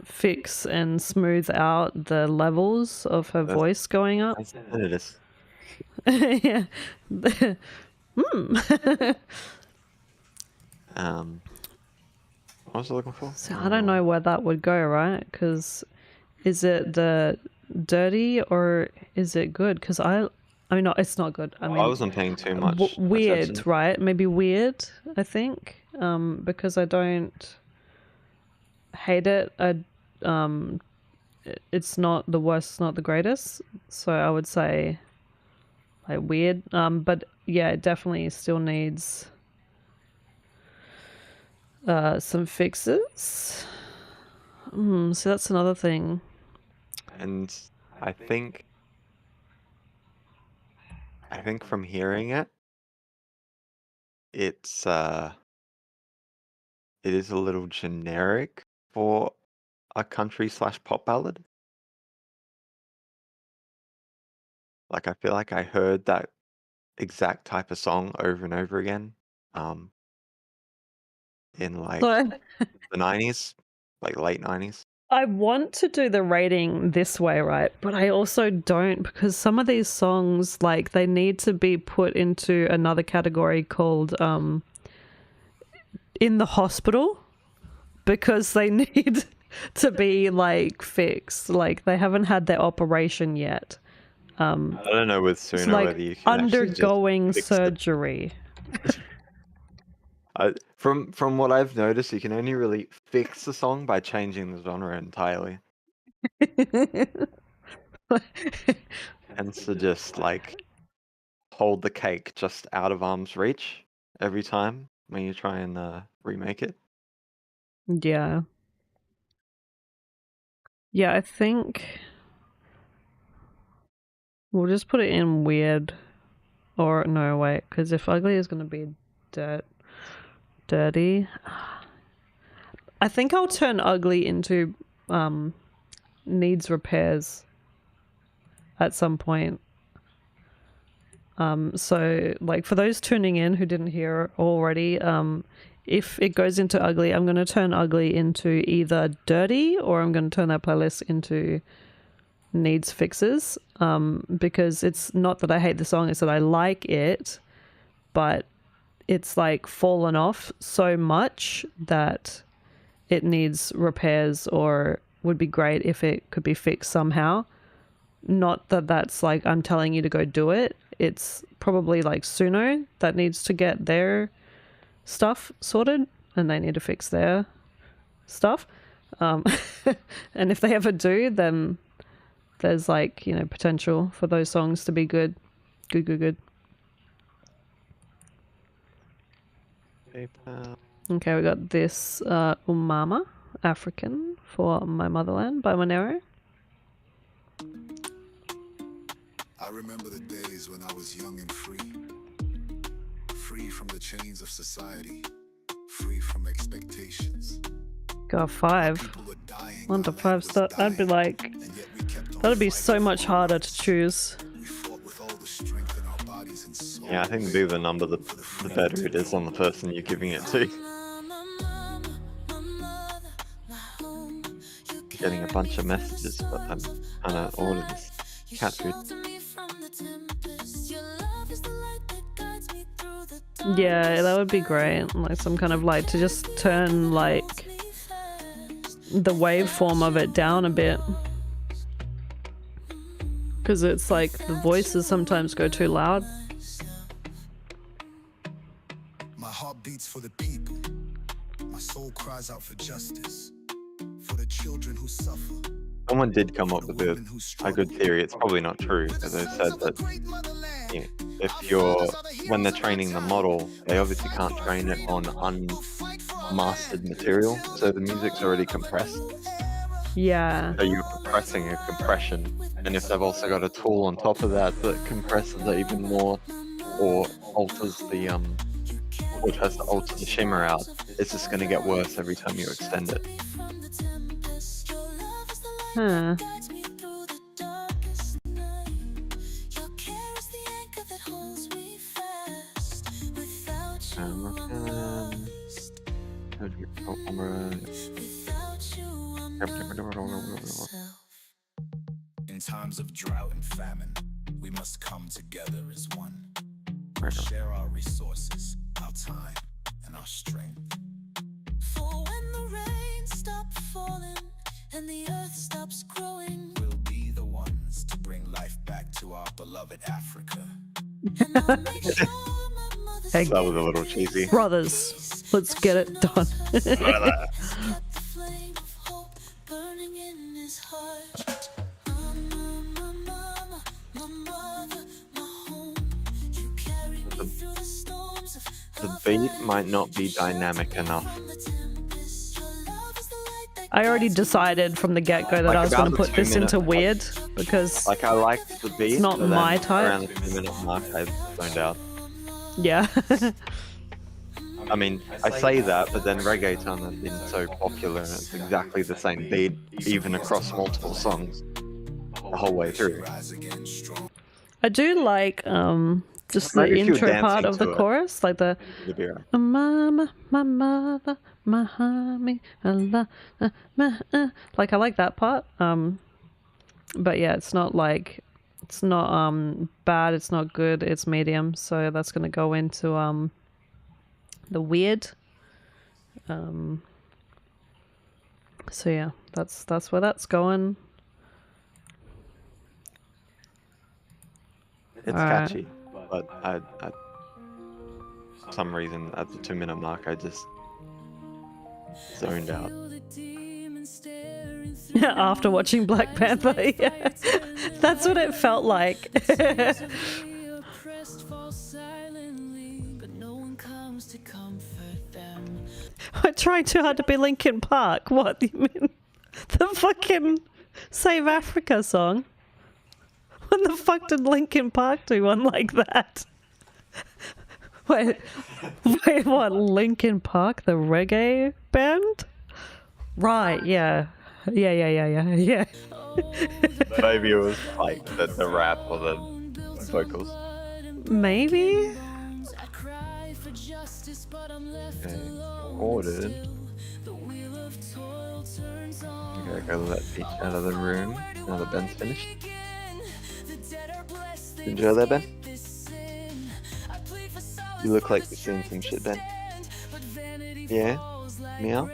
B: fix and smooth out the levels of her voice going up.
D: It is.
B: Yeah.
D: What was I looking for?
B: So I don't know where that would go, right? Because is it the dirty or is it good? Because I mean, no, it's not good. I mean,
D: I wasn't paying too much
B: weird,
D: attention.
B: right? Maybe weird, I think, because I don't hate it. It's not the worst, it's not the greatest. So I would say like weird. But yeah, it definitely still needs some fixes. So that's another thing.
D: And I think from hearing it, it is a little generic for a country/pop ballad. Like, I feel like I heard that exact type of song over and over again, in like the 90s, like late 90s.
B: I want to do the rating this way, right? But I also don't, because some of these songs, like, they need to be put into another category called in the hospital because they need to be like fixed. Like they haven't had their operation yet.
D: I don't know with
B: It's
D: Suno
B: like
D: whether you can actually just
B: undergoing
D: fix it.
B: surgery.
D: From what I've noticed, you can only really fix the song by changing the genre entirely. Tends to just like hold the cake just out of arm's reach every time when you try and remake it.
B: Yeah. Yeah, I think we'll just put it in weird. Or no, wait, because if ugly is going to be dirty, I think I'll turn ugly into needs repairs at some point. So like for those tuning in who didn't hear already, if it goes into ugly, I'm going to turn ugly into either dirty or I'm going to turn that playlist into needs fixes, because it's not that I hate the song, it's that I like it, but it's like fallen off so much that it needs repairs, or would be great if it could be fixed somehow. Not that that's like I'm telling you to go do it. It's probably like Suno that needs to get their stuff sorted and they need to fix their stuff. And if they ever do, then there's like, you know, potential for those songs to be good. Good. Okay, we got this Umama, African for My Motherland by Monero.
E: I remember the days when I was young and free from the chains of society, free from expectations.
B: Got 5. 1 to 5 star. I'd be like, that'd be so much harder to choose.
D: Yeah, I think the bigger the number, the better it is on the person you're giving it to. Getting a bunch of messages, but I'm trying to order this cat food.
B: Yeah, that would be great. Like some kind of light to just turn like the waveform of it down a bit. Because it's like the voices sometimes go too loud.
E: My heart beats for the people. My soul cries out for justice. For the children who suffer.
D: Someone did come up with a good theory. It's probably not true, but they said that when they're training the model, they obviously can't train it on unmastered material, so the music's already compressed.
B: Yeah.
D: So you're compressing a compression, and if they've also got a tool on top of that that compresses it even more, or alters the or tries to alter the shimmer out, it's just going to get worse every time you extend it.
B: Huh.
E: In times of drought and famine, we must come together as one. Share our resources, our time, and our strength.
C: For when the rain stops falling and the earth stops growing,
E: We'll be the ones to bring life back to our beloved Africa.
C: and I'll make sure my mother's
B: Hey,
D: That was a little cheesy.
B: brothers, let's get it done.
C: kept the flame of hope burning in his heart. My mama, my mother, my home. You carry me through the storms of
D: The beat might not be dynamic enough.
C: the tempest. Your love is the light that
B: I already decided from the get-go that
D: Like
B: I was
D: about
B: going to
D: the
B: put this
D: 2-minute
B: into weird because
D: Like, I liked the beat,
B: not
D: but then
B: my type.
D: around the 2-minute mark, I zoned out.
B: yeah.
D: I mean, I say that, but then reggaeton has been so popular, and it's exactly the same beat, even across multiple songs, the whole way through.
E: Rise again strong.
B: I do like just the
D: Maybe if you were
B: intro part
D: dancing
B: of the
D: to it.
B: chorus, like the
D: It'd be right.
B: mama, my mother, my homie, Allah, like I like that part. But yeah, it's not like it's not bad, it's not good, it's medium. So that's gonna go into the weird So yeah, that's where that's going.
D: It's
B: Alright.
D: catchy, but I for some reason at the 2-minute mark I just zoned out.
B: After watching Black Panther, yeah. That's what it felt like. I'm trying too hard to be Linkin Park. What do you mean? The fucking Save Africa song? When the fuck did Linkin Park do one like that? Wait, what? Linkin Park, the reggae band? Right, yeah. Yeah.
D: Maybe it was like the rap or the vocals.
B: Maybe?
D: Okay, ordered. Okay, go let Peach out of the room now that Ben's finished. Enjoy that, Ben? You look like you're seeing some shit, Ben. Yeah? Meow?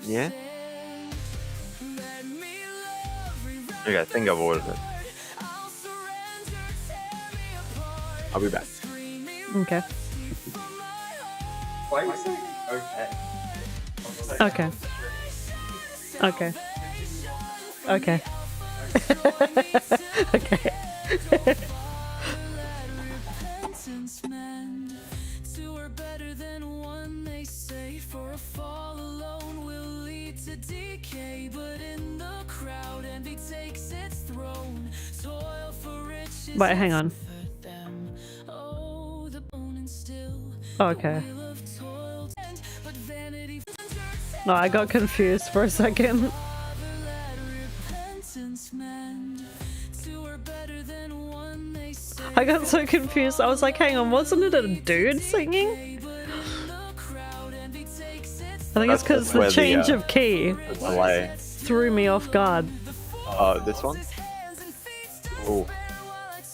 D: Yeah? Okay, I think I've ordered it. I'll be back.
B: Okay.
D: Why are you saying
B: Okay. Okay. Okay. Okay. Wait, hang on. Okay. No, I got confused for a second. I got so confused. I was like, hang on, wasn't it a dude singing? I think it's because the change of key
D: delay
B: threw me off guard.
D: This one? Oh.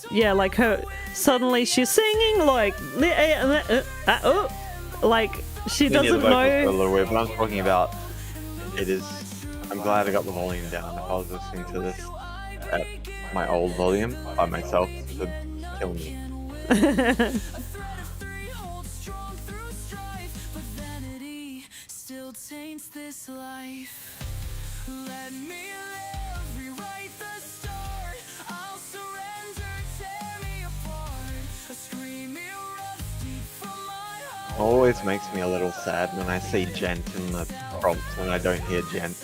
B: Yeah, like her, suddenly she's singing like she doesn't know.
D: A little weird, but I'm talking about it is. I'm glad I got the volume down. If I was listening to this at my old volume by myself, it would kill me. Always makes me a little sad when I see gent in the prompt and I don't hear gent.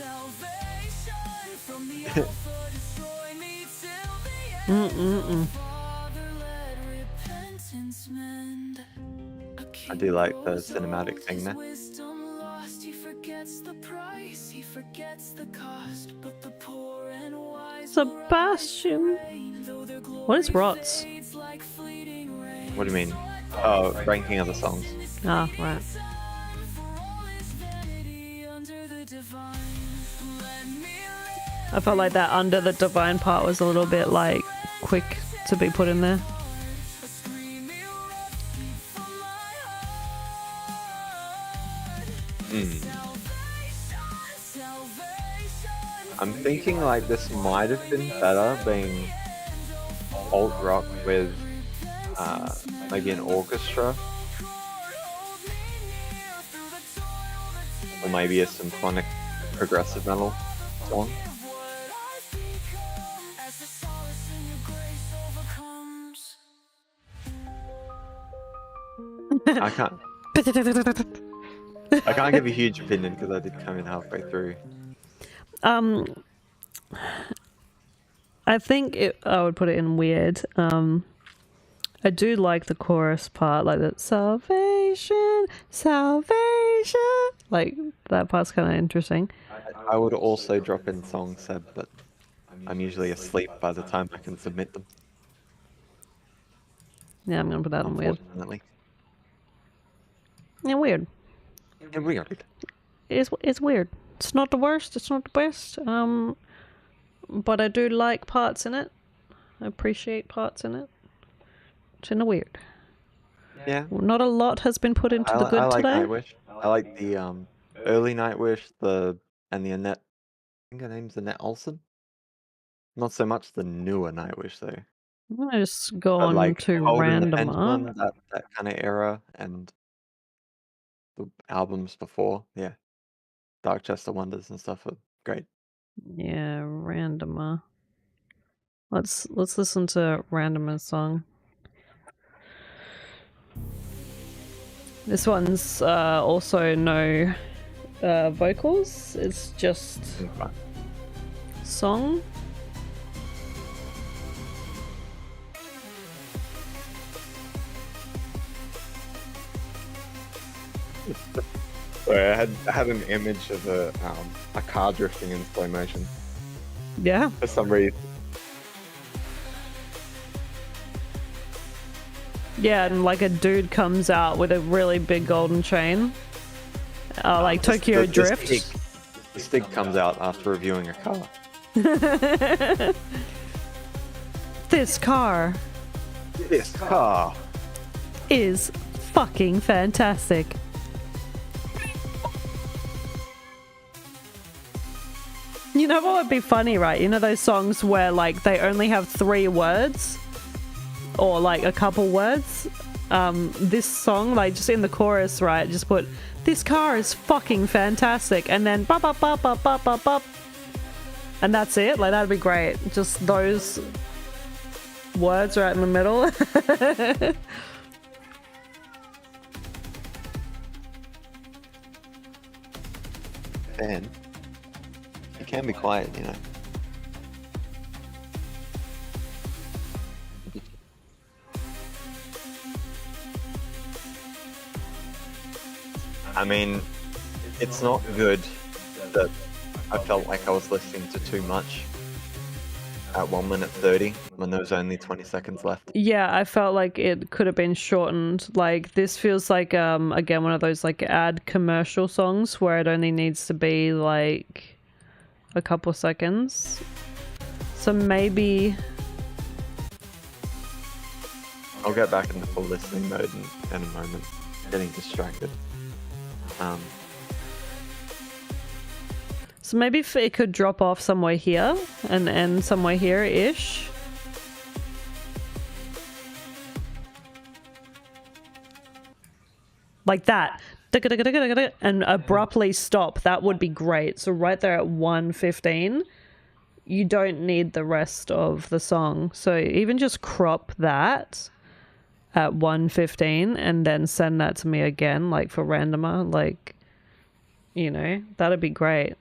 D: I do like the cinematic thing there.
B: Sebastian. What is Rots?
D: What do you mean? Oh, ranking of the songs.
B: Ah, right. I felt like that Under the Divine part was a little bit like quick to be put in there.
D: I'm thinking like this might have been better being alt rock with maybe an orchestra or maybe a symphonic progressive metal song. I can't give a huge opinion because I did come in halfway through.
B: I think I would put it in weird. I do like the chorus part, like that salvation, salvation. Like that part's kind of interesting.
D: I would also drop in songs, Seb, but I'm usually asleep by the time I can submit them.
B: Yeah, I'm gonna put that in weird.
D: Unfortunately.
B: Yeah, weird.
D: Yeah, weird.
B: It's weird. It's not the worst. It's not the best. But I do like parts in it. I appreciate parts in it. It's in the weird.
D: Yeah.
B: Not a lot has been put into the good
D: I like
B: today.
D: I like the early Nightwish, and the Annette. I think her name's Annette Olsen. Not so much the newer Nightwish though.
B: I'm gonna just go
D: But
B: on
D: like
B: to
D: Cold and the
B: Randomer.
D: Pendulum, that kind of era, and the albums before, yeah. Dark Chester Wonders and stuff are great.
B: Yeah, Randomer. Let's listen to Randomer's song. This one's also no vocals. It's just song.
D: Sorry, I had an image of a car drifting in slow motion
B: Yeah.
D: for some reason.
B: Yeah, and like a dude comes out with a really big golden chain. Like Tokyo Drift.
D: The stick comes out after reviewing a car.
B: This car is fucking fantastic. You know what would be funny, right? You know those songs where like they only have 3 words or like a couple words? This song, like just in the chorus, right? Just put, this car is fucking fantastic, and then bop bop bop bop bop bop bop. And that's it. Like that'd be great. Just those words right in the middle.
D: Man, it can be quiet, you know. I mean, it's not good that I felt like I was listening to too much at 1 minute 30 when there was only 20 seconds left.
B: Yeah, I felt like it could have been shortened. Like this feels like again one of those like ad commercial songs where it only needs to be like a couple seconds. So maybe
D: I'll get back into full listening mode in a moment. Getting distracted.
B: So maybe if it could drop off somewhere here and end somewhere here-ish. Like that. And abruptly stop. That would be great. So right there at 1:15, you don't need the rest of the song. So even just crop that at 1:15 and then send that to me again, like for Randomer, like, you know, that'd be great.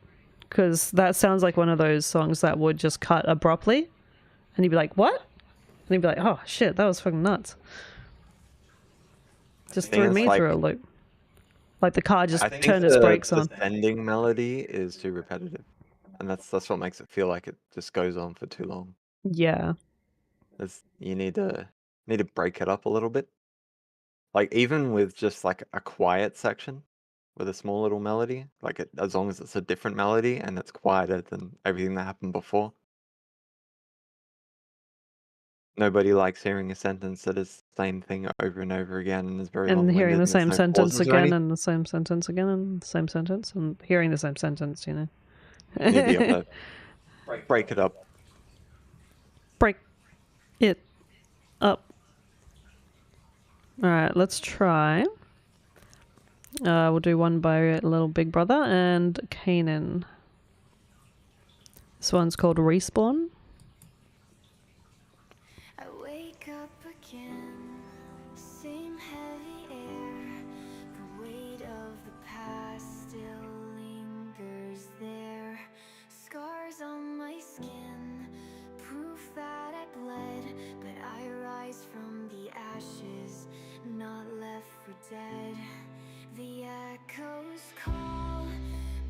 B: Because that sounds like one of those songs that would just cut abruptly. And you'd be like, what? And you'd be like, oh shit, that was fucking nuts. Just threw me through a loop. Like the car just turned its brakes on.
D: The ending melody is too repetitive. And that's what makes it feel like it just goes on for too long.
B: Yeah.
D: You need to break it up a little bit. Like even with just like a quiet section with a small little melody, like as long as it's a different melody and it's quieter than everything that happened before. Nobody likes hearing a sentence that is the same thing over and over again and is very long-winded.
B: And hearing the
D: and there's
B: same
D: no
B: sentence
D: pauses or
B: again
D: anything.
B: and the same sentence again and the same sentence and hearing the same sentence, you know.
D: You need to be able to break it up.
B: Break it up. Alright, let's try. We'll do one by Little Big Brother and Kanan. This one's called Respawn.
C: I wake up again, same heavy air. The weight of the past still lingers there. Scars on my skin, proof that I bled. But I rise from the ashes, not left for dead. The echoes call,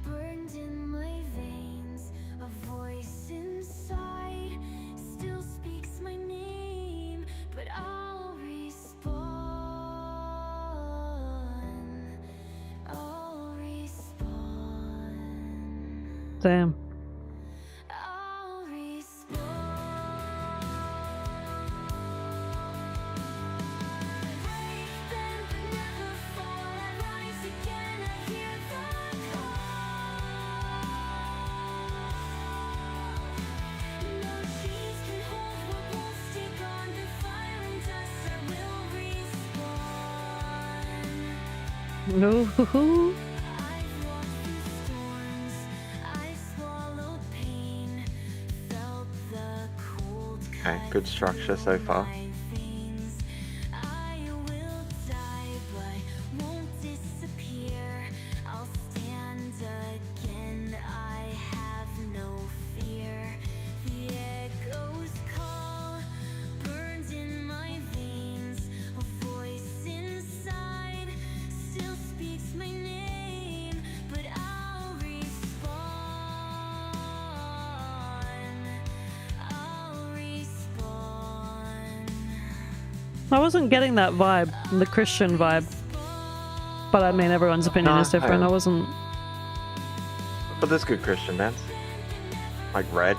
C: burned in my veins. A voice inside still speaks my name, but I'll respawn. I'll respawn.
B: Damn.
C: I'll respawn. Break, bend, but never fall. I rise again. I hear the call.
B: Ooh.
C: I've walked through storms, I swallowed pain, felt the cold
D: Okay,
C: cut
D: good structure so
C: through
D: far.
C: my veins. I will die, but won't disappear. I'll stand again. I have no fear. The echoes call, burned in my veins. A voice inside still speaks my name, but I'll respawn. I'll respawn.
B: I wasn't getting that vibe, the Christian vibe. But I mean, everyone's opinion is different. I wasn't.
D: But there's good Christian bands. Like Red.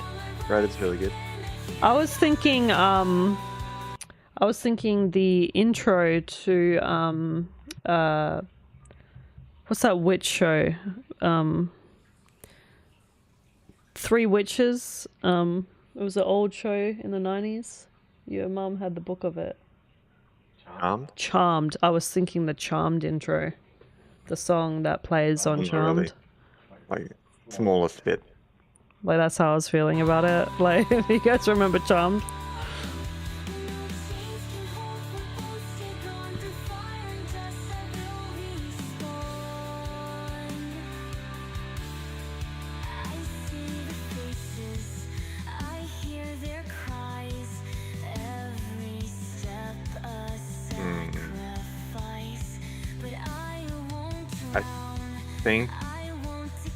D: Red is really good.
B: I was thinking the intro to what's that witch show? Three Witches. It was an old show in the 90s. Your mum had the book of it. Charmed. I was thinking the Charmed intro. The song that plays on
D: Not
B: Charmed.
D: really. Like, smallest bit.
B: Like, that's how I was feeling about it. Like, you guys remember Charmed?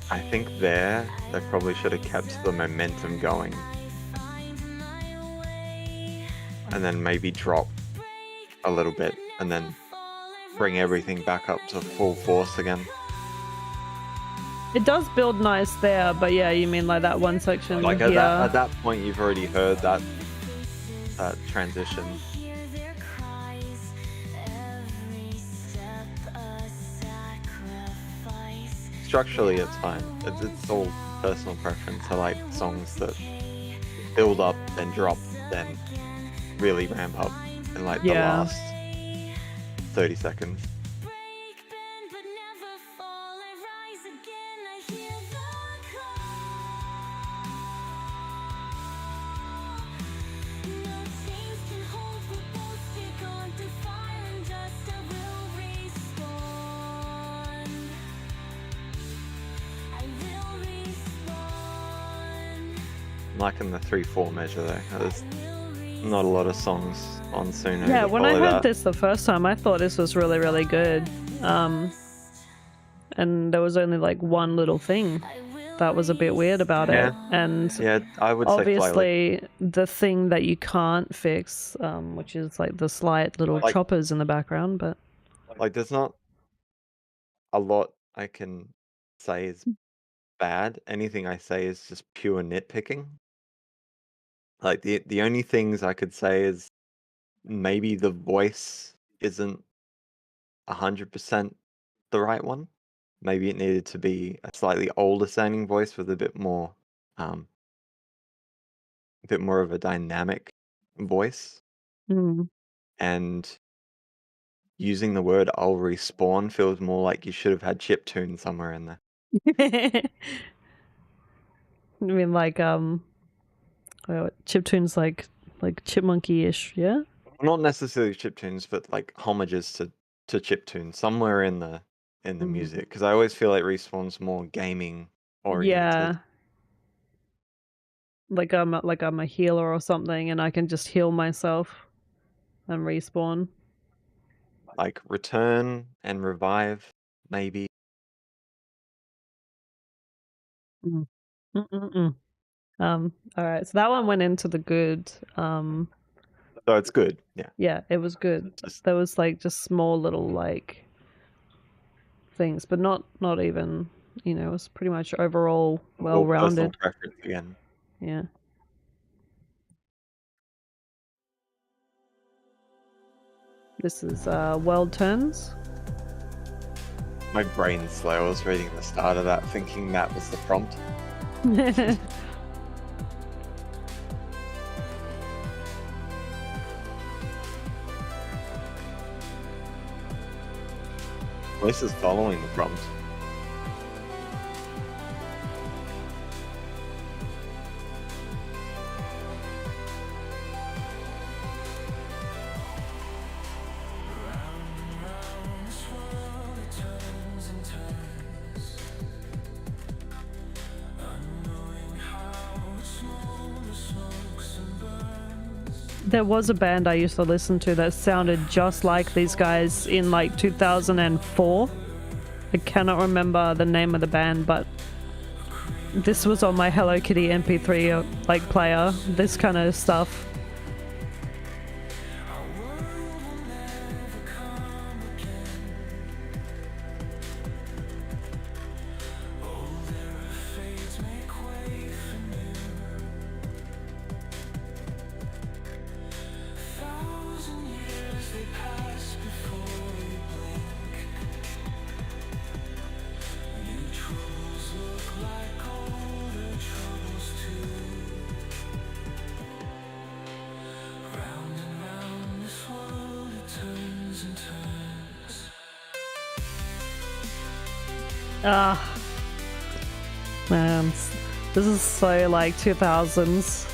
D: I think there, they probably should have kept the momentum going. And then maybe drop a little bit and then bring everything back up to full force again.
B: It does build nice there, but yeah, you mean like that one section
D: Like
B: here.
D: at that point, you've already heard that transition. Structurally, it's fine. It's all personal preference. I like songs that build up, then drop, then really ramp up in like the last 30 seconds. I'm liking the 3/4 measure though. There's not a lot of songs on Suno.
B: Yeah,
D: that
B: when I
D: follow
B: heard
D: that.
B: this the first time, I thought this was really, really good. And there was only like one little thing that was a bit weird about it. And
D: Yeah, I would say
B: obviously the thing that you can't fix, which is like the slight little
D: Like-
B: choppers in the background, but
D: like there's not a lot I can say is bad. Anything I say is just pure nitpicking. Like the only things I could say is maybe the voice isn't 100% the right one. Maybe it needed to be a slightly older sounding voice with a bit more of a dynamic voice. And using the word "I'll respawn" feels more like you should have had chiptune somewhere in there.
B: I mean like chiptunes like chipmunky-ish, yeah?
D: Not necessarily chiptunes, but like homages to chiptunes somewhere in the music. Because I always feel like Respawn's more gaming oriented.
B: Yeah. Like I'm a healer or something, and I can just heal myself and respawn.
D: Like return and revive, maybe.
B: All right, so that one went into the good.
D: So it's good, yeah.
B: Yeah, it was good. There was like just small little like things, but not even, you know, it was pretty much overall well-rounded.
D: Personal preference again.
B: Yeah. This is World Turns.
D: My brain's slow. I was reading the start of that thinking that was the prompt. voice is following the prompt.
B: There was a band I used to listen to that sounded just like these guys in like 2004. I cannot remember the name of the band, but this was on my Hello Kitty MP3 like player, this kind of stuff. Man, this is so like 2000s.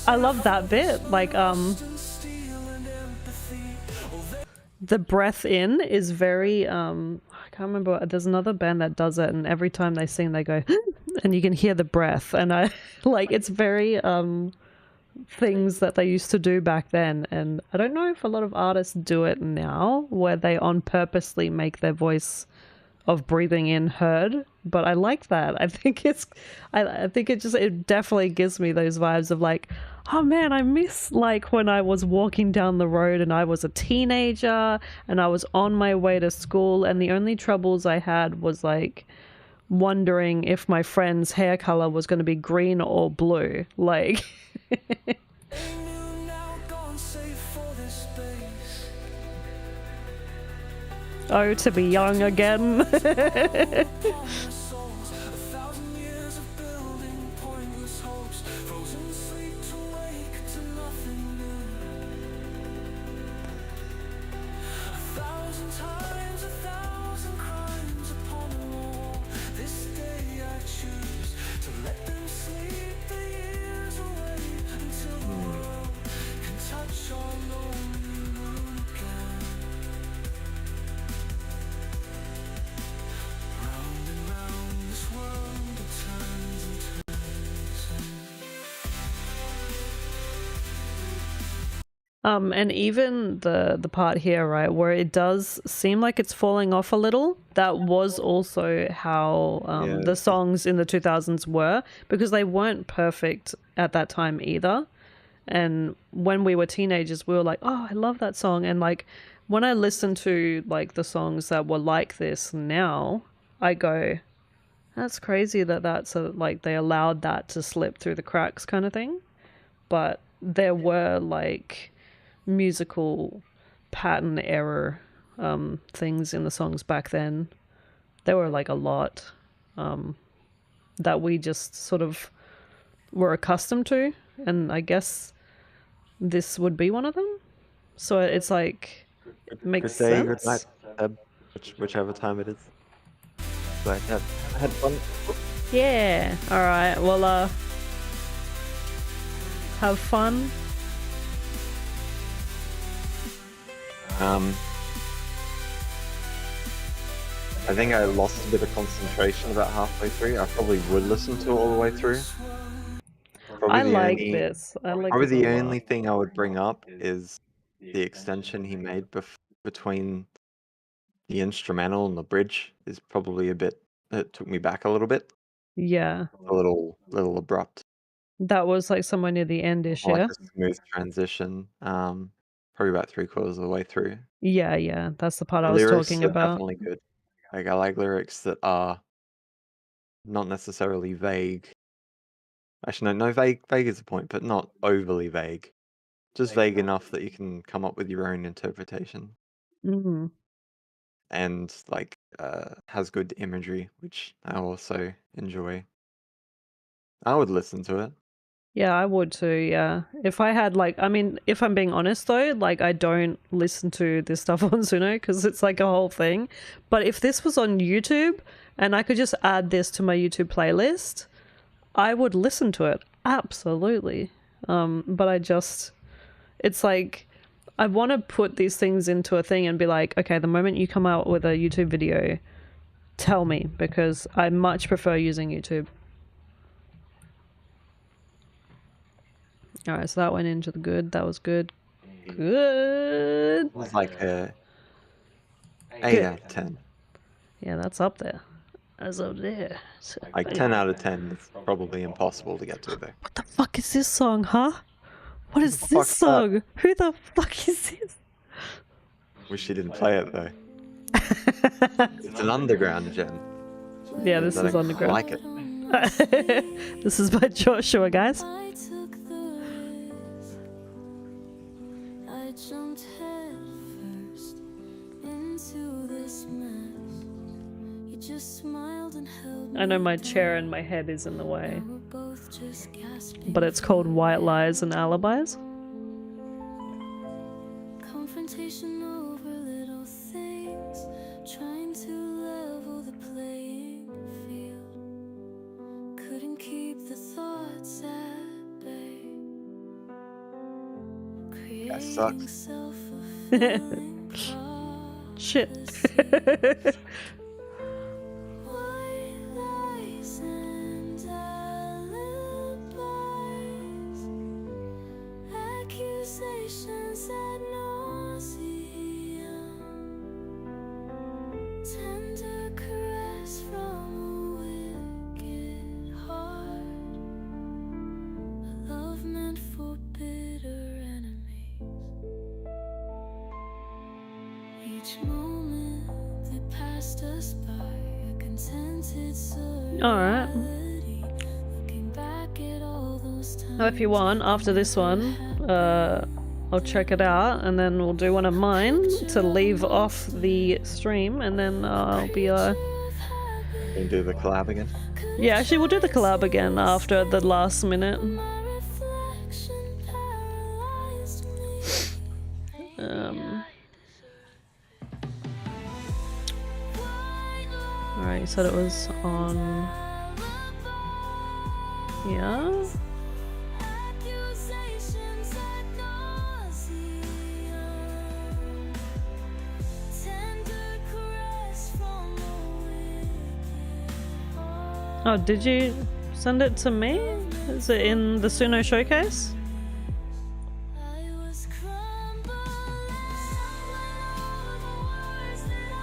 B: I love that bit, like the breath in is very I can't remember, there's another band that does it, and every time they sing they go and you can hear the breath, and I like, it's very things that they used to do back then, and I don't know if a lot of artists do it now where they on purposely make their voice of breathing in heard, but I like that. I think it's I think it definitely gives me those vibes of like, oh man, I miss like when I was walking down the road and I was a teenager and I was on my way to school, and the only troubles I had was like wondering if my friend's hair color was going to be green or blue, like oh, to be young again. And even the part here, right, where it does seem like it's falling off a little, that was also how the songs in the 2000s were, because they weren't perfect at that time either. And when we were teenagers, we were like, oh, I love that song. And like, when I listen to like the songs that were like this now, I go, that's crazy that that's like they allowed that to slip through the cracks kind of thing. But there were like musical pattern error things in the songs back then. There were like a lot that we just sort of were accustomed to, and I guess this would be one of them. So it's like, it makes
D: good day,
B: sense.
D: good night, whichever time it is. But had fun.
B: Yeah, all right, well have fun.
D: I think I lost a bit of concentration about halfway through. I probably would listen to it all the way through.
B: I like this. I like
D: Probably
B: this a
D: the
B: lot.
D: only thing I would bring up is the extension he made between the instrumental and the bridge is probably a bit. It took me back a little bit.
B: Yeah.
D: A little abrupt.
B: That was like somewhere near the end-ish,
D: Like
B: yeah?
D: a smooth transition. Probably about 3/4 of the way through.
B: Yeah, yeah. That's the part
D: The
B: I was
D: lyrics
B: talking
D: are
B: about.
D: definitely good. Like I like lyrics that are not necessarily vague. Actually, no, vague is the point, but not overly vague. Just vague enough that you can come up with your own interpretation.
B: Mhm.
D: And like has good imagery, which I also enjoy. I would listen to it.
B: Yeah, I would too, yeah. If I had like, I mean, if I'm being honest though, like I don't listen to this stuff on Suno because it's like a whole thing. But if this was on YouTube and I could just add this to my YouTube playlist, I would listen to it. Absolutely. But it's like, I want to put these things into a thing and be like, okay, the moment you come out with a YouTube video, tell me, because I much prefer using YouTube. All right, so that went into the good. That was good. Good.
D: It was like a 8
B: Good.
D: out of 10.
B: Yeah, that's up there. That's up there.
D: Like 10 out of 10 is probably impossible to get to though.
B: What the fuck is this song, huh? What is
D: the
B: this
D: fuck's that?
B: song? Who the fuck is this?
D: Wish you didn't play it though. It's an underground gem.
B: Yeah, this
D: But
B: is
D: I
B: underground.
D: like it.
B: This is by Jorshua, guys.
C: I took the risk. I jumped head first into this mess. You just smiled and held
B: I know
C: me
B: my
C: down.
B: chair and my head is in the way,
C: We were both just gasping.
B: but it's called White Lies and Alibis.
C: Confrontation over little things, trying to level the playing field. Couldn't keep the thoughts at bay.
D: That
C: Creating
D: sucks.
C: self-fulfilling
B: Shit.
C: prophecies. White lies and alibis, accusations ad nauseam, tender caress from a wicked heart, a love meant for bitter enemies. Each moment that passed us by, a contented
B: Alright.
C: serenity. Looking back at all those times.
B: Now, if you want, after this one, I'll check it out and then we'll do one of mine to leave off the stream, and then I'll be
D: Can you do the collab again?
B: yeah, actually we'll do the collab again after the last minute.
C: My reflection paralyzed me.
B: Alright, you said it was on yeah.
C: Accusations ad nauseam, tender caress from a wicked heart.
B: Oh, did you send it to me? Is it in the Suno showcase?
C: I was crumbling, stumbling over the words that I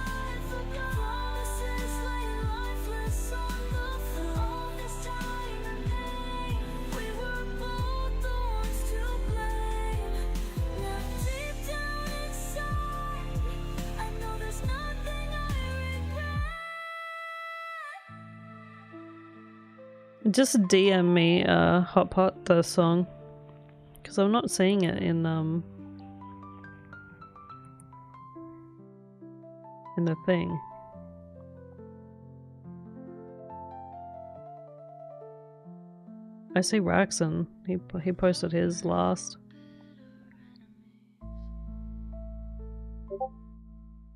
C: forgot. Promises lay lifeless on the floor. All this time and pain, we were both the ones to blame. Now deep down inside, I know there's nothing I regret.
B: Just DM me Hot Pot, the song, because I'm not seeing it in the thing. I see Raxon. He posted his last.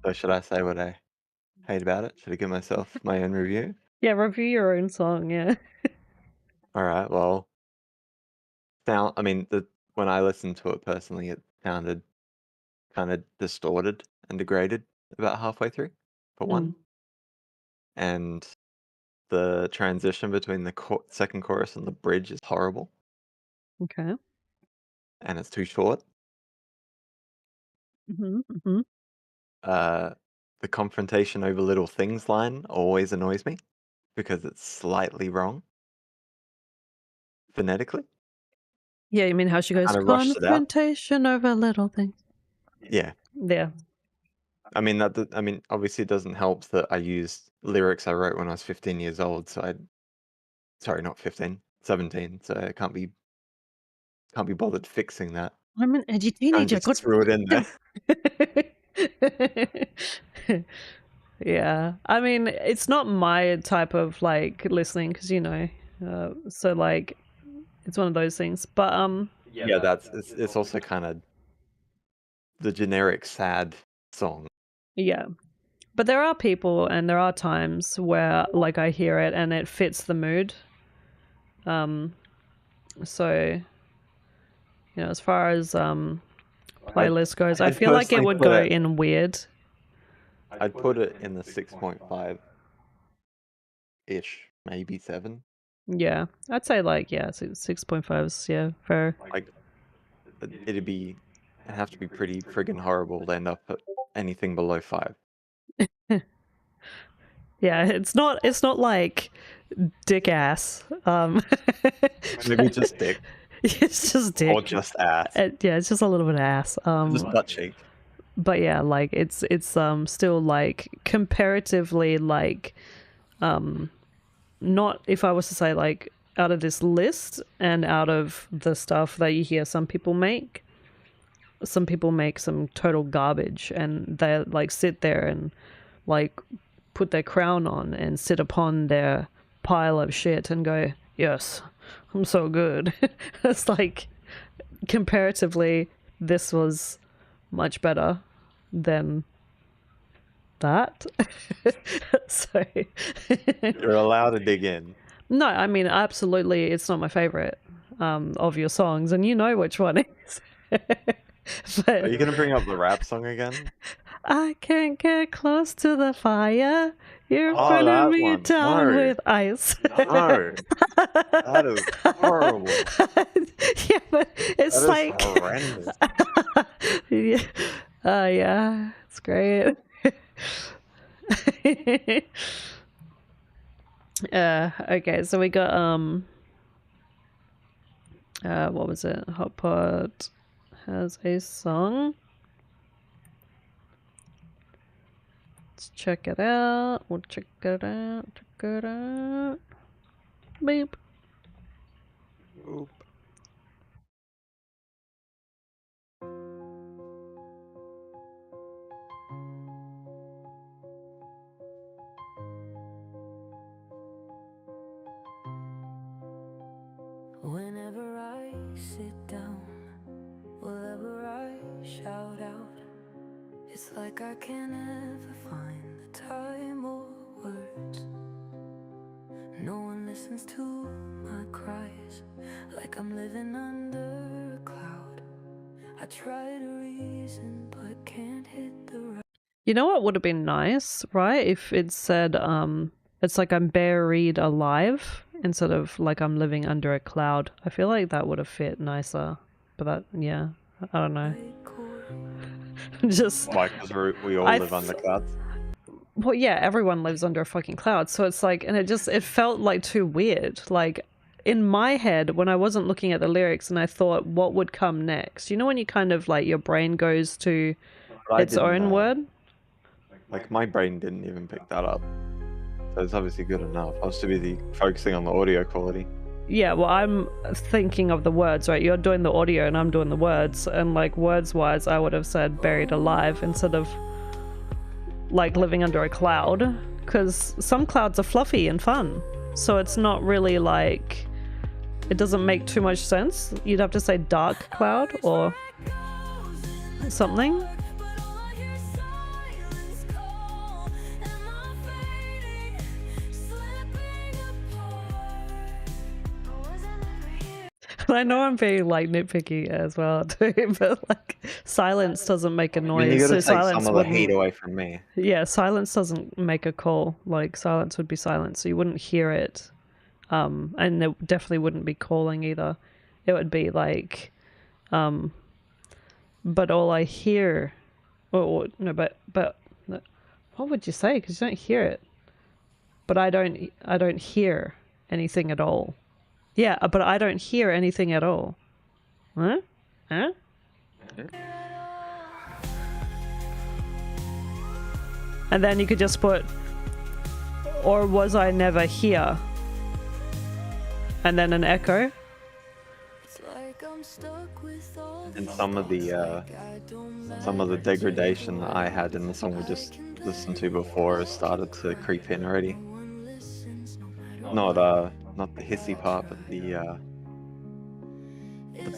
D: So should I say what I hate about it? Should I give myself my own review?
B: Yeah, review your own song. Yeah.
D: Alright, well. I mean, when I listened to it personally, it sounded kind of distorted and degraded about halfway through, for one. and the transition between the second chorus and the bridge is horrible,
B: Okay.
D: and it's too short.
B: Mm-hmm.
D: The confrontation over little things line always annoys me because it's slightly wrong phonetically.
B: Yeah, you mean how she goes,
D: Kinda rushed it out.
B: confrontation over little things.
D: Yeah.
B: Yeah.
D: I mean, obviously it doesn't help that I used lyrics I wrote when I was 15 years old, so sorry, not 15, 17, so I can't be bothered fixing that.
B: I'm an edgy
D: And
B: teenager.
D: just threw it in there.
B: Yeah, I mean, it's not my type of like listening because so like it's one of those things. But
D: Yeah, it's also kind of the generic sad song.
B: yeah, but there are people and there are times where like I hear it and it fits the mood. So as far as playlist goes, I
D: I'd
B: feel like it
D: personally
B: would
D: put
B: go
D: it-
B: in weird.
D: I'd put it in the 6.5 ish, maybe 7.
B: Yeah, I'd say like 6.5s. Yeah, fair.
D: Like it'd have to be pretty friggin' horrible to end up at anything below 5.
B: Yeah, it's not like dick ass.
D: Maybe just dick
B: It's just dick.
D: or just ass.
B: Yeah, it's just a little bit of ass.
D: Just butt cheek.
B: But yeah, like it's still like comparatively like not, if I was to say like out of this list and out of the stuff that you hear some people make some total garbage, and they like sit there and like put their crown on and sit upon their pile of shit and go, yes, I'm so good. It's like comparatively this was much better than that. So
D: You're allowed to dig in.
B: no, I mean, absolutely it's not my favorite of your songs, and you know which one is.
D: Are you gonna bring up the rap song again?
B: I can't get close to the fire. You're
D: Oh,
B: putting
D: that
B: me
D: one.
B: down
D: No.
B: with ice.
D: No, that is horrible.
B: Yeah, but it's
D: That
B: like
D: is horrendous.
B: yeah, it's great. Okay, so we got what was it? Hot Pot has a song. Let's check it out. We'll check it out. Check it out. Beep.
D: Oop.
C: Whenever I sit down, whenever I shout out, it's like I can never find the time or words. No one listens to my cries, like I'm living under a cloud. I try to reason but can't hit the right.
B: You know what would have been nice, right? If it said, it's like I'm buried alive instead of like I'm living under a cloud. I feel like that would have fit nicer. But that, yeah, I don't know. Just,
D: Why? Because we all live under clouds.
B: well, yeah, everyone lives under a fucking cloud. So it's like, and it felt like too weird. Like in my head, when I wasn't looking at the lyrics and I thought, what would come next? You know, when you kind of like your brain goes to its own word?
D: Like my brain didn't even pick that up. So it's obviously good enough. I was too busy focusing on the audio quality.
B: Yeah, well, I'm thinking of the words, right? You're doing the audio and I'm doing the words. And like words-wise, I would have said buried alive instead of like living under a cloud. Because some clouds are fluffy and fun. So it's not really like... It doesn't make too much sense. You'd have to say dark cloud or something. I know I'm being like nitpicky as well too, but like silence doesn't make a
D: I mean, you
B: noise,
D: gotta
B: so
D: take some
B: silence
D: of the heat
B: wouldn't.
D: away from me.
B: Yeah, silence doesn't make a call. Like silence would be silence, so you wouldn't hear it. And it definitely wouldn't be calling either. It would be like, but all I hear, or no, but what would you say? Because you don't hear it. But I don't hear anything at all. Yeah, but I don't hear anything at all. Huh? Huh? And then you could just put, or was I never here? And then an echo.
D: And some of the degradation that I had in the song we just listened to before has started to creep in already. Not the hissy part, but the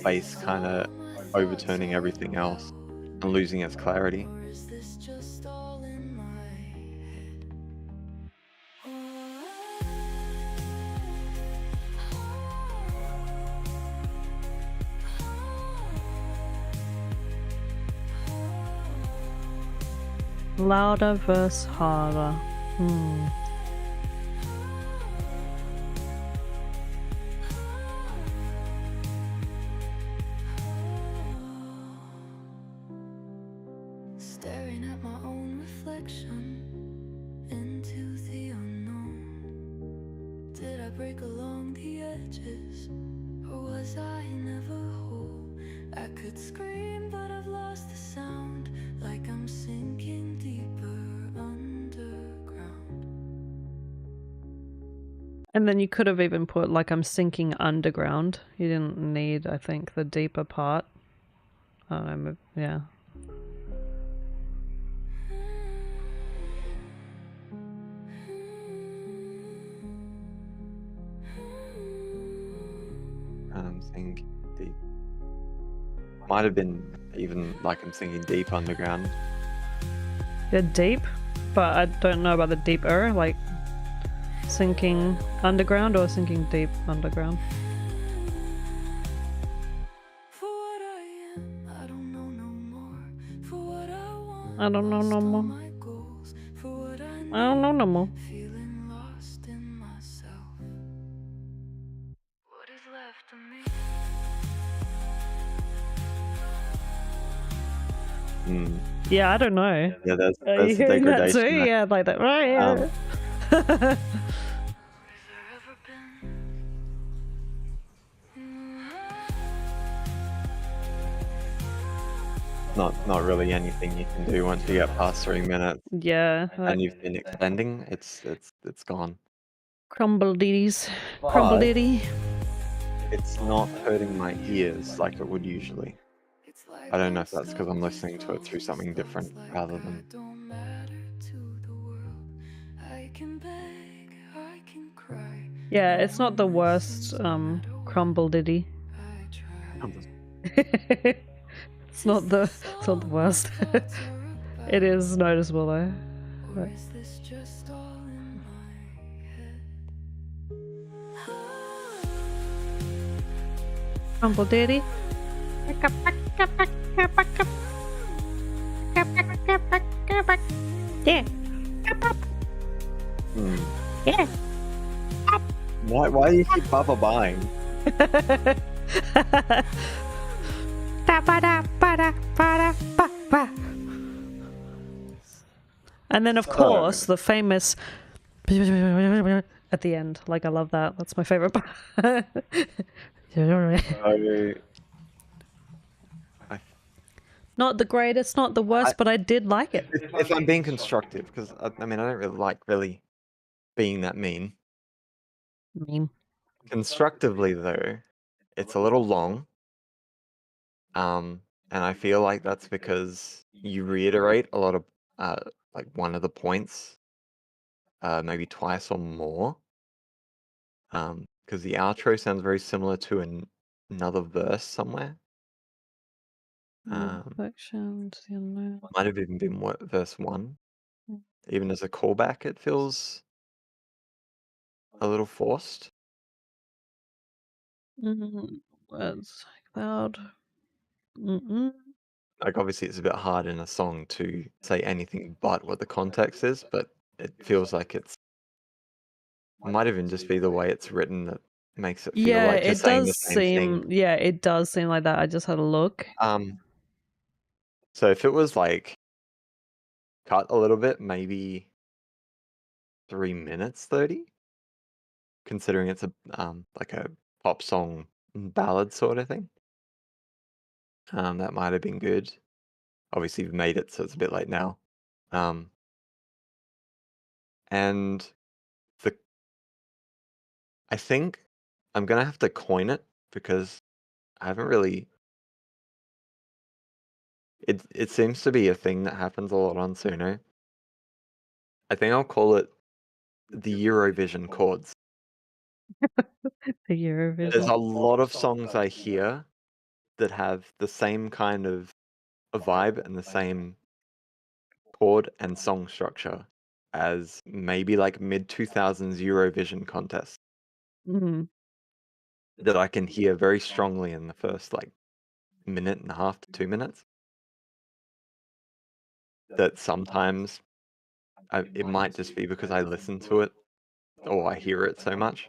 D: bass kind of overturning everything else and losing its clarity.
B: Louder versus harder.
C: Staring at my own reflection into the unknown. Did I break along the edges, or was I never whole? I could scream, but I've lost the sound, like I'm sinking deeper underground.
B: And then you could have even put like I'm sinking underground. You didn't need, I think, the deeper part. Yeah.
D: I'm thinking deep. Might have been even like I'm thinking deep underground.
B: Yeah, deep, but I don't know about the deeper, like sinking underground or sinking deep underground.
C: For what I am, I don't know no more. For what I want,
B: I don't know no
C: lost all
B: more.
C: my goals. For what I
B: I don't know no more.
C: feeling lost in myself. What is left of me?
B: Yeah, I don't know.
D: Yeah, there's
B: Are you
D: the
B: hearing that too?
D: degradation there.
B: Yeah, like that. Right. Yeah.
C: Has there ever been?
D: Not really anything you can do once you get past 3 minutes
B: Yeah.
D: and you've been extending. It's gone.
B: Crumble ditties. Crumble ditty.
D: It's not hurting my ears like it would usually. I don't know if that's because I'm listening to it through something different rather than.
C: Don't matter to the world. I can beg, I can cry.
B: Yeah, it's not the worst crumble ditty.
C: I try.
B: It's not the worst. It is noticeable though.
C: Or is this just all in my head?
B: Crumble ditty. Yeah. Yeah.
D: Why do you keep Baba buying?
B: And then of course the famous at the end. Like I love that. That's my favorite part. Not the greatest, not the worst, but I did like it.
D: If I'm being constructive, because I mean I don't really like being that mean.
B: Meme.
D: Constructively though, it's a little long. And I feel like that's because you reiterate a lot of like one of the points, maybe twice or more. Because the outro sounds very similar to another verse somewhere.
B: Reflections, you know.
D: Might have even been verse 1. Even as a callback, it feels a little forced.
B: Let's cloud. Mm-mm.
D: Like, obviously, it's a bit hard in a song to say anything but what the context is, but it feels like might even just be the way it's written that makes it feel
B: Yeah,
D: like you're
B: it
D: saying the
B: does
D: same thing.
B: seem. Yeah, it does seem like that. I just had a look.
D: So if it was like cut a little bit, maybe 3 minutes 30, considering it's a like a pop song ballad sort of thing. That might have been good. Obviously, you've made it, so it's a bit late now. And I think I'm gonna have to coin it because I haven't really. It seems to be a thing that happens a lot on Suno. I think I'll call it the Eurovision chords.
B: The Eurovision.
D: There's a lot of songs I hear that have the same kind of a vibe and the same chord and song structure as maybe like mid-2000s Eurovision contest
B: Mhm.
D: that I can hear very strongly in the first like minute and a half to 2 minutes. That sometimes it might just be because I listen to it or I hear it so much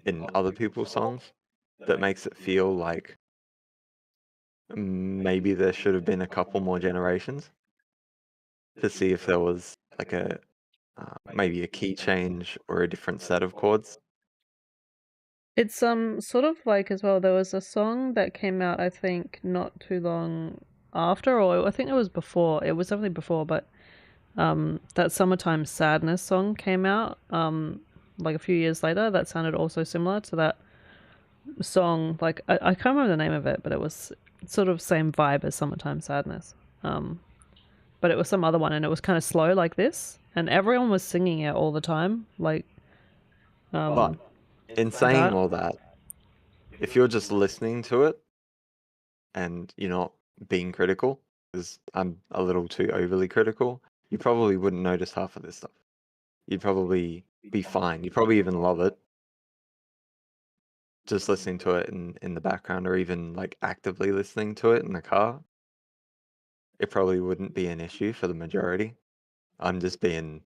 D: in other people's songs that makes it feel like maybe there should have been a couple more generations to see if there was like a maybe a key change or a different set of chords.
B: It's sort of like as well. There was a song that came out, I think, not too long after, or I think it was before. It was definitely before, but that Summertime Sadness song came out like a few years later. That sounded also similar to that song. Like I can't remember the name of it, but it was sort of same vibe as Summertime Sadness. But it was some other one, and it was kind of slow like this, and everyone was singing it all the time. Like,
D: But in saying
B: that.
D: all that, if you're just listening to it and you're not being critical, because I'm a little too overly critical, you probably wouldn't notice half of this stuff. You'd probably be fine. You'd probably even love it. Just listening to it in the background or even like actively listening to it in the car, it probably wouldn't be an issue for the majority. I'm just being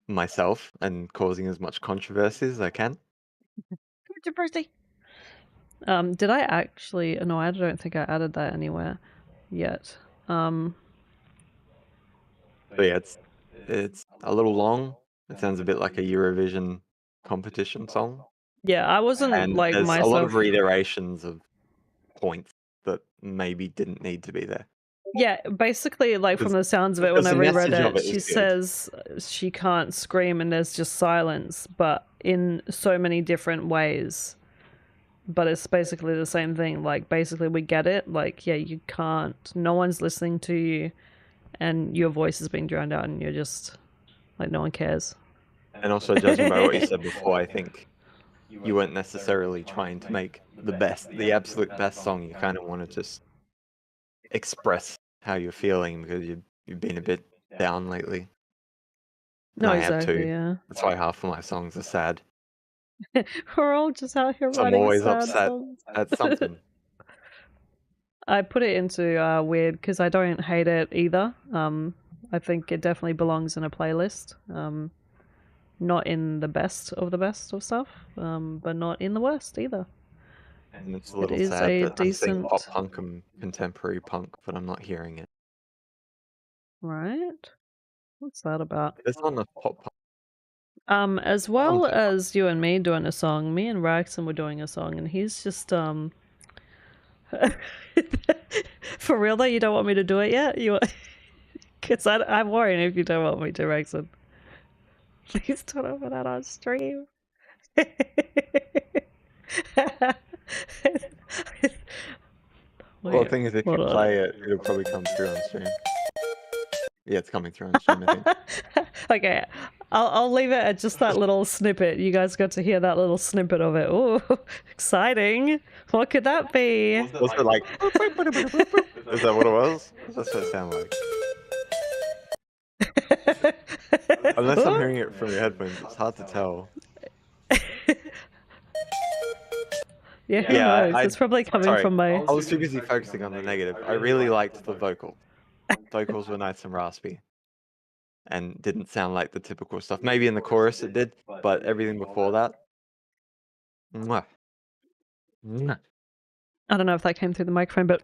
D: myself and causing as much controversy as I can.
B: Controversy. Did I actually? No, I don't think I added that anywhere yet.
D: But yeah, it's a little long. It sounds a bit like a Eurovision competition song.
B: Yeah, I wasn't
D: And
B: like
D: there's a lot of
B: myself.
D: reiterations of points that maybe didn't need to be there.
B: Yeah, basically, like from the sounds of it,
D: because
B: when I
D: the
B: reread
D: message of
B: it,
D: it is
B: she
D: good.
B: says she can't scream and there's just silence, but in so many different ways. But it's basically the same thing. Like, basically, we get it. Like, yeah, you can't. No one's listening to you, and your voice is being drowned out, and you're just like, no one cares.
D: And also, judging by what you said before, I think you weren't necessarily trying to make the absolute best song. You kind of want to just express how you're feeling because you've been a bit down lately. And
B: No,
D: I have
B: exactly.
D: too.
B: Yeah,
D: That's why half of my songs are sad.
B: we're all just out here
D: So I'm
B: writing
D: always
B: sad
D: upset
B: songs.
D: at something.
B: I put it into weird because I don't hate it either. I think it definitely belongs in a playlist. Not in the best of stuff, but not in the worst either.
D: And it's a
B: It
D: little
B: is
D: sad
B: a
D: that I'm seeing
B: decent.
D: pop punk and contemporary punk, but I'm not hearing it.
B: Right? What's that about?
D: There's not enough pop punk.
B: As well as you and me doing a song, me and Raxon were doing a song, and he's just For real though, you don't want me to do it yet? Because I'm worrying if you don't want me to, Raxon. Please don't open that on stream.
D: Well, the thing is, if you
B: Hold on.
D: play it, it'll probably come through on stream. Yeah, it's coming through on stream, I think.
B: Okay, I'll leave it at just that little snippet. You guys got to hear that little snippet of it. Ooh, exciting! What could that be?
D: Was it like? Is that what it was? That's what it sounded like. Unless I'm hearing it from your headphones, it's hard to tell.
B: Yeah, who
D: Yeah,
B: knows? It's probably coming
D: sorry,
B: from my.
D: I was too busy focusing on the negative. I really liked the vocal. Vocals were nice and raspy, and didn't sound like the typical stuff. Maybe in the chorus it did, but everything before that, mwah. Mwah.
B: I don't know if that came through the microphone, but.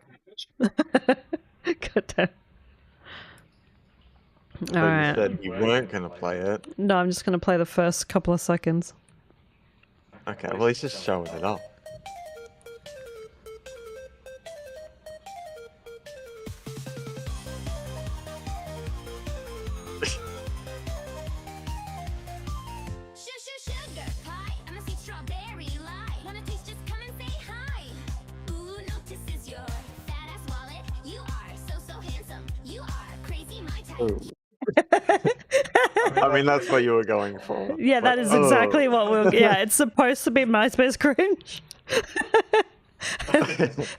B: God damn.
D: So you
B: Alright.
D: said you weren't gonna play it.
B: No, I'm just gonna play the first couple of seconds.
D: Okay, well he's just showing it off.
C: Sugar pie, I'm a sweet strawberry lie. Wanna taste, just come and say hi. Ooh, notices your fat ass wallet. You are so handsome. You are crazy, my type.
D: I mean, that's what you were going for.
B: Yeah, that is exactly what we'll. Yeah, it's supposed to be MySpace cringe.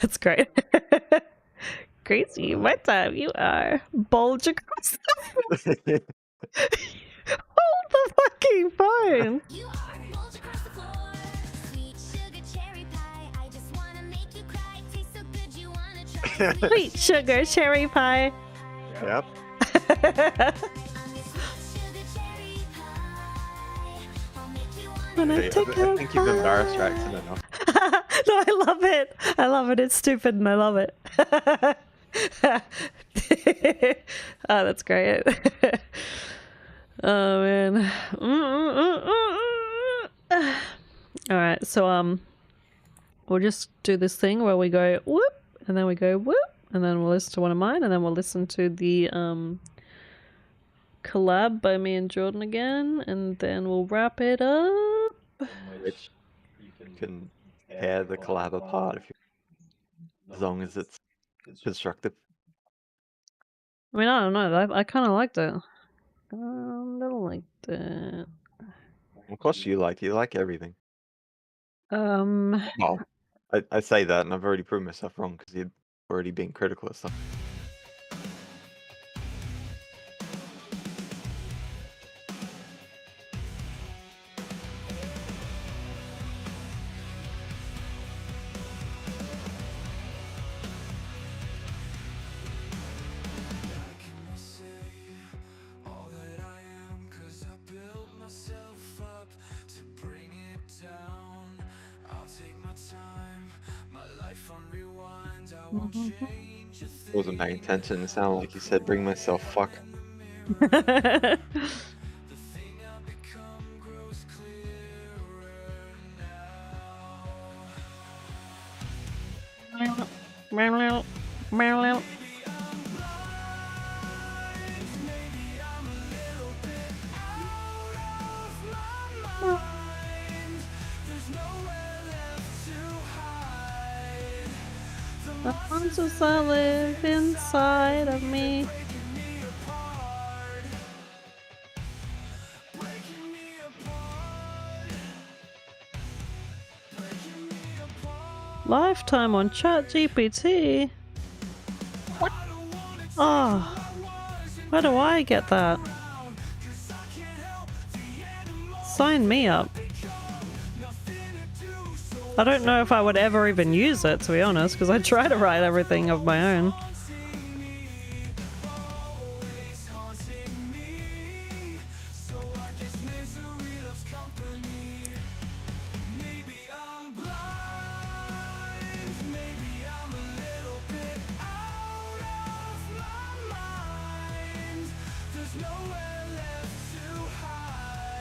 B: It's great. Crazy, my time. You are bulge across the. Hold the fucking phone.
C: You are bulge across the floor. Sweet sugar cherry pie. I just wanna make you cry. Tastes so good you wanna try.
B: Sweet sugar cherry pie.
D: Yep.
B: When I
D: Okay,
B: take
D: I
B: a
D: think you've embarrassed your
B: bite.
D: accent enough.
B: No, I love it. I love it. It's stupid and I love it. Oh, that's great. Oh man. All right, so we'll just do this thing where we go whoop and then we go whoop and then we'll listen to one of mine and then we'll listen to the collab by me and Jordan again and then we'll wrap it up.
D: Which you can tear the collab apart if you, as long as it's constructive.
B: I mean, I don't know. I kind of liked it. I liked it.
D: Of course you like everything.
B: Um,
D: Well, I say that and I've already proved myself wrong because you've already been critical of stuff.
E: All that I am, 'cause I built myself up to bring it down. I'll take my time, my life on rewind. I won't change a thing.
D: Wasn't paying attention. It sounded like you said, "Bring myself fuck."
E: The thing I've become grows clearer now.
B: The monsters that live inside of me. Lifetime on ChatGPT. What? Oh, where do I get that? Sign me up. I don't know if I would ever even use it, to be honest, because I try to write everything of my own.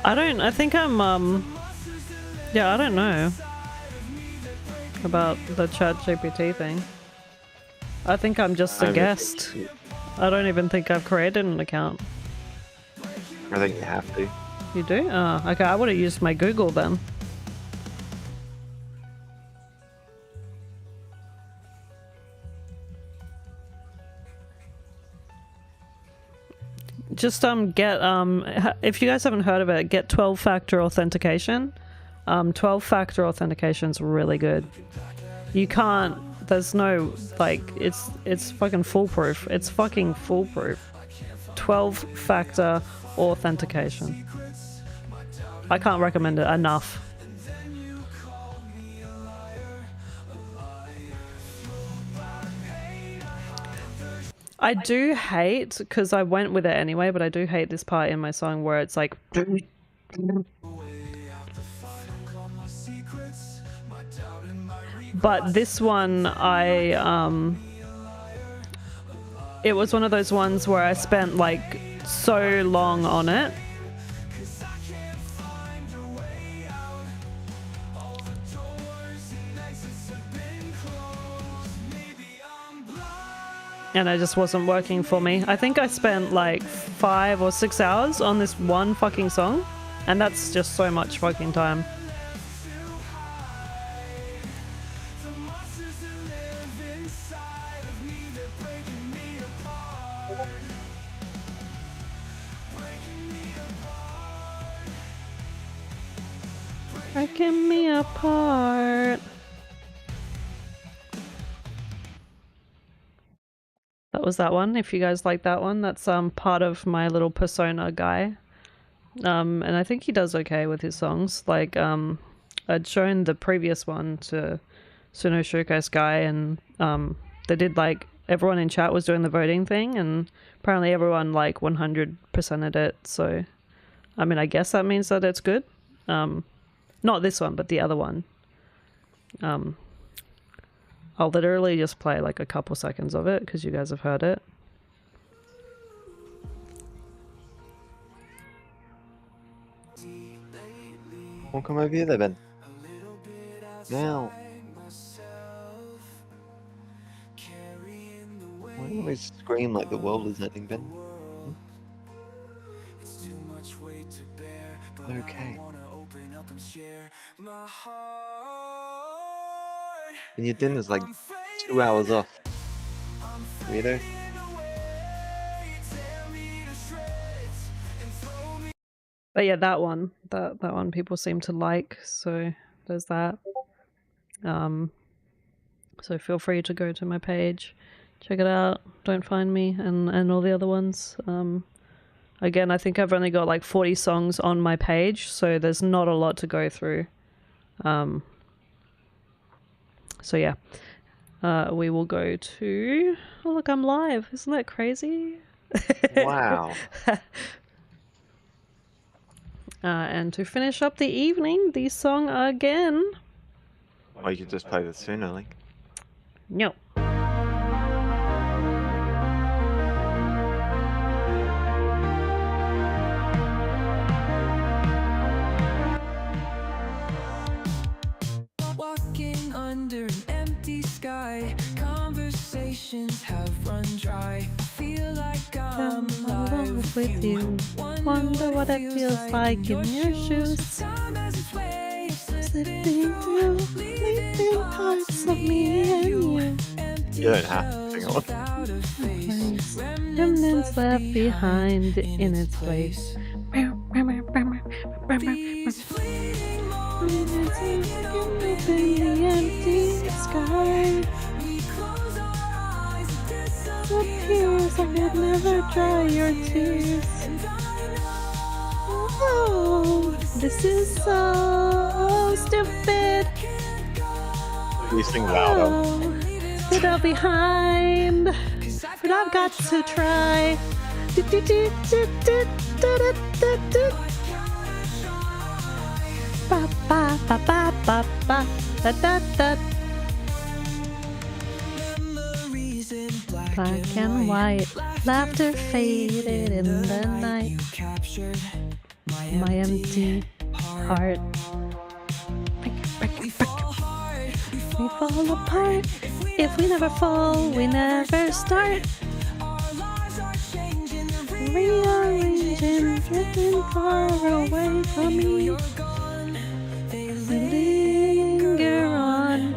B: I think I'm, yeah, I don't know about the ChatGPT thing. I think I'm just a guest. I don't even think I've created an account.
D: I think you have to.
B: You do? Oh, okay, I would have used my Google then. Just get if you guys haven't heard of it, get 12-factor authentication. 12-factor authentication is really good. You can't, there's no, like, it's fucking foolproof. It's fucking foolproof. 12-factor authentication. I can't recommend it enough. I do hate, because I went with it anyway, but I do hate this part in my song where it's like. But this one, it was one of those ones where I spent like so long on it. And it just wasn't working for me. I think I spent like 5 or 6 hours on this one fucking song, and that's just so much fucking time. Breaking me apart. That was that one. If you guys like that one, that's part of my little persona guy. And I think he does okay with his songs. Like I'd shown the previous one to Suno Showcase guy, and they did like everyone in chat was doing the voting thing, and apparently everyone like 100%ed it. So I mean, I guess that means that it's good. Not this one, but the other one. I'll literally just play like a couple seconds of it because you guys have heard it.
D: Well, come over here, Ben. Now. Why do you always scream like the world is ending, Ben? Okay. And your dinner's like 2 hours off. You know?
B: But yeah, that one people seem to like, so there's that. So feel free to go to my page, check it out, Don't Find Me, and all the other ones. Again, I think I've only got like 40 songs on my page, so there's not a lot to go through. So yeah, we will go to, oh look, I'm live, isn't that crazy?
D: Wow.
B: And to finish up the evening, the song again.
D: Or you could just play the Suno link.
B: No.
E: Walking under an empty sky, conversations have run dry. Feel like I'm alive
B: with you. Wonder what it feels like in your shoes. Slipping through, leaving parts of me and you.
D: You don't have to sing on.
B: Remnants left behind in its place. In the empty sky. What tears I could never dry your tears. Oh, this is so stupid.
D: You sing louder.
B: Put out behind, but I've got to try. Ba ba ba ba ba ba da da da. Black and white, laughter faded in the night. My empty heart. We fall apart. If we never fall, we never start. Rearranging, drifting far away from me. We linger on.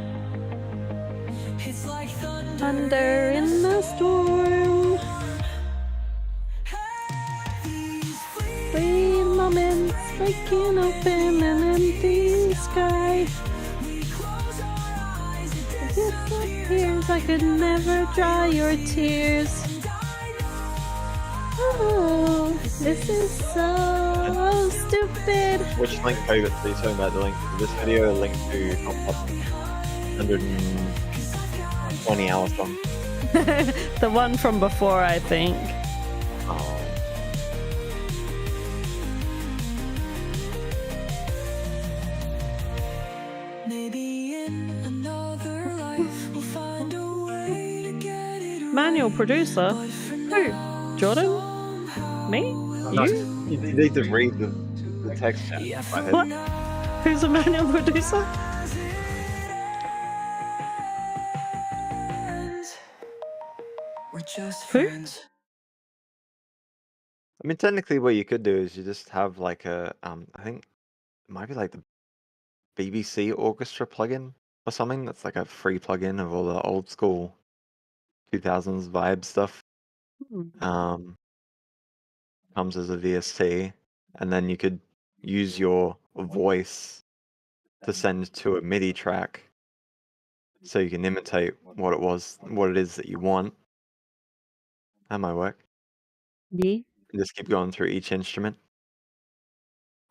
B: Thunder in the storm. Fleeting moments breaking open an empty sky. It appears I could never dry your tears. Oh, this is so stupid.
D: Which link are you talking about? The link to this video, a link to 120 hours song?
B: The one from before, I think.
D: Oh.
C: Maybe in another life we'll find a way to get it right.
B: Manual producer?
C: But for
B: Who?
C: now,
B: Jordan?
C: somehow
B: Me?
C: we'll
B: You?
C: do
D: You need to read the text chat.
C: Yeah,
D: in
C: for
D: my head.
B: What?
C: now,
B: Who's a manual producer?
C: as it ends, we're just
B: Who?
C: friends.
D: I mean, technically, what you could do is you just have like a I think it might be like the BBC Orchestra plugin or something. That's like a free plugin of all the old school 2000s vibe stuff.
B: Hmm.
D: Comes as a VST, and then you could use your voice to send to a MIDI track, so you can imitate what it is that you want. That might work.
B: Yeah.
D: And just keep going through each instrument.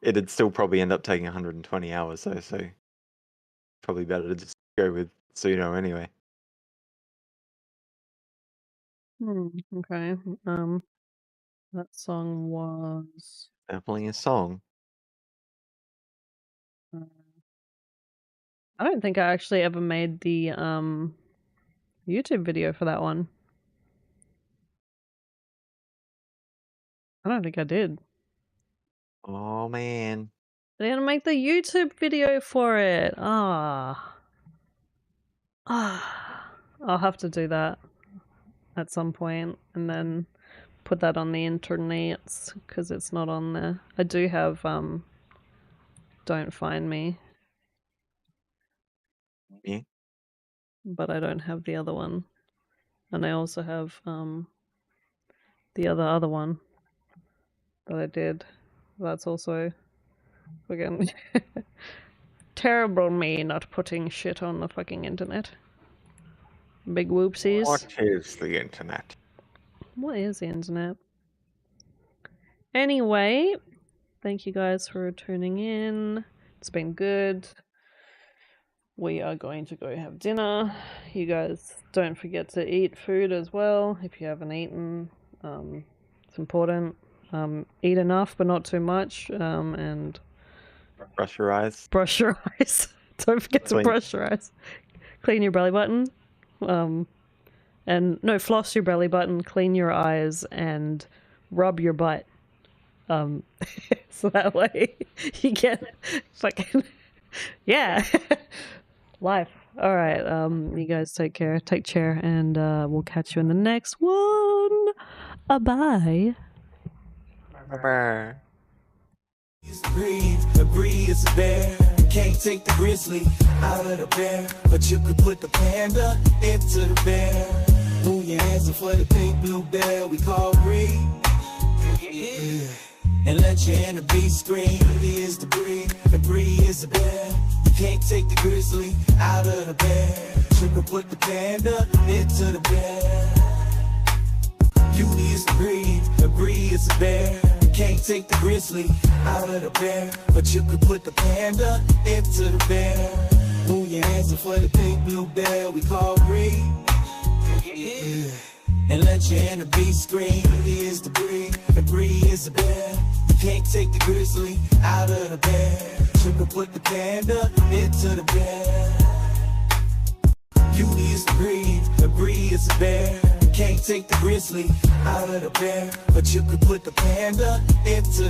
D: It'd still probably end up taking 120 hours though, so probably better to just go with Suno anyway.
B: Okay. That song was.
D: Sampling a song.
B: I don't think I actually ever made the YouTube video for that one. I don't think I did.
D: Oh man.
B: I didn't make the YouTube video for it. I'll have to do that at some point and then put that on the internet because it's not on there. I do have Don't Find Me,
D: Yeah.
B: but I don't have the other one. And I also have the other one that I did. That's also again terrible me not putting shit on the fucking internet. Big whoopsies.
D: What is the internet?
B: What is the internet? Anyway, thank you guys for tuning in. It's been good. We are going to go have dinner. You guys don't forget to eat food as well if you haven't eaten. It's important. Eat enough, but not too much. And
D: Brush your eyes.
B: brush your eyes. Don't forget to
D: Clean.
B: brush your eyes. Clean your belly button. And no, floss your belly button, clean your eyes, and rub your butt. So that way you get fucking yeah. Life. All right. You guys take care. Take care, and we'll catch you in the next one. Bye.
D: Brr.
A: Breathe is a bear. Can't take the grizzly out of the bear, but you could put the panda into the bear. Move your hands up for the pink blue bear we call Bree. Yeah. And let your inner beast scream. He is the breed, and Bree is a bear. You can't take the grizzly out of the bear. You could put the panda into the bear. Beauty is the breed, and Bree is a bear. Can't take the grizzly out of the bear, but you could put the panda into the bear. Move your hands up for the pink blue bear we call Bree. Yeah. And let your inner beast scream. He is the breed, and Bree is a bear. You can't take the grizzly out of the bear. You could put the panda into the bear. Beauty is the breed, and Bree is a bear. Can't take the grizzly out of the bear, but you could put the panda into the